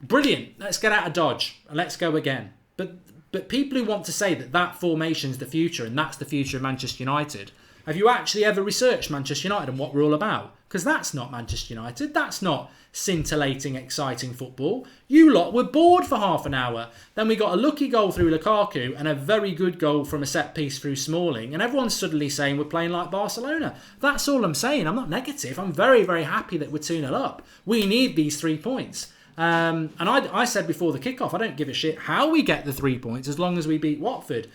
brilliant, let's get out of Dodge and let's go again. But people who want to say that formation's the future and that's the future of Manchester United, have you actually ever researched Manchester United and what we're all about? Because that's not Manchester United. That's not scintillating, exciting football. You lot were bored for half an hour. Then we got a lucky goal through Lukaku and a very good goal from a set piece through Smalling. And everyone's suddenly saying we're playing like Barcelona. That's all I'm saying. I'm not negative. I'm very, very happy that we're 2-0 up. We need these 3 points. And I said before the kickoff, I don't give a shit how we get the 3 points as long as we beat Watford.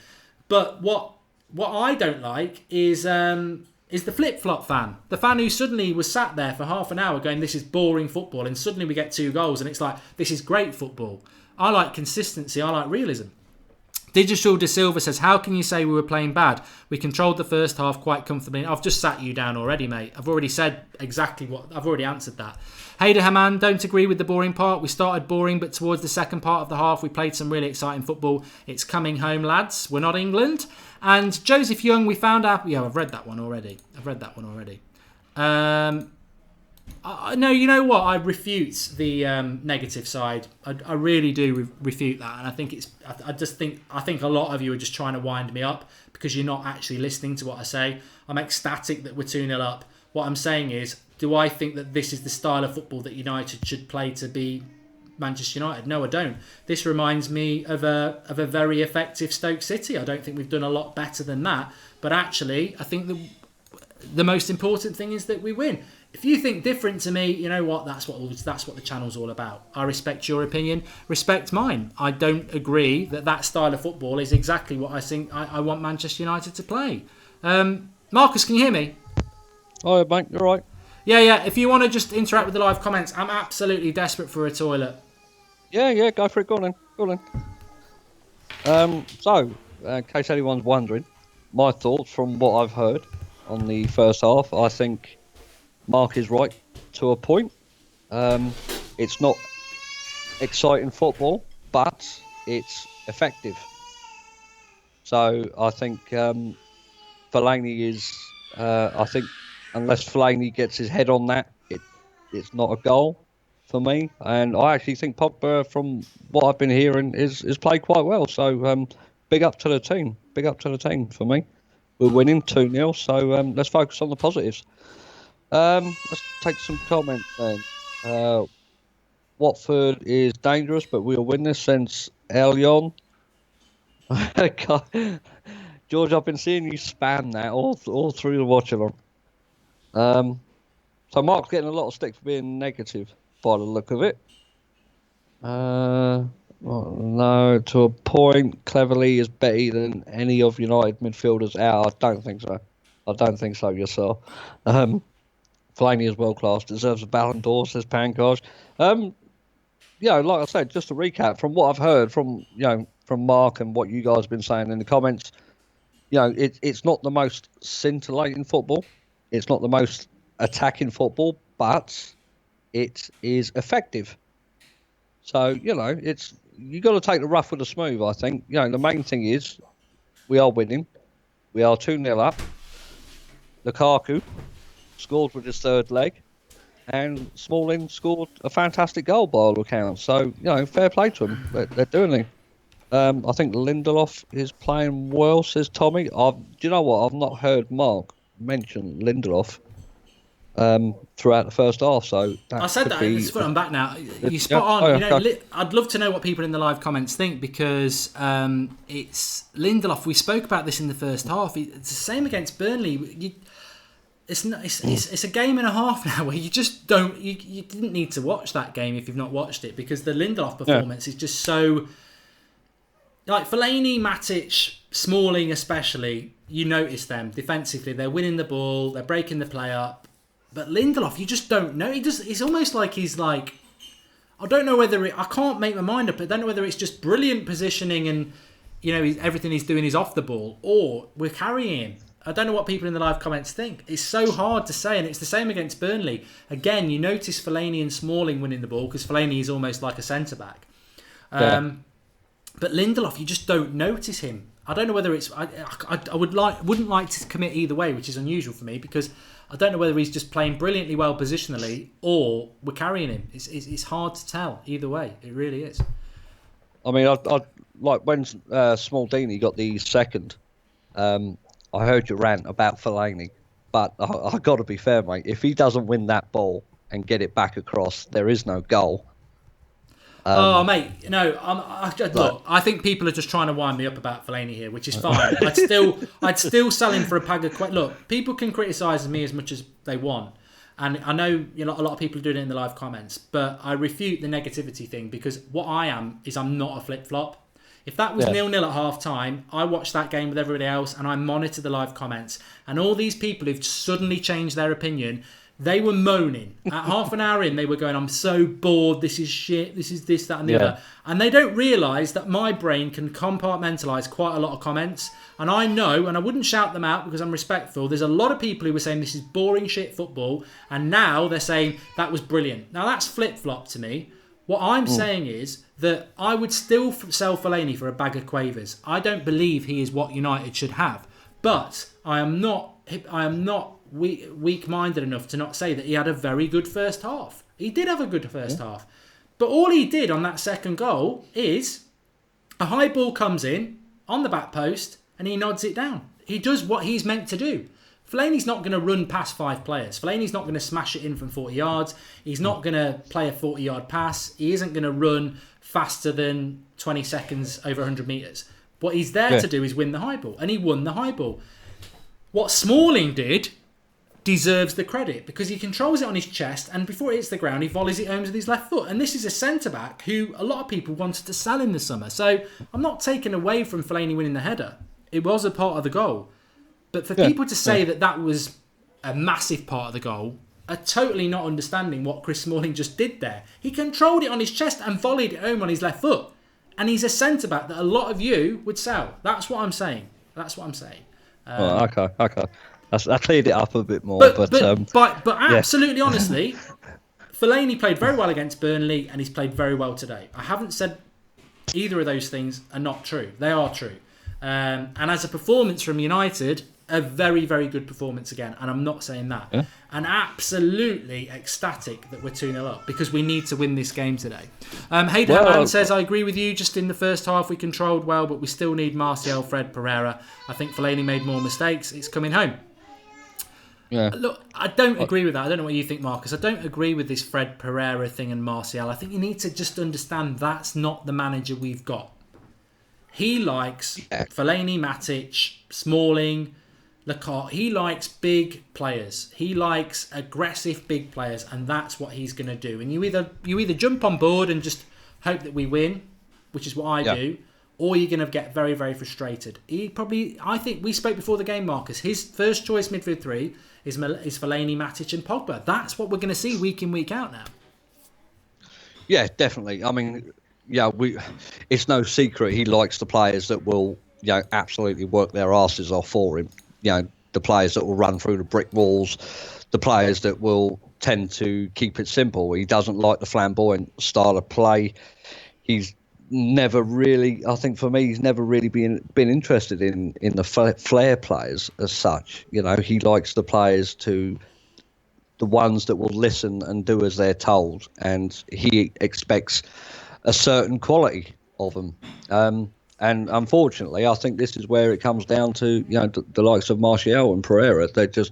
But what I don't like is the flip-flop fan. The fan who suddenly was sat there for half an hour going, this is boring football, and suddenly we get 2 goals and it's like, this is great football. I like consistency. I like realism. Digital De Silva says, how can you say we were playing bad? We controlled the first half quite comfortably. I've just sat you down already, mate. I've already said exactly I've already answered that. Hayder Haman, don't agree with the boring part. We started boring, but towards the second part of the half, we played some really exciting football. It's coming home, lads. We're not England. And Joseph Young, we found out... Yeah, I've read that one already. No, you know what? I refute the negative side. I really do refute that, and I think I think a lot of you are just trying to wind me up because you're not actually listening to what I say. I'm ecstatic that we're 2-0 up. What I'm saying is, do I think that this is the style of football that United should play to be Manchester United? No, I don't. This reminds me of a very effective Stoke City. I don't think we've done a lot better than that, but actually, I think the most important thing is that we win. If you think different to me, you know what? That's what the channel's all about. I respect your opinion. Respect mine. I don't agree that style of football is exactly what I think I want Manchester United to play. Marcus, can you hear me? Oh, mate, you're right. Yeah. If you want to just interact with the live comments, I'm absolutely desperate for a toilet. Yeah, go for it. Go on. In case anyone's wondering, my thoughts from what I've heard on the first half, I think Mark is right to a point. It's not exciting football, but it's effective. So I think Fellaini is. I think unless Fellaini gets his head on that, it's not a goal for me. And I actually think Pogba, from what I've been hearing, is played quite well. So big up to the team. Big up to the team for me. We're winning 2-0. So let's focus on the positives. Let's take some comments then. Watford is dangerous, but we'll win this since Elion. George, I've been seeing you spam that all through the Watchalong. So Mark's getting a lot of stick for being negative by the look of it. Well, no, to a point, Cleverly is better than any of United midfielders out. I don't think so yourself. Fellaini is world class, deserves a Ballon d'Or, says Pankaj. Like I said, just to recap from what I've heard from Mark and what you guys have been saying in the comments, it's not the most scintillating football. It's not the most attacking football, but it is effective. So, you got to take the rough with the smooth, I think. The main thing is we are winning. We are 2-0 up. Lukaku scored with his third leg. And Smalling scored a fantastic goal by all accounts. So, fair play to them. They're doing it. I think Lindelof is playing well, says Tommy. Do you know what? I've not heard Mark mention Lindelof throughout the first half. So I said that. I'm back now. You spot on. I'd love to know what people in the live comments think, because it's Lindelof. We spoke about this in the first half. It's the same against Burnley. It's a game and a half now where you just don't. You didn't need to watch that game if you've not watched it, because the Lindelof performance is just so. Like Fellaini, Matic, Smalling especially, you notice them defensively. They're winning the ball, they're breaking the play up. But Lindelof, you just don't know. It's almost like he's like, I don't know whether I can't make my mind up. I don't know whether it's just brilliant positioning and everything he's doing is off the ball, or we're carrying him. I don't know what people in the live comments think. It's so hard to say, and it's the same against Burnley. Again, you notice Fellaini and Smalling winning the ball because Fellaini is almost like a centre back. But Lindelof, you just don't notice him. I don't know whether it's. I wouldn't like to commit either way, which is unusual for me, because I don't know whether he's just playing brilliantly well positionally or we're carrying him. It's hard to tell either way. It really is. I mean, I like when Smaldini got the second. I heard your rant about Fellaini, but I got to be fair, mate. If he doesn't win that ball and get it back across, there is no goal. Mate, no. Look, I think people are just trying to wind me up about Fellaini here, which is fine. I'd still sell him for a bag of. Look, people can criticise me as much as they want, and I know a lot of people are doing it in the live comments, but I refute the negativity thing, because what I am is I'm not a flip flop. If that was 0-0 at half time, I watched that game with everybody else and I monitor the live comments, and all these people who've suddenly changed their opinion. They were moaning. At half an hour in, they were going, I'm so bored, this is shit, this is this, that and the other. And they don't realise that my brain can compartmentalise quite a lot of comments. And I know, and I wouldn't shout them out because I'm respectful, there's a lot of people who were saying this is boring shit football, and now they're saying that was brilliant. Now that's flip-flop to me. What I'm saying is that I would still sell Fellaini for a bag of quavers. I don't believe he is what United should have. But I am not weak-minded enough to not say that he had a very good first half. He did have a good first half. But all he did on that second goal is a high ball comes in on the back post and he nods it down. He does what he's meant to do. Fellaini's not going to run past 5 players. Fellaini's not going to smash it in from 40 yards. He's not going to play a 40-yard pass. He isn't going to run faster than 20 seconds over 100 metres. What he's there to do is win the high ball. And he won the high ball. What Smalling did deserves the credit, because he controls it on his chest, and before it hits the ground he volleys it home with his left foot. And this is a centre-back who a lot of people wanted to sell in the summer. So I'm not taking away from Fellaini winning the header. It was a part of the goal. But for people to say that was a massive part of the goal, are totally not understanding what Chris Smalling just did there. He controlled it on his chest and volleyed it home on his left foot. And he's a centre-back that a lot of you would sell. That's what I'm saying. Okay. I cleared it up a bit more. But absolutely honestly, Fellaini played very well against Burnley and he's played very well today. I haven't said either of those things are not true. They are true. And as a performance from United, a very, very good performance again. And I'm not saying that. Yeah. And absolutely ecstatic that we're 2-0 up because we need to win this game today. Hayden Hammond says, I agree with you. Just in the first half, we controlled well, but we still need Martial, Fred, Pereira. I think Fellaini made more mistakes. It's coming home. Yeah. Look, I don't agree with that. I don't know what you think, Marcus. I don't agree with this Fred Pereira thing and Martial. I think you need to just understand that's not the manager we've got. He likes Fellaini, Matic, Smalling, Lacoste. He likes big players. He likes aggressive big players, and that's what he's going to do. And you either jump on board and just hope that we win, which is what I do, or you're going to get very, very frustrated. I think we spoke before the game, Marcus. His first choice midfield three is Fellaini, Matic and Pogba. That's what we're going to see week in, week out now. Yeah, definitely. I mean, it's no secret he likes the players that will, absolutely work their asses off for him. The players that will run through the brick walls, the players that will tend to keep it simple. He doesn't like the flamboyant style of play. He's never really, I think for me, he's never really been interested in the flair players as such. He likes the players the ones that will listen and do as they're told, and he expects a certain quality of them. And unfortunately, I think this is where it comes down to the likes of Martial and Pereira. They're just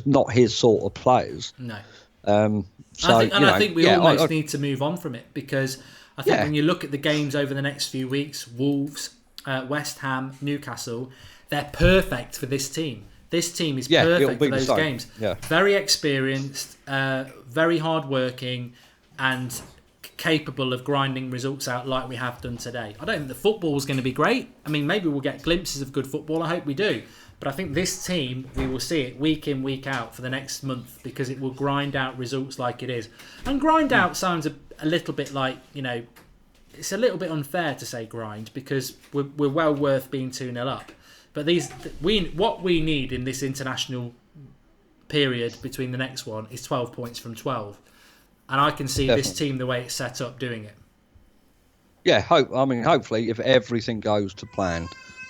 not his sort of players. No. I think we almost need to move on from it because I think when you look at the games over the next few weeks, Wolves, West Ham, Newcastle, they're perfect for this team. This team is perfect for those games. Yeah. Very experienced, very hard-working, and capable of grinding results out like we have done today. I don't think the football is going to be great. I mean, maybe we'll get glimpses of good football. I hope we do. But I think this team, we will see it week in, week out for the next month because it will grind out results like it is. And grind out sounds a little bit like, it's a little bit unfair to say grind because we're well worth being 2-0 up. But what we need in this international period between the next one is 12 points from 12. And I can see this team, the way it's set up, doing it. Yeah, hopefully, if everything goes to plan,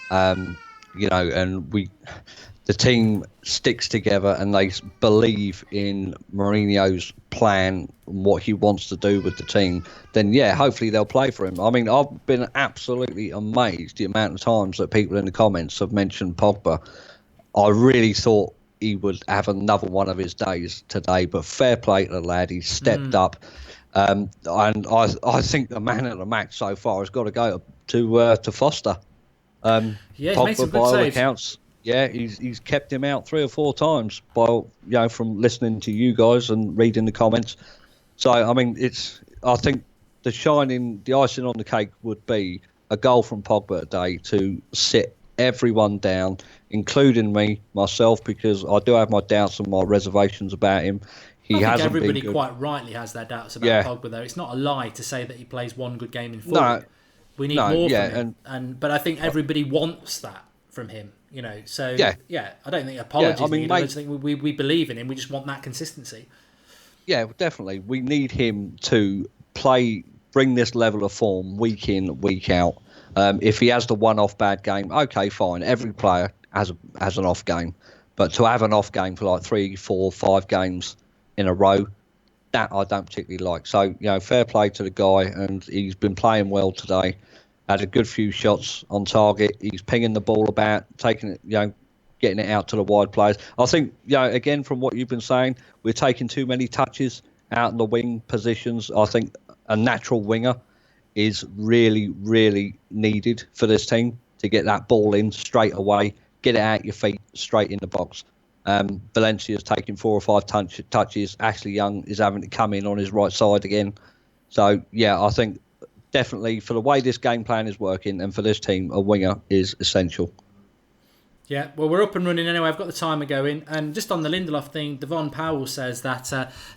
and the team sticks together and they believe in Mourinho's plan and what he wants to do with the team, then hopefully they'll play for him. I mean, I've been absolutely amazed the amount of times that people in the comments have mentioned Pogba. I really thought he would have another one of his days today, but fair play to the lad. He stepped up. And I think the man of the match so far has got to go to Foster. He's made some good saves. Accounts, he's kept him out 3 or 4 times from listening to you guys and reading the comments. So I think the icing on the cake would be a goal from Pogba today to sit everyone down, including myself, because I do have my doubts and my reservations about him. I think everybody quite rightly has their doubts about Pogba, though. It's not a lie to say that he plays one good game in form. No, we need more from him. But I think everybody wants that from him. So I don't think apologies. I don't think we believe in him. We just want that consistency. Yeah, definitely. We need him to bring this level of form week in, week out. If he has the one-off bad game, okay, fine. Every player has an off game, but to have an off game for like 3, 4, 5 games in a row, that I don't particularly like. So fair play to the guy, and he's been playing well today. Had a good few shots on target. He's pinging the ball about, taking it, getting it out to the wide players. I think, again, from what you've been saying, we're taking too many touches out in the wing positions. I think a natural winger is really, really needed for this team to get that ball in straight away, get it out your feet straight in the box. Valencia's taking 4 or 5 touches. Ashley Young is having to come in on his right side again. So, I think definitely for the way this game plan is working and for this team, a winger is essential. Yeah, well, we're up and running anyway. I've got the timer going. And just on the Lindelof thing, Devon Powell says that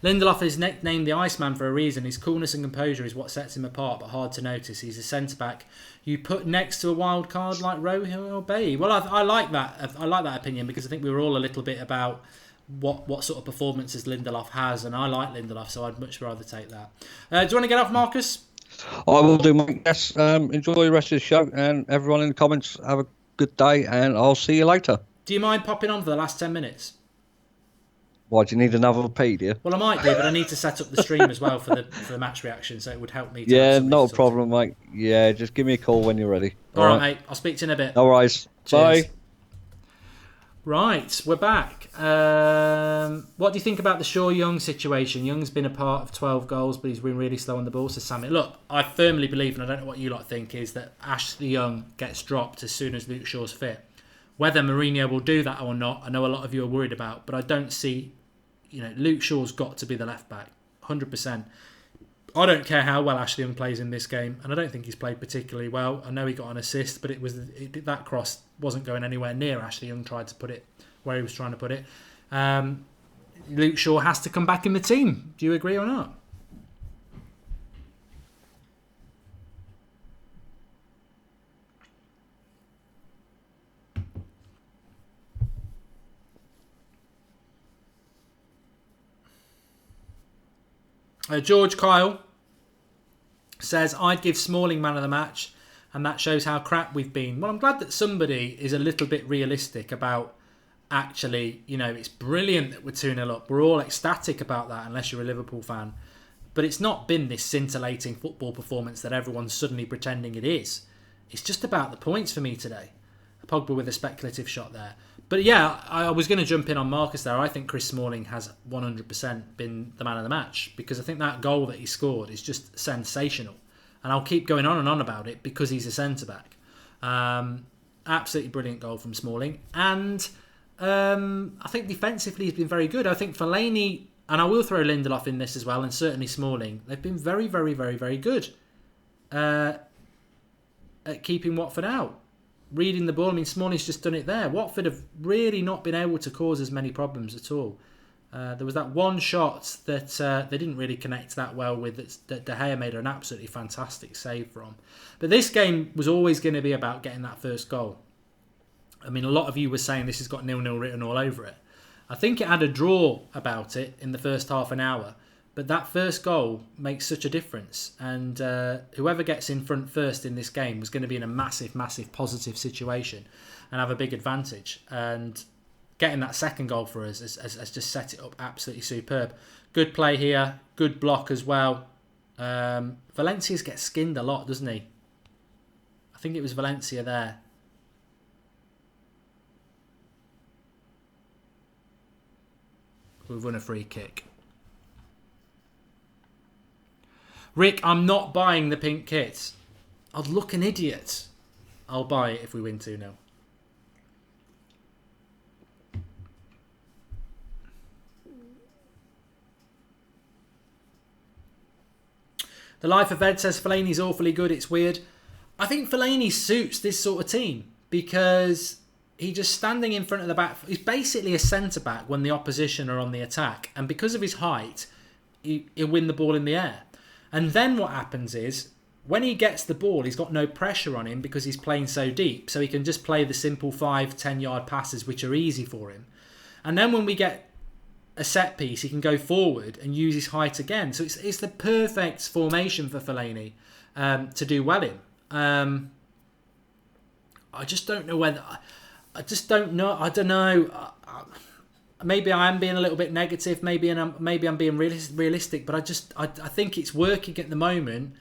Lindelof is nicknamed the Iceman for a reason. His coolness and composure is what sets him apart, but hard to notice. He's a centre-back you put next to a wild card like Rohil or Bailly. Well, I like that. I like that opinion because I think we were all a little bit about what sort of performances Lindelof has, and I like Lindelof, so I'd much rather take that. Do you want to get off, Marcus? I will do, mate. Yes. Enjoy the rest of the show, and everyone in the comments, have a good day, and I'll see you later. Do you mind popping on for the last 10 minutes? Why, do you need another P, do you? Well, I might do, but I need to set up the stream as well for the match reaction, so it would help me. Yeah, not a problem, mate. Yeah, just give me a call when you're ready. All right, mate. I'll speak to you in a bit. No worries. Bye. Right, we're back. What do you think about the Shaw Young situation? Young's been a part of 12 goals, but he's been really slow on the ball, says Sammy. Look, I firmly believe, and I don't know what you lot think, is that Ashley Young gets dropped as soon as Luke Shaw's fit. Whether Mourinho will do that or not, I know a lot of you are worried about, but I don't see, Luke Shaw's got to be the left back, 100%. I don't care how well Ashley Young plays in this game, and I don't think he's played particularly well. I know he got an assist, but that cross wasn't going anywhere near Ashley Young tried to put it where he was trying to put it. Luke Shaw has to come back in the team. Do you agree or not? George Kyle says, I'd give Smalling man of the match, and that shows how crap we've been. Well, I'm glad that somebody is a little bit realistic about actually, it's brilliant that we're 2-0 up. We're all ecstatic about that, unless you're a Liverpool fan. But it's not been this scintillating football performance that everyone's suddenly pretending it is. It's just about the points for me today. Pogba with a speculative shot there. But yeah, I was going to jump in on Marcus there. I think Chris Smalling has 100% been the man of the match, because I think that goal that he scored is just sensational. And I'll keep going on and on about it because he's a centre-back. Absolutely brilliant goal from Smalling. And I think defensively he's been very good. I think Fellaini, and I will throw Lindelof in this as well, and certainly Smalling, they've been very, very, very, very good at keeping Watford out. Reading the ball, Smalling's just done it there. Watford have really not been able to cause as many problems at all. There was that one shot that they didn't really connect that well with, that De Gea made an absolutely fantastic save from. But this game was always going to be about getting that first goal. A lot of you were saying this has got 0-0 written all over it. I think it had a draw about it in the first half an hour, but that first goal makes such a difference. And whoever gets in front first in this game was going to be in a massive, massive positive situation and have a big advantage. And getting that second goal for us has just set it up absolutely superb. Good play here, good block as well. Valencia's gets skinned a lot, doesn't he? I think it was Valencia there. We've won a free kick. Rick, I'm not buying the pink kit. I'd look an idiot. I'll buy it if we win 2-0. The Life of Ed says Fellaini's awfully good. It's weird. I think Fellaini suits this sort of team because he's just standing in front of the back. He's basically a centre-back when the opposition are on the attack. And because of his height, he'll win the ball in the air. And then what happens is, when he gets the ball, he's got no pressure on him because he's playing so deep. So he can just play the simple 5-10 yard passes, which are easy for him. And then when we get a set piece, he can go forward and use his height again. So it's the perfect formation for Fellaini to do well in. I just don't know whether... I don't know. Maybe I am being a little bit negative. Maybe I'm being realistic. But I think it's working at the moment.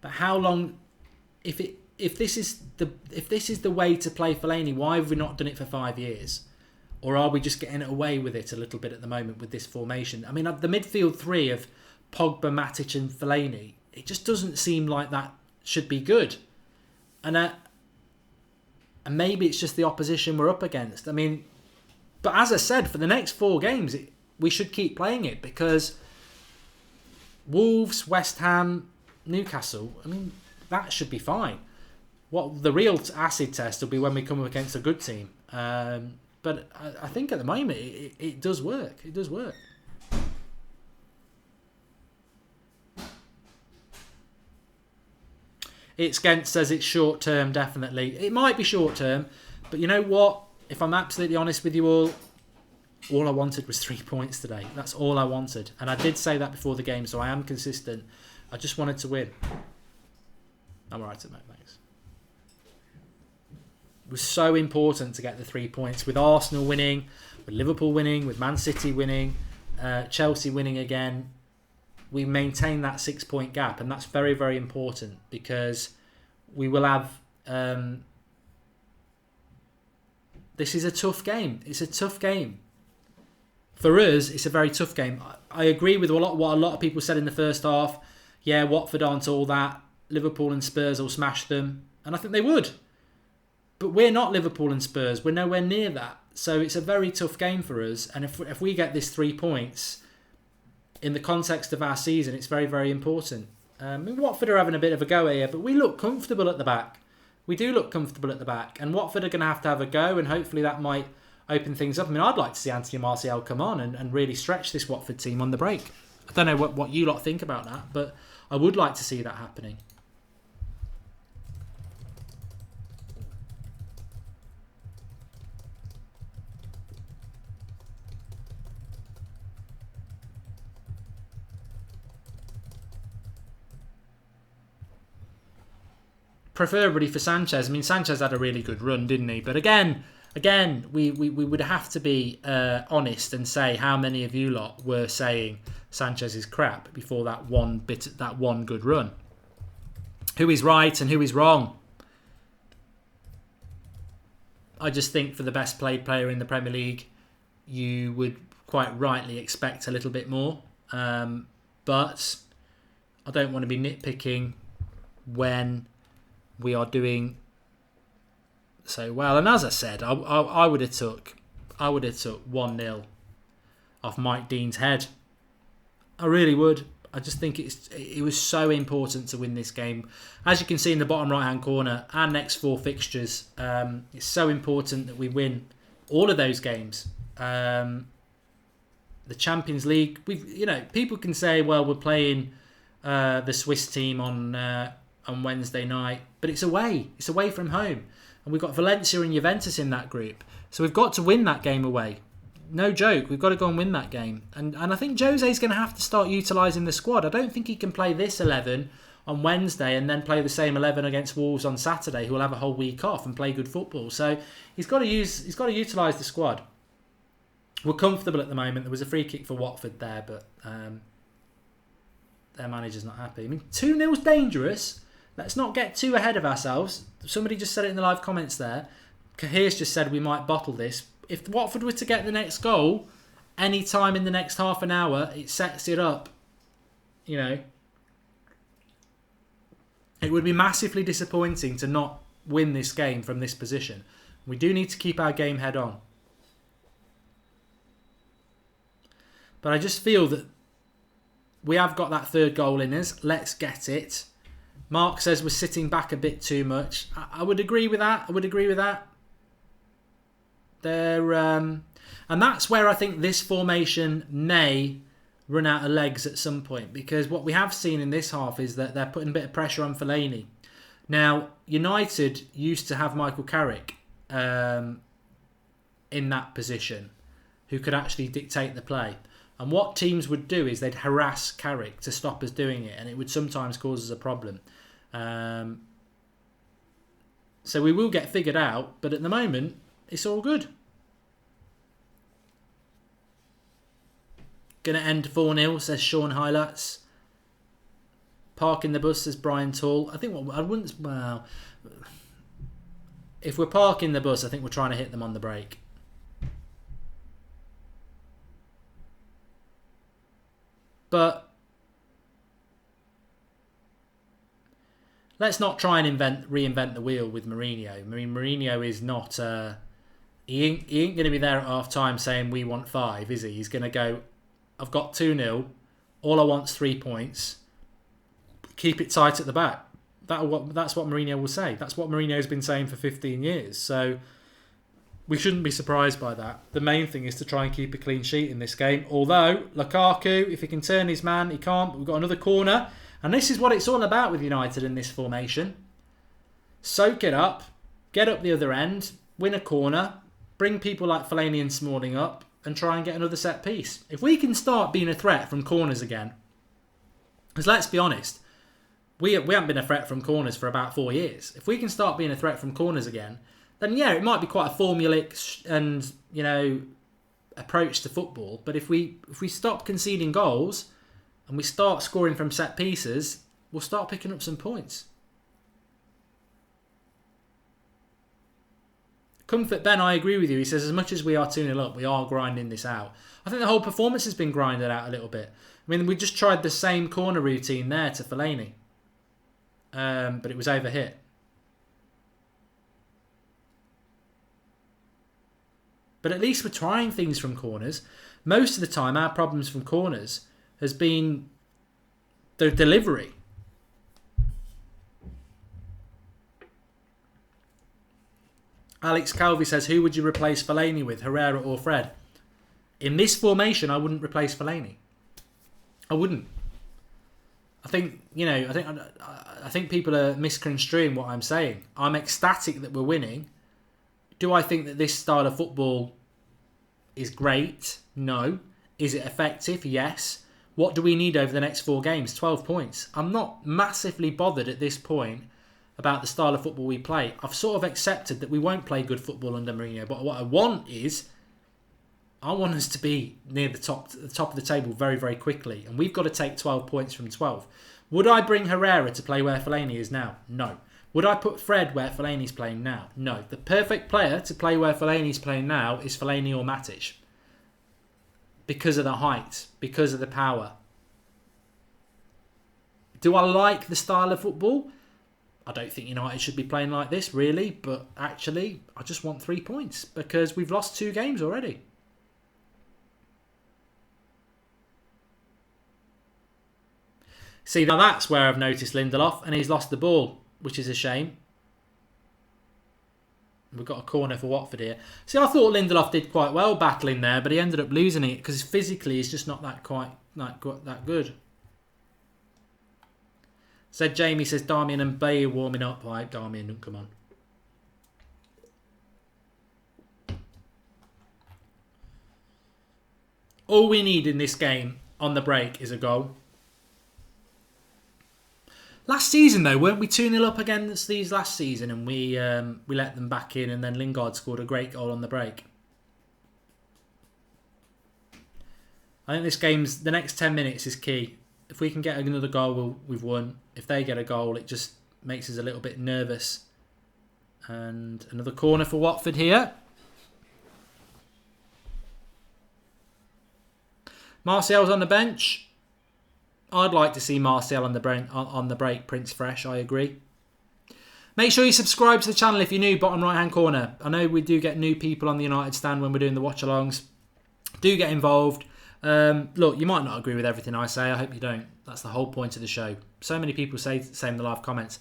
But how long? If this is the way to play Fellaini, why have we not done it for 5 years? Or are we just getting away with it a little bit at the moment with this formation? The midfield three of Pogba, Matic, and Fellaini, it just doesn't seem like that should be good. And maybe it's just the opposition we're up against. But as I said, for the next 4 games, we should keep playing it because Wolves, West Ham, Newcastle, that should be fine. What the real acid test will be when we come up against a good team. But I think at the moment it does work. It does work. It's Gent says it's short term, definitely. It might be short term, but you know what? If I'm absolutely honest with you all I wanted was 3 points today. That's all I wanted. And I did say that before the game, so I am consistent. I just wanted to win. I'm alright at that, thanks. It was so important to get the 3 points. With Arsenal winning, with Liverpool winning, with Man City winning, Chelsea winning again, we maintain that 6 point gap, and that's very, very important because we will have. This is a tough game. It's a tough game. For us, it's a very tough game. I agree with what a lot of people said in the first half. Yeah, Watford aren't all that. Liverpool and Spurs will smash them, and I think they would. But we're not Liverpool and Spurs. We're nowhere near that. So it's a very tough game for us. And if we get this 3 points, in the context of our season, it's very, very important. Watford are having a bit of a go here, but we look comfortable at the back. We do look comfortable at the back. And Watford are going to have a go, and hopefully that might open things up. I mean, I'd like to see Anthony Martial come on and really stretch this Watford team on the break. I don't know what you lot think about that, but I would like to see that happening. Preferably for Sanchez. I mean, Sanchez had a really good run, didn't he? But again, we would have to be honest and say how many of you lot were saying Sanchez is crap before that one good run. Who is right and who is wrong? I just think for the best played player in the Premier League, you would quite rightly expect a little bit more. But I don't want to be nitpicking when we are doing so well. And as I said, I would have took 1-0 off Mike Dean's head. I really would. I just think it was so important to win this game. As you can see in the bottom right hand corner, our next 4 fixtures, it's so important that we win all of those games. The Champions League, people can say, well, we're playing the Swiss team on Wednesday night, but it's away. It's away from home. And we've got Valencia and Juventus in that group. So we've got to win that game away. No joke. We've got to go and win that game. And I think Jose's going to have to start utilising the squad. I don't think he can play this 11 on Wednesday and then play the same 11 against Wolves on Saturday, who will have a whole week off and play good football. So he's got to utilise the squad. We're comfortable at the moment. There was a free kick for Watford there, but their manager's not happy. I mean, 2-0's dangerous. Let's not get too ahead of ourselves. Somebody just said it in the live comments there. Kahir's just said we might bottle this. If Watford were to get the next goal any time in the next half an hour, it sets it up. It would be massively disappointing to not win this game from this position. We do need to keep our game head on. But I just feel that we have got that third goal in us. Let's get it. Mark says we're sitting back a bit too much. I would agree with that. And that's where I think this formation may run out of legs at some point, because what we have seen in this half is that they're putting a bit of pressure on Fellaini. Now, United used to have Michael Carrick in that position, who could actually dictate the play. And what teams would do is they'd harass Carrick to stop us doing it, and it would sometimes cause us a problem. So we will get figured out, but at the moment, it's all good. Gonna end 4-0, says Sean Highlights. Parking the bus, says Brian Tall. I think if we're parking the bus, I think we're trying to hit them on the break. But let's not try and reinvent the wheel with Mourinho. I mean, Mourinho is not... he ain't going to be there at half-time saying we want 5, is he? He's going to go, I've got 2-0. All I want's 3 points. Keep it tight at the back. That's what Mourinho will say. That's what Mourinho's been saying for 15 years. So we shouldn't be surprised by that. The main thing is to try and keep a clean sheet in this game. Although, Lukaku, if he can turn his man, he can't. But we've got another corner. And this is what it's all about with United in this formation. Soak it up. Get up the other end. Win a corner. Bring people like Fellaini and Smalling up. And try and get another set piece. If we can start being a threat from corners again. Because let's be honest. We haven't been a threat from corners for about 4 years. If we can start being a threat from corners again, then yeah, it might be quite a formulaic and, you know, approach to football. But if we stop conceding goals and we start scoring from set pieces, we'll start picking up some points. Comfort Ben, I agree with you. He says, as much as we are 2-0 up, we are grinding this out. I think the whole performance has been grinded out a little bit. I mean, we just tried the same corner routine there to Fellaini. But it was overhit. But at least we're trying things from corners. Most of the time, our problems from corners has been the delivery. Alex Calvi says, who would you replace Fellaini with, Herrera or Fred? In this formation, I wouldn't replace Fellaini. I wouldn't. I think, you know, I think people are misconstruing what I'm saying. I'm ecstatic that we're winning. Do I think that this style of football is great? No. Is it effective? Yes. What do we need over the next 4 games? 12 points. I'm not massively bothered at this point about the style of football we play. I've sort of accepted that we won't play good football under Mourinho. But what I want is, I want us to be near the top of the table very, very quickly. And we've got to take 12 points from 12. Would I bring Herrera to play where Fellaini is now? No. Would I put Fred where Fellaini's playing now? No. The perfect player to play where Fellaini's playing now is Fellaini or Matic. Because of the height. Because of the power. Do I like the style of football? I don't think United should be playing like this, really. But actually, I just want 3 points. Because we've lost 2 games already. See, now that's where I've noticed Lindelof. And he's lost the ball, which is a shame. We've got a corner for Watford here. See, I thought Lindelof did quite well battling there. But he ended up losing it. Because physically, he's just not that good. Said Jamie, says Darmian and Bay are warming up. Right, Darmian, don't come on. All we need in this game on the break is a goal. Last season, though, weren't we 2-0 up against these last season and we let them back in and then Lingard scored a great goal on the break? I think this game's, the next 10 minutes is key. If we can get another goal, we've won. If they get a goal, it just makes us a little bit nervous. And another corner for Watford here. Martial's on the bench. I'd like to see Martial on the break, Prince Fresh, I agree. Make sure you subscribe to the channel if you're new, bottom right hand corner. I know we do get new people on the United stand when we're doing the watch-alongs. Do get involved. Look, you might not agree with everything I say. I hope you don't. That's the whole point of the show. So many people say in the live comments,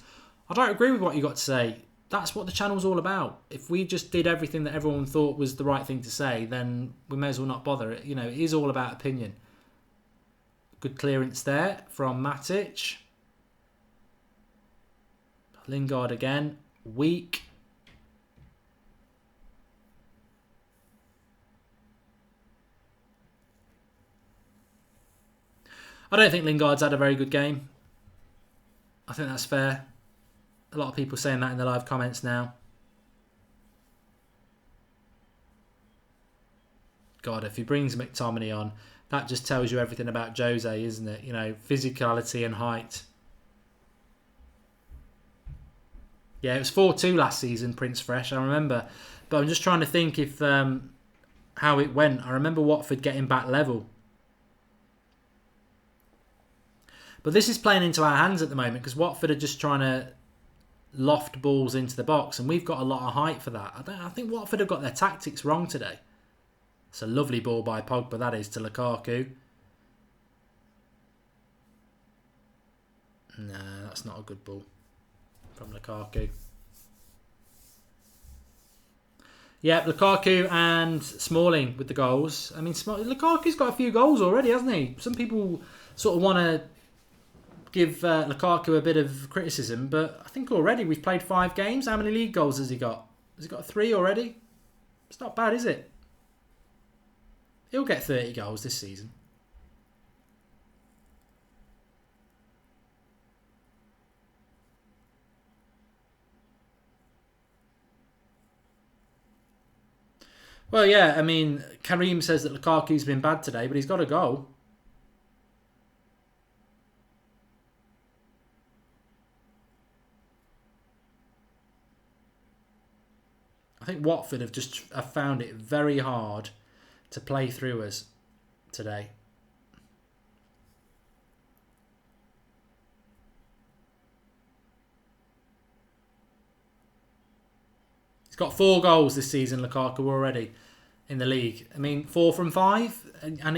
I don't agree with what you got to say. That's what the channel's all about. If we just did everything that everyone thought was the right thing to say, then we may as well not bother. You know, it is all about opinion. Good clearance there from Matic. Lingard again. Weak. I don't think Lingard's had a very good game. I think that's fair. A lot of people saying that in the live comments now. God, if he brings McTominay on, that just tells you everything about Jose, isn't it? You know, physicality and height. Yeah, it was 4-2 last season, Prince Fresh, I remember. But I'm just trying to think if how it went. I remember Watford getting back level. But this is playing into our hands at the moment because Watford are just trying to loft balls into the box and we've got a lot of height for that. I think Watford have got their tactics wrong today. It's a lovely ball by Pogba, that is, to Lukaku. No, that's not a good ball. from Lukaku. Yeah, Lukaku and Smalling with the goals. I mean, Lukaku's got a few goals already, hasn't he? Some people sort of want to give Lukaku a bit of criticism, but I think already we've played 5 games. How many league goals has he got? Has he got 3 already? It's not bad, is it? He'll get 30 goals this season. Well, yeah, I mean, Kareem says that Lukaku's been bad today, but he's got a goal. I think Watford have found it very hard to play through us today. He's got 4 goals this season, Lukaku, already in the league. I mean, 4 from 5, and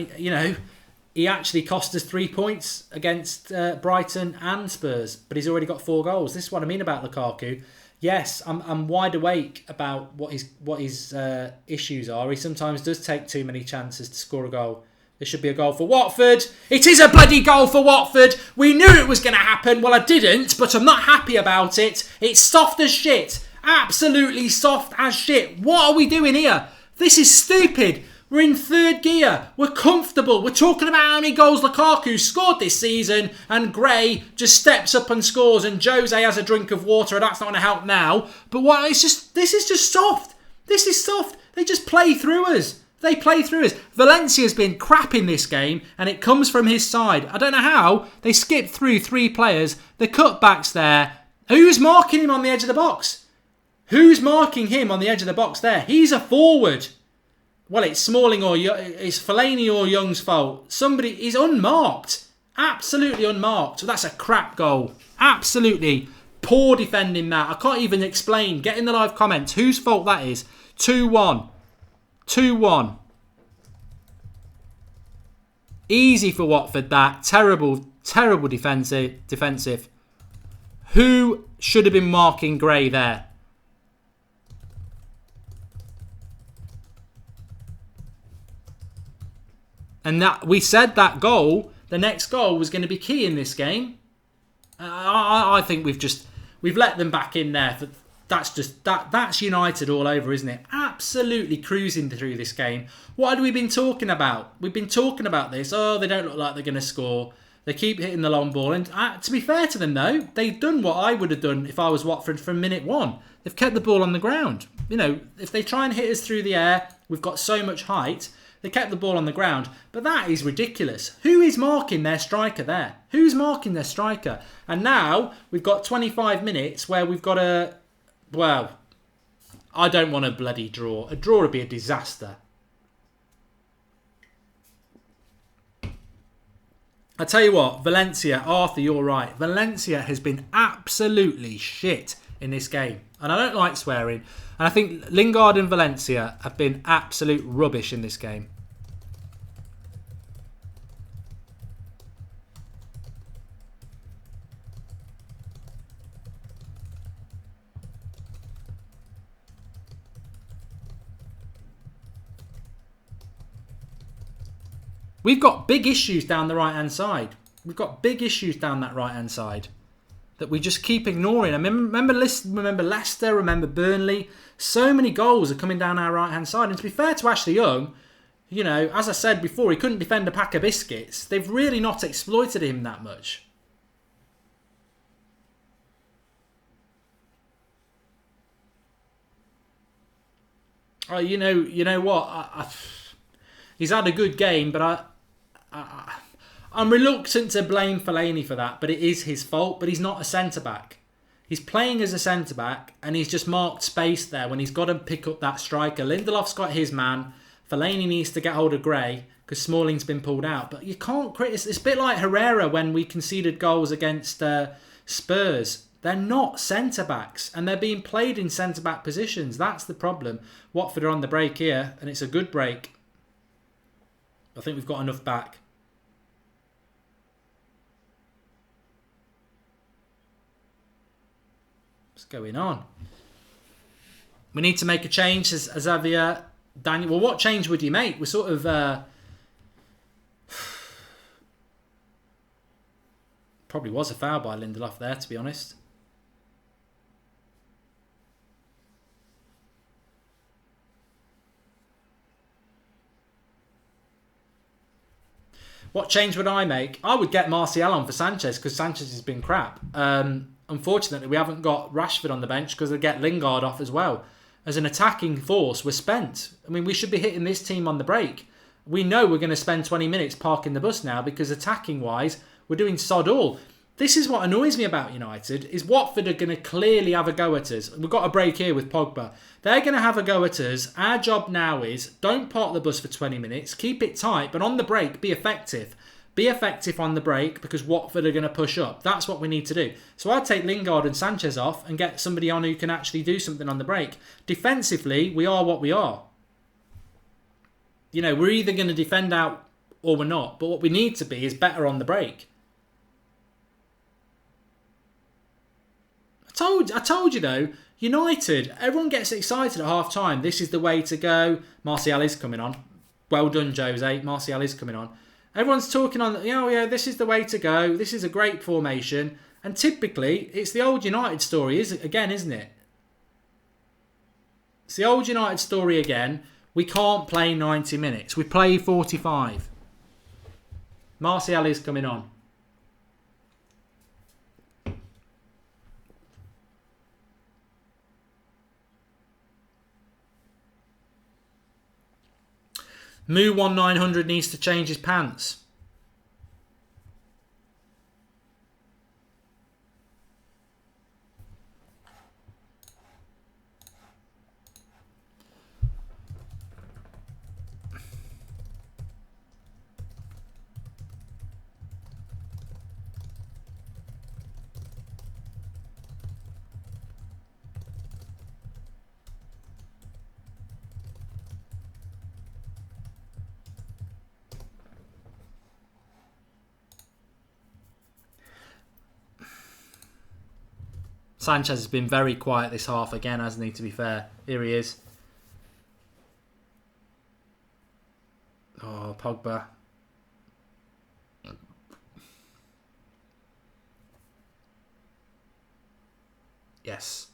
he actually cost us 3 points against Brighton and Spurs, but he's already got 4 goals. This is what I mean about Lukaku. Yes, I'm wide awake about what his issues are. He sometimes does take too many chances to score a goal. There should be a goal for Watford. It is a bloody goal for Watford. We knew it was going to happen. Well, I didn't, but I'm not happy about it. It's soft as shit. Absolutely soft as shit. What are we doing here? This is stupid. We're in 3rd gear. We're comfortable. We're talking about how many goals Lukaku scored this season, and Gray just steps up and scores, and Jose has a drink of water, and that's not going to help now. But this is just soft. This is soft. They just play through us. They play through us. Valencia's been crap in this game, and it comes from his side. I don't know how. They skipped through 3 players. The cutback's there. Who's marking him on the edge of the box? Who's marking him on the edge of the box there? He's a forward. Well, it's Smalling or it's Fellaini or Young's fault. Somebody is unmarked. Absolutely unmarked. That's a crap goal. Absolutely poor defending that. I can't even explain. Get in the live comments whose fault that is. 2-1. 2-1. Easy for Watford that. Terrible defensive. Who should have been marking Gray there? And that we said that goal, the next goal, was going to be key in this game. I think we've let them back in there. That's United all over, isn't it? Absolutely cruising through this game. What had we been talking about? We've been talking about this. Oh, they don't look like they're going to score. They keep hitting the long ball. And to be fair to them, though, they've done what I would have done if I was Watford from minute 1. They've kept the ball on the ground. If they try and hit us through the air, we've got so much height. They kept the ball on the ground. But that is ridiculous. Who is marking their striker there? Who's marking their striker? And now we've got 25 minutes where we've got a... Well, I don't want a bloody draw. A draw would be a disaster. I tell you what, Valencia, Arthur, you're right. Valencia has been absolutely shit in this game. And I don't like swearing. And I think Lingard and Valencia have been absolute rubbish in this game. We've got big issues down the right-hand side. We've got big issues down that right-hand side that we just keep ignoring. I remember Leicester, remember Burnley. So many goals are coming down our right-hand side. And to be fair to Ashley Young, as I said before, he couldn't defend a pack of biscuits. They've really not exploited him that much. Oh, you know what? He's had a good game, but I'm reluctant to blame Fellaini for that, but it is his fault. But he's not a centre-back. He's playing as a centre-back, and he's just marked space there when he's got to pick up that striker. Lindelof's got his man. Fellaini needs to get hold of Gray because Smalling's been pulled out. But you can't criticise. It's a bit like Herrera when we conceded goals against Spurs. They're not centre-backs, and they're being played in centre-back positions. That's the problem. Watford are on the break here, and it's a good break. I think we've got enough back. What's going on? We need to make a change, as Xavier Daniel. Well, what change would you make? We're sort of probably was a foul by Lindelof there, to be honest. What change would I make? I would get Martial on for Sanchez because Sanchez has been crap. Unfortunately, we haven't got Rashford on the bench because they get Lingard off as well. As an attacking force, we're spent. I mean, we should be hitting this team on the break. We know we're going to spend 20 minutes parking the bus now because attacking-wise, we're doing sod all. This is what annoys me about United, is Watford are going to clearly have a go at us. We've got a break here with Pogba. They're going to have a go at us. Our job now is, don't park the bus for 20 minutes, keep it tight, but on the break, be effective. Be effective on the break because Watford are going to push up. That's what we need to do. So I'd take Lingard and Sanchez off and get somebody on who can actually do something on the break. Defensively, we are what we are. You know, we're either going to defend out or we're not. But what we need to be is better on the break. I told you though, United, everyone gets excited at half time. This is the way to go. Martial is coming on. Well done, Jose. Martial is coming on. Everyone's talking on, yeah, this is the way to go. This is a great formation. And typically, it's the old United story, isn't it? It's the old United story again. We can't play 90 minutes. We play 45. Martial is coming on. Moo1900 needs to change his pants. Sanchez has been very quiet this half again, hasn't he, to be fair? Here he is. Oh, Pogba. Yes.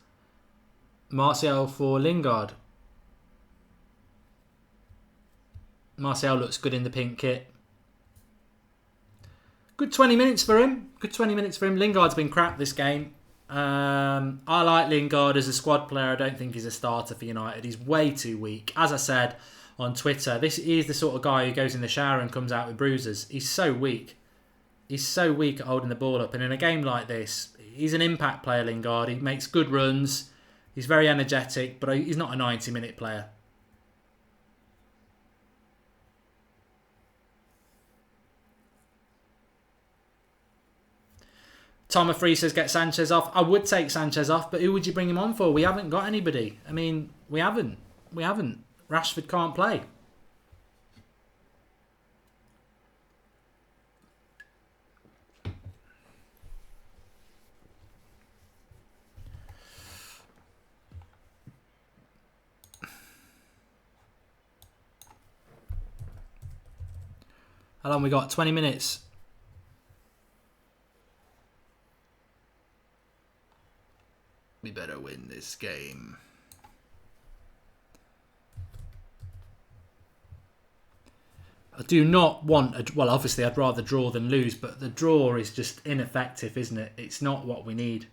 Martial for Lingard. Martial looks good in the pink kit. Good 20 minutes for him. Lingard's been crap this game. I like Lingard as a squad player. I don't think he's a starter for United. He's way too weak. As I said on Twitter, this is the sort of guy who goes in the shower and comes out with bruises. He's so weak. He's so weak at holding the ball up. And in a game like this, he's an impact player, Lingard. He makes good runs. He's very energetic, but he's not a 90-minute player. Tom Free says get Sanchez off. I would take Sanchez off, but who would you bring him on for? We haven't got anybody. I mean, we haven't. Rashford can't play. How long we got? 20 minutes. We better win this game. I do not want... well, obviously, I'd rather draw than lose, but the draw is just ineffective, isn't it? It's not what we need.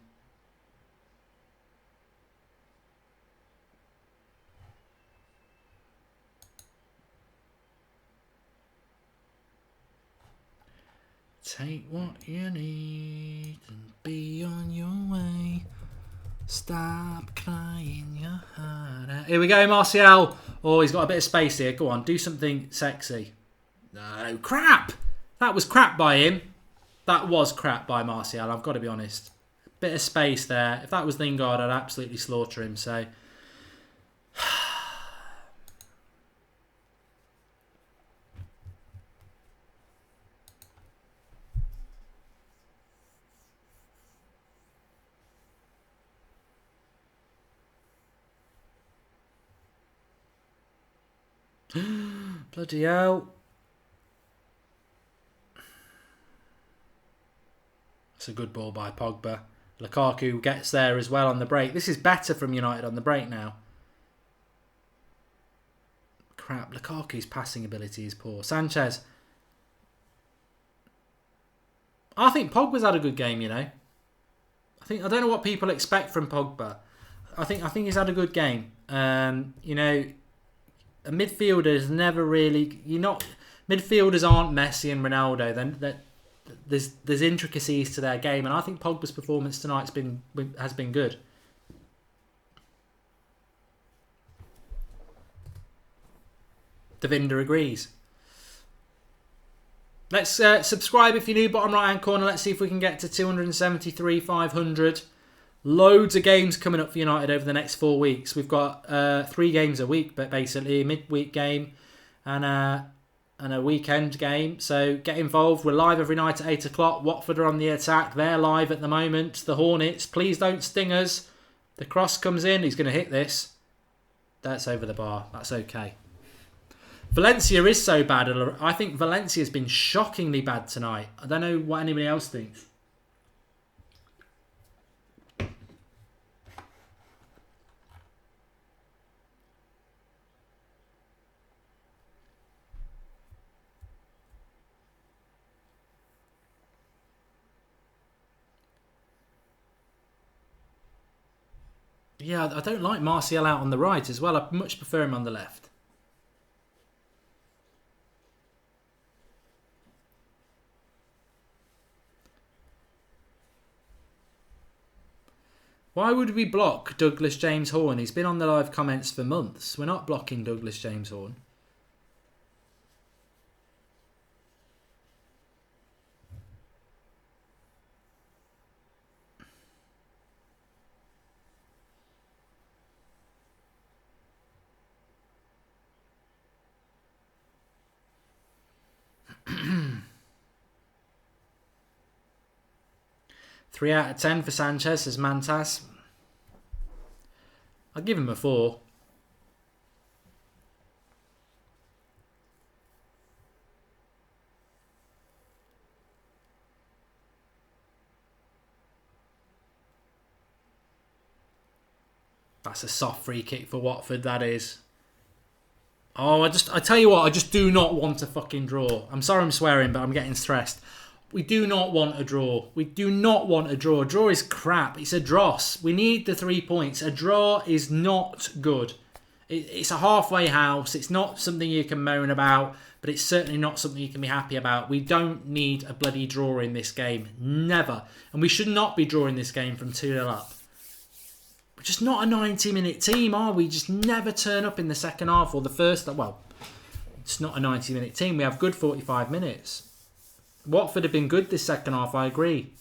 Take what you need and be on your way. Stop crying your heart out. Here we go, Martial. Oh, he's got a bit of space here. Go on, do something sexy. No, crap. That was crap by him. That was crap by Martial, I've got to be honest. Bit of space there. If that was Lingard, I'd absolutely slaughter him, so... Bloody hell. It's a good ball by Pogba. Lukaku gets there as well on the break. This is better from United on the break now. Crap, Lukaku's passing ability is poor. Sanchez. I think Pogba's had a good game, you know. I don't know what people expect from Pogba. I think he's had a good game. You know, a midfielder is never really... Midfielders aren't Messi and Ronaldo. Then there's intricacies to their game, and I think Pogba's performance tonight has been good. Devinder agrees. Let's subscribe if you're new, bottom right hand corner. Let's see if we can get to 273, 500. Loads of games coming up for United over the next 4 weeks. We've got 3 games a week, but basically a midweek game and a weekend game. So get involved. We're live every night at 8 o'clock. Watford are on the attack. They're live at the moment. The Hornets, please don't sting us. The cross comes in. He's going to hit this. That's over the bar. That's okay. Valencia is so bad. I think Valencia's been shockingly bad tonight. I don't know what anybody else thinks. Yeah, I don't like Martial out on the right as well. I much prefer him on the left. Why would we block Douglas James Horn? He's been on the live comments for months. We're not blocking Douglas James Horn. Three out of 10 for Sanchez, says Mantas. I'll give him a 4. That's a soft free kick for Watford, that is. Oh, I tell you what, I just do not want a fucking draw. I'm sorry I'm swearing, but I'm getting stressed. We do not want a draw. We do not want a draw. A draw is crap. It's a dross. We need the 3 points. A draw is not good. It's a halfway house. It's not something you can moan about, but it's certainly not something you can be happy about. We don't need a bloody draw in this game. Never. And we should not be drawing this game from 2-0 up. We're just not a 90-minute team, are we? Just never turn up in the second half or the first. Well, it's not a 90-minute team. We have good 45 minutes. Watford have been good this second half, I agree.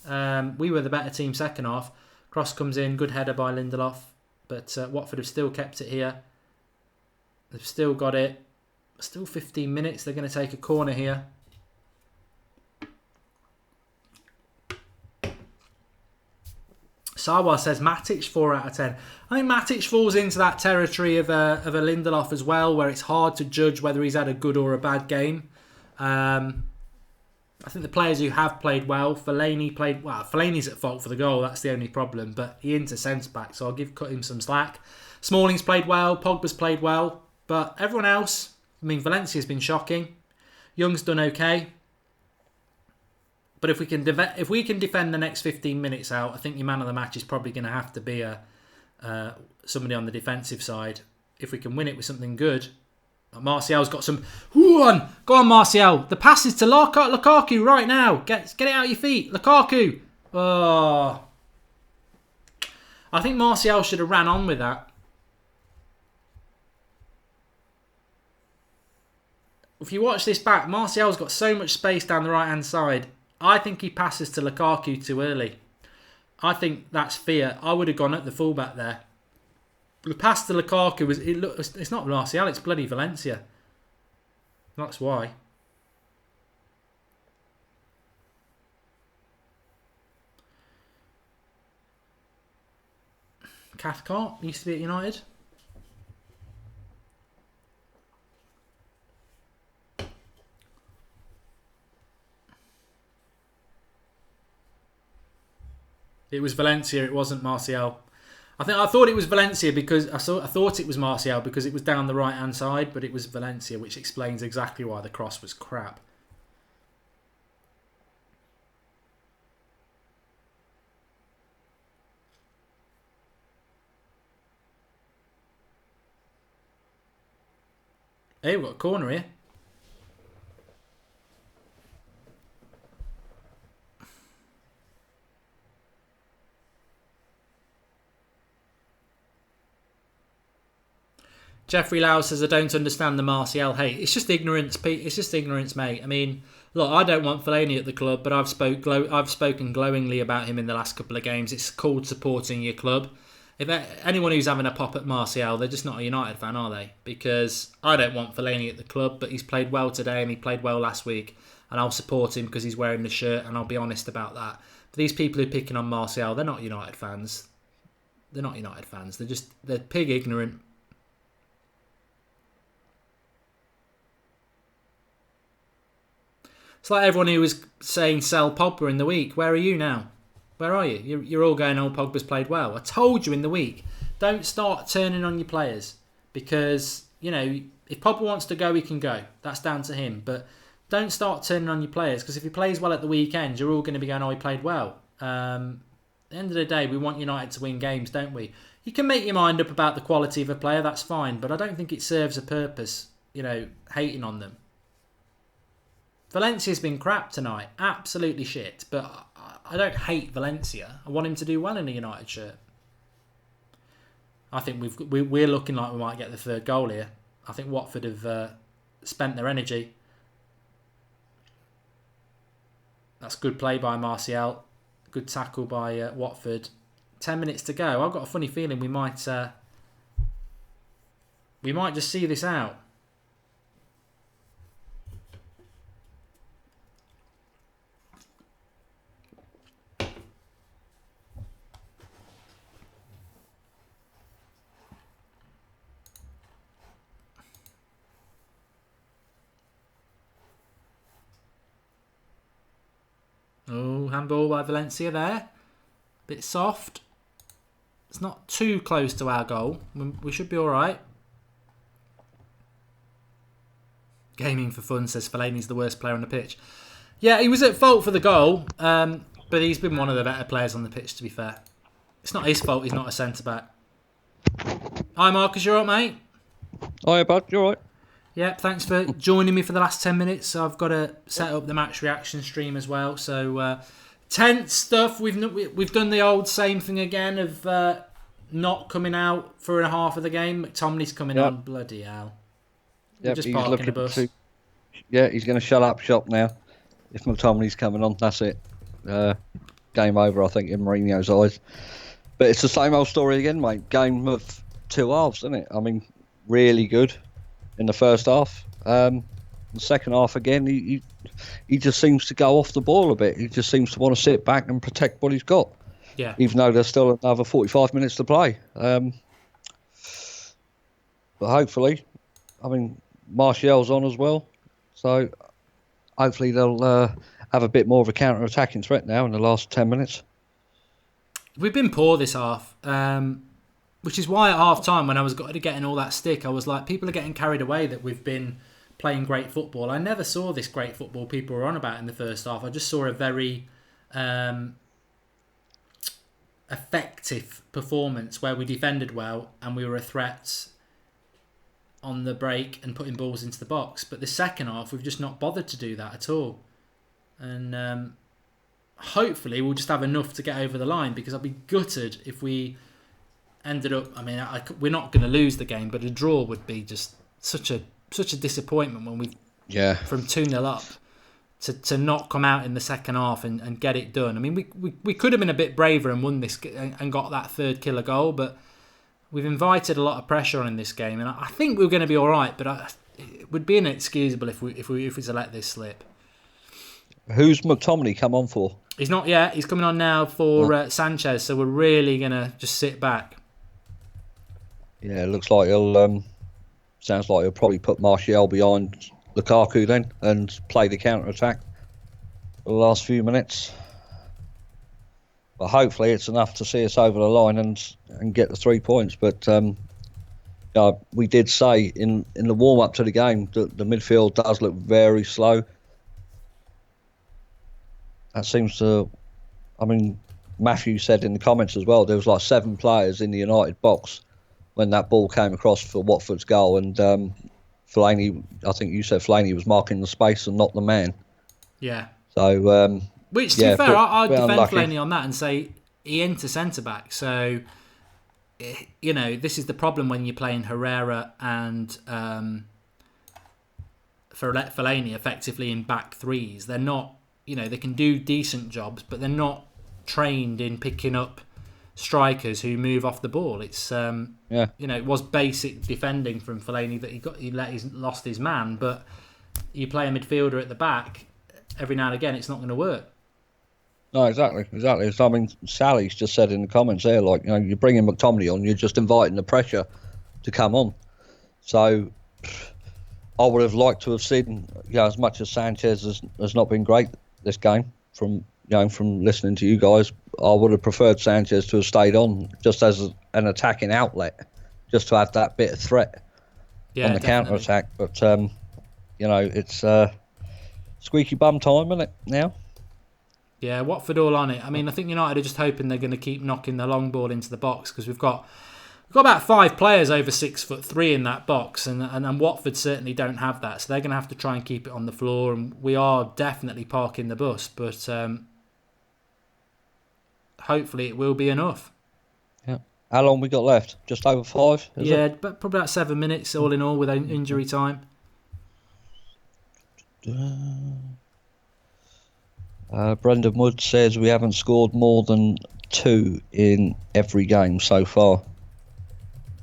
We were the better team second half. Cross comes in, good header by Lindelof. But Watford have still kept it here. They've still got it. Still 15 minutes. They're going to take a corner here. Sarwar says Matic 4 out of 10. I think Matic falls into that territory of a Lindelof as well, where it's hard to judge whether he's had a good or a bad game. I think the players who have played well, Fellaini played well. Fellaini's at fault for the goal, that's the only problem. But he into centre-back, so I'll cut him some slack. Smalling's played well, Pogba's played well. But everyone else, I mean, Valencia's been shocking. Young's done okay. But if we can defend the next 15 minutes out, I think your man of the match is probably going to have to be somebody on the defensive side. If we can win it with something good. Martial's got some... Go on, Martial. The pass is to Lukaku right now. Get it out your feet. Lukaku. Oh. I think Martial should have ran on with that. If you watch this back, Martial's got so much space down the right-hand side. I think he passes to Lukaku too early. I think that's fear. I would have gone at the fullback there. The pass to Lukaku it's not Martial, it's bloody Valencia. That's why. Cathcart used to be at United. It was Valencia. It wasn't Martial. I thought it was Valencia because I thought it was Martial because it was down the right hand side, but it was Valencia, which explains exactly why the cross was crap. Hey, we've got a corner here. Jeffrey Lau says, I don't understand the Martial hate. It's just ignorance, Pete. It's just ignorance, mate. I mean, look, I don't want Fellaini at the club, but I've spoken glowingly about him in the last couple of games. It's called supporting your club. If anyone who's having a pop at Martial, they're just not a United fan, are they? Because I don't want Fellaini at the club, but he's played well today and he played well last week. And I'll support him because he's wearing the shirt, and I'll be honest about that. But these people who are picking on Martial, they're not United fans. They're not United fans. They're pig ignorant. It's like everyone who was saying sell Pogba in the week. Where are you now? Where are you? You're all going, oh, Pogba's played well. I told you in the week, don't start turning on your players. Because, you know, if Pogba wants to go, he can go. That's down to him. But don't start turning on your players. Because if he plays well at the weekend, you're all going to be going, oh, he played well. At the end of the day, we want United to win games, don't we? You can make your mind up about the quality of a player, that's fine. But I don't think it serves a purpose, you know, hating on them. Valencia's been crap tonight. Absolutely shit. But I don't hate Valencia. I want him to do well in a United shirt. I think we're looking like we might get the third goal here. I think Watford have spent their energy. That's good play by Martial. Good tackle by Watford. 10 minutes to go. I've got a funny feeling we might just see this out. Oh, handball by Valencia there. Bit soft. It's not too close to our goal. We should be alright. Gaming for fun, says Fellaini's the worst player on the pitch. Yeah, he was at fault for the goal, but he's been one of the better players on the pitch, to be fair. It's not his fault he's not a centre-back. Hi, Marcus, you alright, mate? Hi, bud, you alright? Yeah, thanks for joining me for the last 10 minutes. I've got to set up the match reaction stream as well. So, tense stuff. We've done the old same thing again of not coming out for a half of the game. McTominay's coming on. Bloody hell. Yeah, just parking the bus. He's going to shut up shop now. If McTominay's coming on, that's it. Game over, I think, in Mourinho's eyes. But it's the same old story again, mate. Game of two halves, isn't it? I mean, really good in the first half. The second half again, he just seems to go off the ball a bit. He just seems to want to sit back and protect what he's got. Yeah. Even though there's still another 45 minutes to play. But hopefully, I mean, Martial's on as well. So hopefully they'll have a bit more of a counter-attacking threat now in the last 10 minutes. We've been poor this half. Which is why at half-time, when I was getting all that stick, I was like, people are getting carried away that we've been playing great football. I never saw this great football people were on about in the first half. I just saw a very effective performance where we defended well and we were a threat on the break and putting balls into the box. But the second half, we've just not bothered to do that at all. And hopefully we'll just have enough to get over the line, because I'd be gutted if we ended up, I mean, we're not going to lose the game, but a draw would be just such a disappointment when we, from 2-0 up to not come out in the second half and get it done. I mean, we could have been a bit braver and won this and got that third killer goal, but we've invited a lot of pressure on in this game, and I think we're going to be all right, but it would be inexcusable if we to let this slip. Who's McTominay come on for? He's not yet. He's coming on now for Sanchez, so we're really going to just sit back. Yeah, it looks like sounds like he'll probably put Martial behind Lukaku then and play the counter-attack for the last few minutes. But hopefully it's enough to see us over the line and get the 3 points. But we did say in the warm-up to the game that the midfield does look very slow. That seems to... I mean, Matthew said in the comments as well, there was like 7 players in the United box when that ball came across for Watford's goal. And Fellaini, I think you said Fellaini was marking the space and not the man. Yeah. So... which, to be fair, I'd defend Fellaini on that and say he enters centre-back. So, you know, this is the problem when you're playing Herrera and Fellaini effectively in back threes. They're not, you know, they can do decent jobs, but they're not trained in picking up strikers who move off the ball. It's, you know, it was basic defending from Fellaini that he lost his man, but you play a midfielder at the back, every now and again, it's not going to work. No, exactly. So, I mean, Sally's just said in the comments there, like, you know, you're bringing McTominay on, you're just inviting the pressure to come on. So, I would have liked to have seen, you know, as much as Sanchez has not been great this game, from listening to you guys, I would have preferred Sanchez to have stayed on just as an attacking outlet, just to have that bit of threat on the counter attack. But you know, it's squeaky bum time, isn't it now? Yeah, Watford all on it. I mean, I think United are just hoping they're going to keep knocking the long ball into the box, because we've got about 5 players over 6'3" in that box, and Watford certainly don't have that. So they're going to have to try and keep it on the floor, and we are definitely parking the bus. But hopefully it will be enough. Yeah. How long we got left? Just over 5? But probably about 7 minutes all in all with injury time. Brendan Wood says we haven't scored more than 2 in every game so far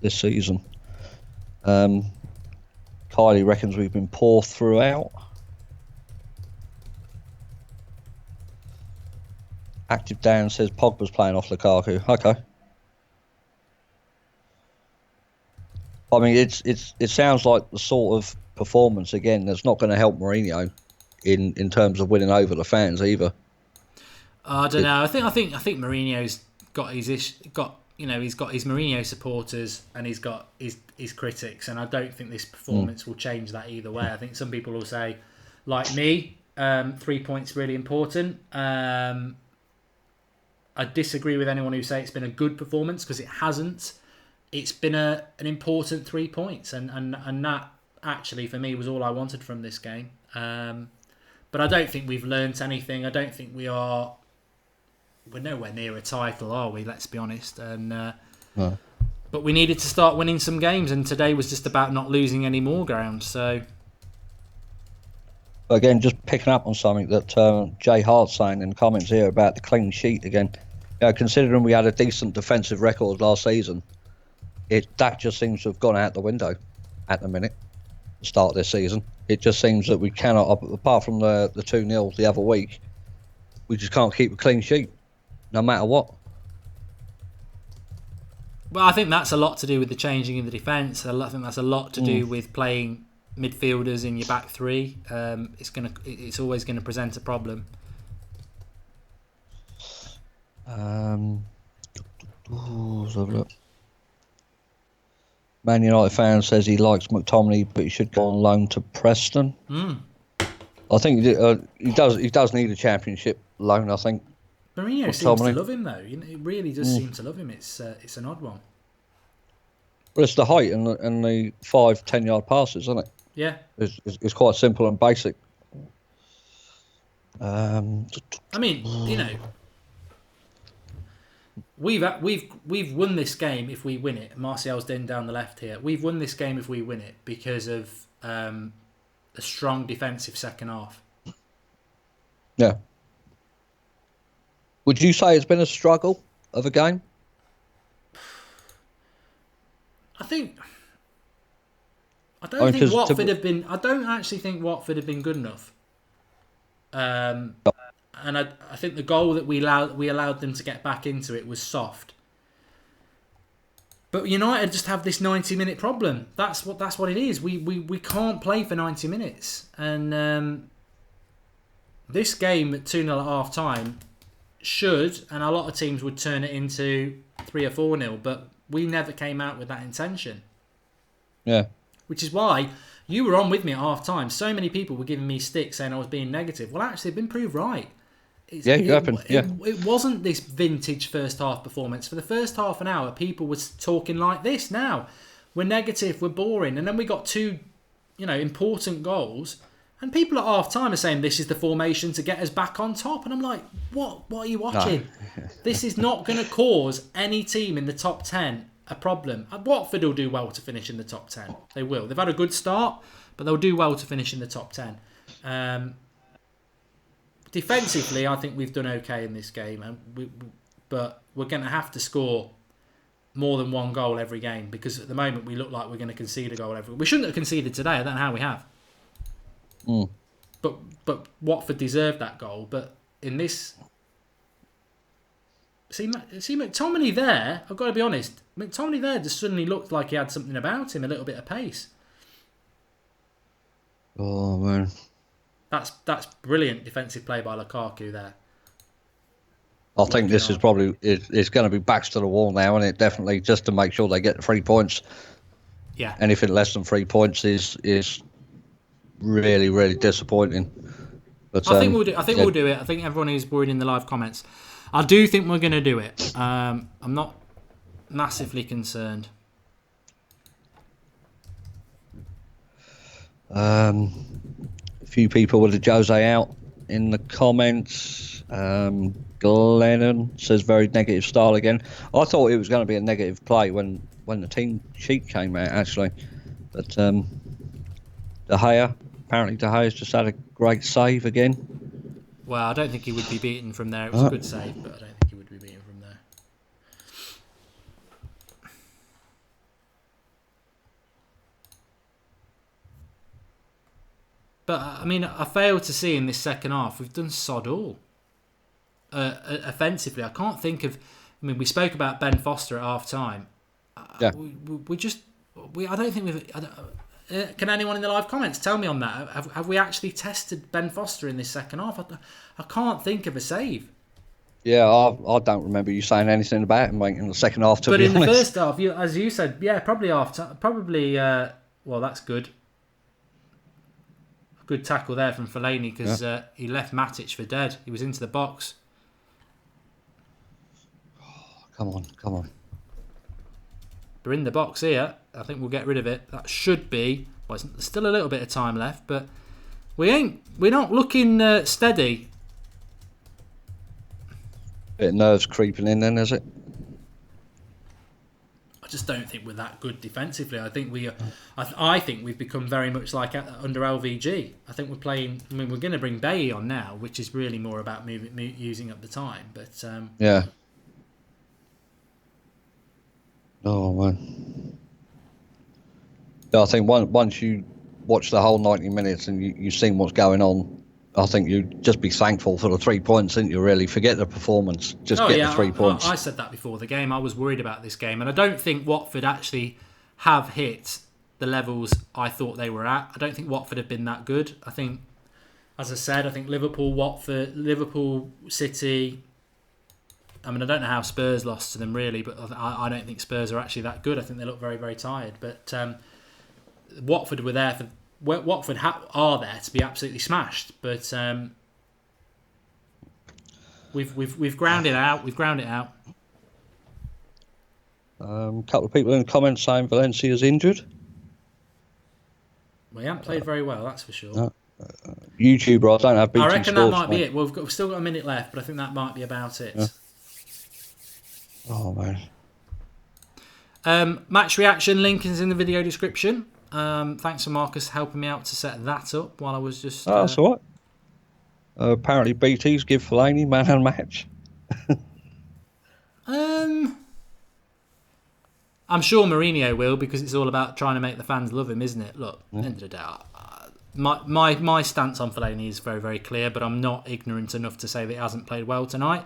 this season. Kylie reckons we've been poor throughout. Active Dan says Pogba's playing off Lukaku. Okay. I mean, it sounds like the sort of performance again that's not going to help Mourinho in terms of winning over the fans either. I don't know. I think Mourinho's got he's got his Mourinho supporters and he's got his critics, and I don't think this performance will change that either way. I think some people will say, like me, 3 points really important. I disagree with anyone who say it's been a good performance, because it hasn't. It's been an important 3 points, and that actually for me was all I wanted from this game. But I don't think we've learnt anything. I don't think we're nowhere near a title, are we? Let's be honest. And no. But we needed to start winning some games, and today was just about not losing any more ground. So again, just picking up on something that Jay Hard's saying in the comments here about the clean sheet again. You know, considering we had a decent defensive record last season, that just seems to have gone out the window at the minute. The start of this season, it just seems that we cannot, apart from the 2-0 the other week, we just can't keep a clean sheet, no matter what. Well, I think that's a lot to do with the changing in the defence. I think that's a lot to do with playing midfielders in your back three. It's always going to present a problem. Let's have a look. Man United fan says he likes McTominay, but he should go on loan to Preston. I think he does need a championship loan, I think. Mourinho seems to love him, though. He really does seem to love him. It's an odd one. Well, it's the height and the 5-10 yard passes, isn't it? Yeah. It's quite simple and basic. I mean, you know, we've won this game if we win it. Martial's down the left here. We've won this game if we win it because of a strong defensive second half. Yeah. Would you say it's been a struggle of a game? I don't actually think Watford have been good enough. And I think the goal that we allowed them to get back into it was soft. But United just have this 90-minute problem. That's what it is. We can't play for 90 minutes. And this game at 2-0 at half time should, and a lot of teams would turn it into 3 or 4-0, but we never came out with that intention. Yeah. Which is why you were on with me at half time. So many people were giving me stick saying I was being negative. Well, actually, I've been proved right. It wasn't this vintage first half performance. For the first half an hour, people were talking like this. Now we're negative, we're boring, and then we got 2, important goals, and people at half time are saying this is the formation to get us back on top. And I'm like, what are you watching? No. This is not going to cause any team in the top 10 a problem. Watford will do well to finish in the top 10. They will. They've had a good start, but they'll do well to finish in the top 10. Defensively, I think we've done okay in this game, but we're going to have to score more than 1 goal every game, because at the moment we look like we're going to concede a goal every. We shouldn't have conceded today. I don't know how we have. But Watford deserved that goal. But in this, see McTominay there. I've got to be honest. McTominay there just suddenly looked like he had something about him, a little bit of pace. Oh man. That's brilliant defensive play by Lukaku there. I think this is probably it's going to be backs to the wall now, and it definitely just to make sure they get the 3 points. Yeah. Anything less than 3 points is really, really disappointing. But I think we'll do it. I think everyone who's worried in the live comments, I do think we're going to do it. I'm not massively concerned. A few people with the Jose out in the comments. Glennon says very negative style again. I thought it was going to be a negative play when the team sheet came out, actually. But De Gea's just had a great save again. Well, I don't think he would be beaten from there. It was a good save, but I don't think he would be beaten from there. But, I mean, I failed to see in this second half, we've done sod all. Offensively, I can't think of... I mean, we spoke about Ben Foster at half-time. Yeah. I don't think we've... can anyone in the live comments tell me on that? Have we actually tested Ben Foster in this second half? I can't think of a save. Yeah, I don't remember you saying anything about him in the second half, to be honest. But in the first half, as you said, yeah, probably half-time. Well, that's good. Good tackle there from Fellaini, because he left Matic for dead. He was into the box. Come on. We're in the box here. I think we'll get rid of it. That should be... Well, there's still a little bit of time left, but we're not looking steady. Bit of nerves creeping in then, is it? I just don't think we're that good defensively. I think I think we've become very much like under LVG. I think we're playing... I mean, we're going to bring Bailly on now, which is really more about using up the time. But yeah. Oh man. I think once you watch the whole 90 minutes and you've seen what's going on, I think you'd just be thankful for the 3 points, didn't you, really? Forget the performance. Just get the 3 points. I said that before the game. I was worried about this game. And I don't think Watford actually have hit the levels I thought they were at. I don't think Watford have been that good. I think, as I said, Liverpool, Watford, Liverpool, City... I mean, I don't know how Spurs lost to them, really, but I don't think Spurs are actually that good. I think they look very, very tired. But Watford were there for... Watford are there to be absolutely smashed, but we've ground it out. We've ground it out. A couple of people in the comments saying Valencia's injured. Well, he hasn't played very well, that's for sure. YouTuber, I don't have BT I reckon Sports, that might mate. be it. Well, we've still got a minute left, but I think that might be about it. Yeah. Oh man. Match reaction link is in the video description. Thanks for Marcus helping me out to set that up while I was just... that's all right. Apparently BT's give Fellaini man and match. I'm sure Mourinho will, because it's all about trying to make the fans love him, isn't it? Look, at the end of the day, my stance on Fellaini is very, very clear, but I'm not ignorant enough to say that he hasn't played well tonight.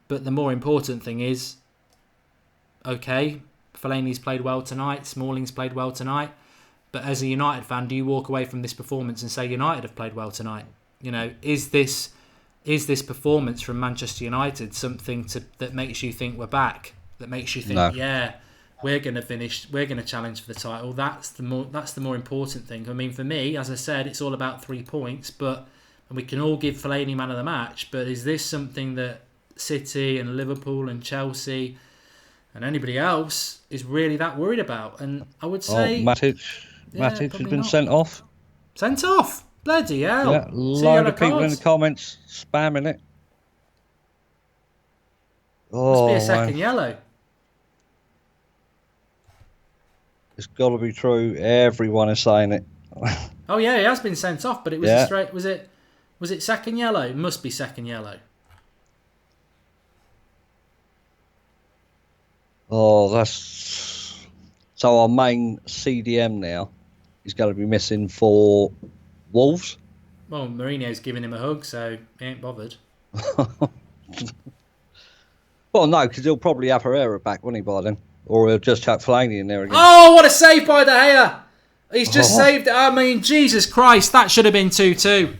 But the more important thing is, okay, Fellaini's played well tonight, Smalling's played well tonight, but as a United fan, do you walk away from this performance and say United have played well tonight? You know, is this is this performance from Manchester United something that makes you think we're back? That makes you think, we're going to challenge for the title. That's the more important thing. I mean, for me, as I said, it's all about 3 points, and we can all give Fellaini man of the match. But is this something that City and Liverpool and Chelsea and anybody else is really that worried about? And I would say Matic has been sent off. Sent off. Bloody hell. Yeah, a load of people in the comments spamming it. Must be a second yellow. It's got to be true. Everyone is saying it. Oh yeah, he has been sent off, but it was a straight. Was it second yellow? It must be second yellow. Oh, that's so. Our main CDM now is going to be missing for Wolves. Well, Mourinho's giving him a hug, so he ain't bothered. Well, no, because he'll probably have Herrera back, won't he, by then? Or he'll just chuck Fellaini in there again. Oh, what a save by De Gea! He's just saved it. I mean, Jesus Christ, that should have been 2-2. De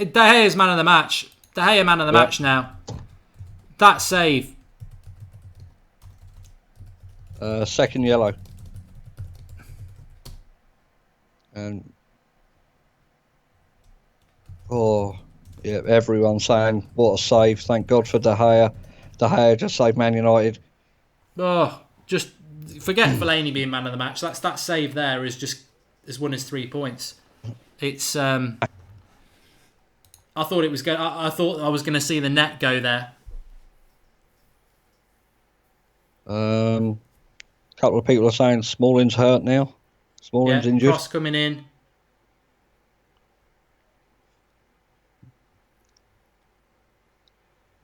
Gea's man of the match. De Gea man of the match now. That save. Second yellow. And everyone's saying what a save. Thank God for De Gea. De Gea just saved Man United. Oh, just forget Fellaini being man of the match. That save there has won us 3 points. It's I thought it was I thought I was going to see the net go there. Couple of people are saying Smalling's hurt now. Smalling's injured. Cross coming in.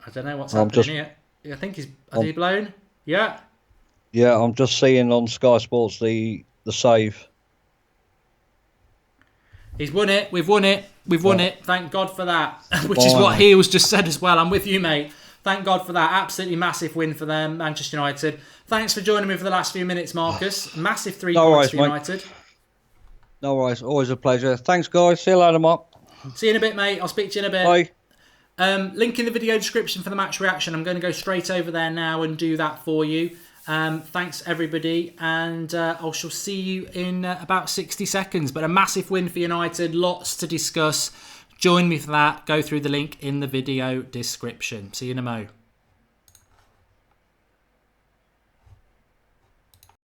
I don't know what's happening here. I think has he blown? Yeah. Yeah, I'm just seeing on Sky Sports the save. He's won it. We've won it. We've won it. Thank God for that. Which is what Heels just said as well. I'm with you, mate. Thank God for that. Absolutely massive win for them, Manchester United. Thanks for joining me for the last few minutes, Marcus. Massive 3 points for United. No worries. Always a pleasure. Thanks, guys. See you later, Mark. See you in a bit, mate. I'll speak to you in a bit. Bye. Link in the video description for the match reaction. I'm going to go straight over there now and do that for you. Thanks, everybody. And I shall see you in about 60 seconds. But a massive win for United. Lots to discuss. Join me for that. Go through the link in the video description. See you in a mo.